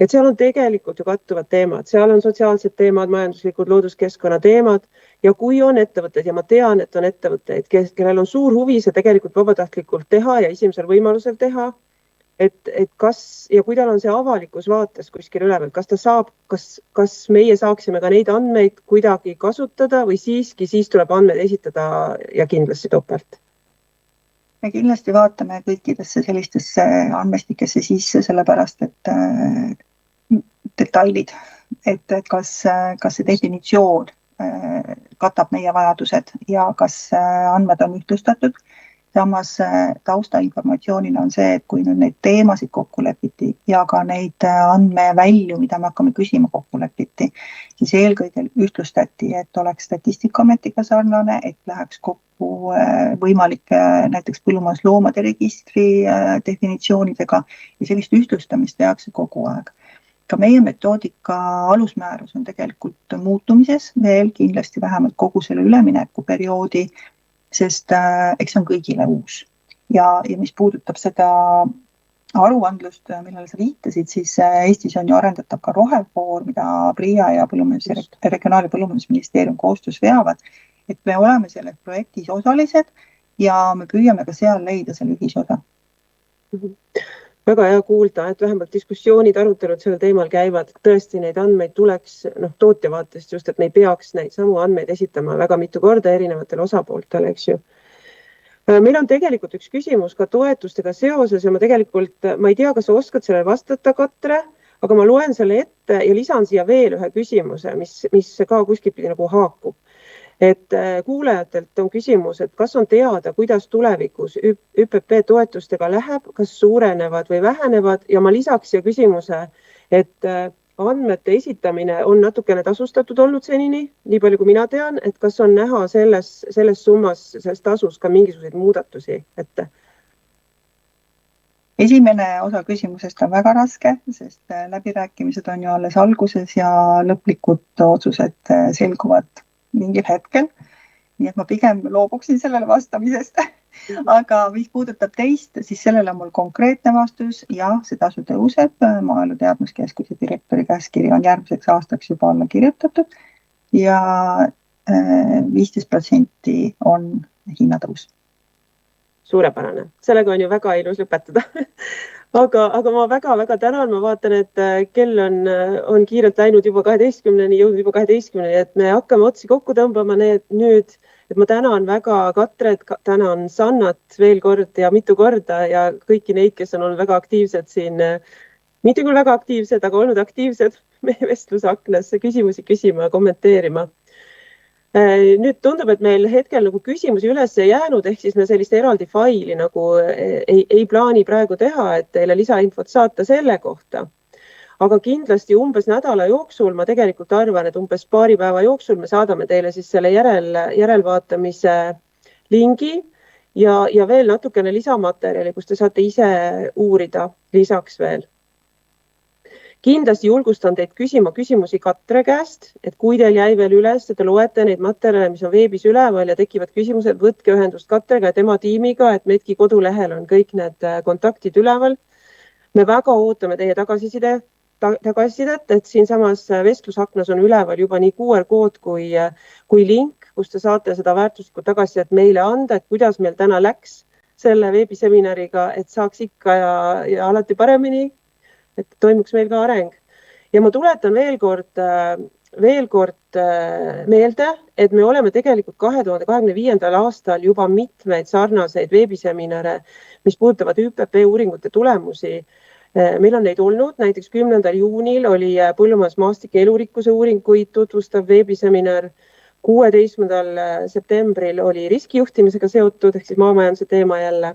Et seal on tegelikult ju kattuvad teemad, seal on sotsiaalsed teemad, majanduslikud, looduskeskkonna teemad ja kui on ettevõtted ja ma tean, et on ettevõtteid, kellel on suur huvi see tegelikult vabatahtlikult teha ja esimesel võimalusel teha, et kas ja kui tal on see avalikus vaates kuskil üleval, kas ta saab, kas meie saaksime ka neid andmeid kuidagi kasutada või siiski siis tuleb andmeid esitada ja kindlasti topelt? Me kindlasti vaatame kõikidesse sellistesse andmestikesse sisse, sellepärast et detailid, et kas see definitsioon katab meie vajadused ja kas andmed on ühtlustatud. Samas taustainformatsioonina on see, et kui nüüd neid teemasid kokku lepiti ja ka neid andmevälju, mida me hakkame küsima kokku lepiti, siis eelkõige ühtlustati, et oleks Statistikaametiga sarnane, et läheks kokku võimalike näiteks põllumajandusloomade registri definitsioonidega ja sellist ühtlustamist tehakse kogu aeg. Ka meie metoodika alusmäärus on tegelikult muutumises veel kindlasti vähemalt kogu selle üleminekuperioodi, sest eks see on kõigile uus. Ja mis puudutab seda aruandlust, millele sa viitasid, siis Eestis on ju arendatav ka rohefoor, mida PRIA ja Regionaal- ja Põllumajandusministeerium koostöös veavad, et me oleme selles projektis osalised ja me püüame ka seal leida selle ühisosa. Väga hea kuulda, et vähemalt diskussioonid, arutelud sellel teemal käivad. Tõesti neid andmeid tuleks tootja vaatest just, et me ei peaks neid samu andmeid esitama väga mitu korda erinevatele osapooltele, eks ju. Meil on tegelikult üks küsimus ka toetustega seoses ja ma ei tea, kas sa oskad sellele vastata, Katre, aga ma loen selle ette ja lisan siia veel ühe küsimuse, mis ka kuskilt pidi nagu haakub. Et kuulajatelt on küsimus, et kas on teada, kuidas tulevikus ÜPP toetustega läheb, kas suurenevad või vähenevad ja ma lisaks siia küsimuse, et andmete esitamine on natukene tasustatud olnud senini, nii palju kui mina tean, et kas on näha selles summas, selles tasus ka mingisuguseid muudatusi ette? Esimene osa küsimusest on väga raske, sest läbirääkimised on ju alles alguses ja lõplikud otsused selguvad mingil hetkel. Nii et ma pigem loobuksin sellele vastamisest. Aga mis puudutab teist, siis sellele on mul konkreetne vastus. Ja see tasu tõuseb. Maaelu Teadmuskeskuse direktori käskiri on järgmiseks aastaks juba alla kirjutatud ja 15% on hinnatõus. Suurepärane. Sellega on ju väga ilus lõpetada. Aga ma väga tänan, ma vaatan, et kell on kiirelt läinud juba 12-ni, jõudnud juba 12-ni, et me hakkame otsi kokku tõmbama nüüd, et ma tänan väga Katret, tänan Sannat veel kord ja mitu korda ja kõiki neid, kes on olnud väga aktiivsed siin, mitte küll väga aktiivsed, aga olnud aktiivsed meie vestlusaknas küsimusi küsima ja kommenteerima. Nüüd tundub, et meil hetkel nagu küsimusi üles ei jäänud, ehk siis me sellist eraldi faili nagu ei plaani praegu teha, et teile lisainfot saata selle kohta. Aga kindlasti umbes nädala jooksul, ma tegelikult arvan, et umbes paari päeva jooksul me saadame teile siis selle järelvaatamise lingi ja veel natukene lisamaterjali, kus te saate ise uurida lisaks veel. Kindlasti julgustan teid küsima küsimusi Katre käest, et kui teil jäi veel üles, et te loete neid materjale, mis on veebis üleval ja tekivad küsimused, võtke ühendust Katrega ja tema tiimiga, et Medki kodulehel on kõik need kontaktid üleval. Me väga ootame teie tagasisidet, et siinsamas vestlusaknas on üleval juba nii QR-kood kui link, kus te saate seda väärtuslikku tagasisidet meile anda, et kuidas meil täna läks selle veebiseminariga, et saaks ikka ja alati paremini, et toimuks meil ka areng. Ja ma tuletan veel kord meelde, et me oleme tegelikult 2025. aastal juba mitmeid sarnaseid veebiseminare, mis puudutavad ÜPP uuringute tulemusi. Meil on neid olnud, näiteks 10. juunil oli põllumajandusmaastike elurikkuse uuringuid tutvustav veebiseminar, 16. septembril oli riskijuhtimisega seotud, ehk siis maamajanduse teema jälle,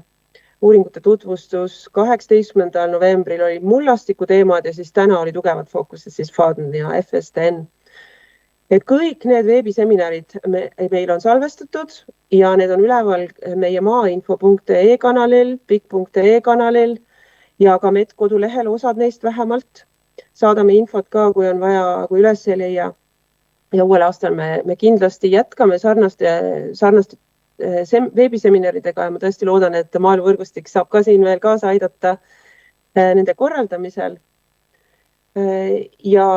uuringute tutvustus, 18. novembril oli mullastiku teemad ja siis täna oli tugevalt fookuses siis FADN ja FSTN. Et kõik need veebiseminarid meil on salvestatud ja need on üleval meie maainfo.ee kanalil, pik.ee kanalil ja ka Medki kodulehel osad neist vähemalt. Saadame infot ka, kui on vaja, kui üles ei leia. Ja uuel aastal me kindlasti jätkame sarnaste veebiseminaridega ja ma tõesti loodan, et Maaelu Võrgustik saab ka siin veel kaasa aidata nende korraldamisel. Ja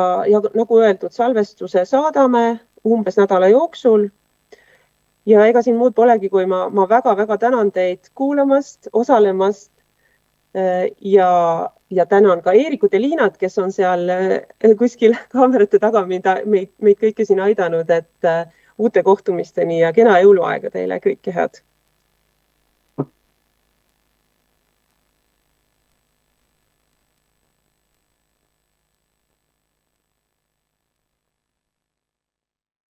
nagu öeldud, salvestuse saadame umbes nädala jooksul. Ja ega siin muud polegi, kui ma väga-väga tänan teid kuulamast, osalemast ja tänan ka Eerikut ja Liinat, kes on seal kuskil kaamerate taga meid kõike siin aidanud, et uute kohtumisteni ja kena jõuluaega teile, kõike head!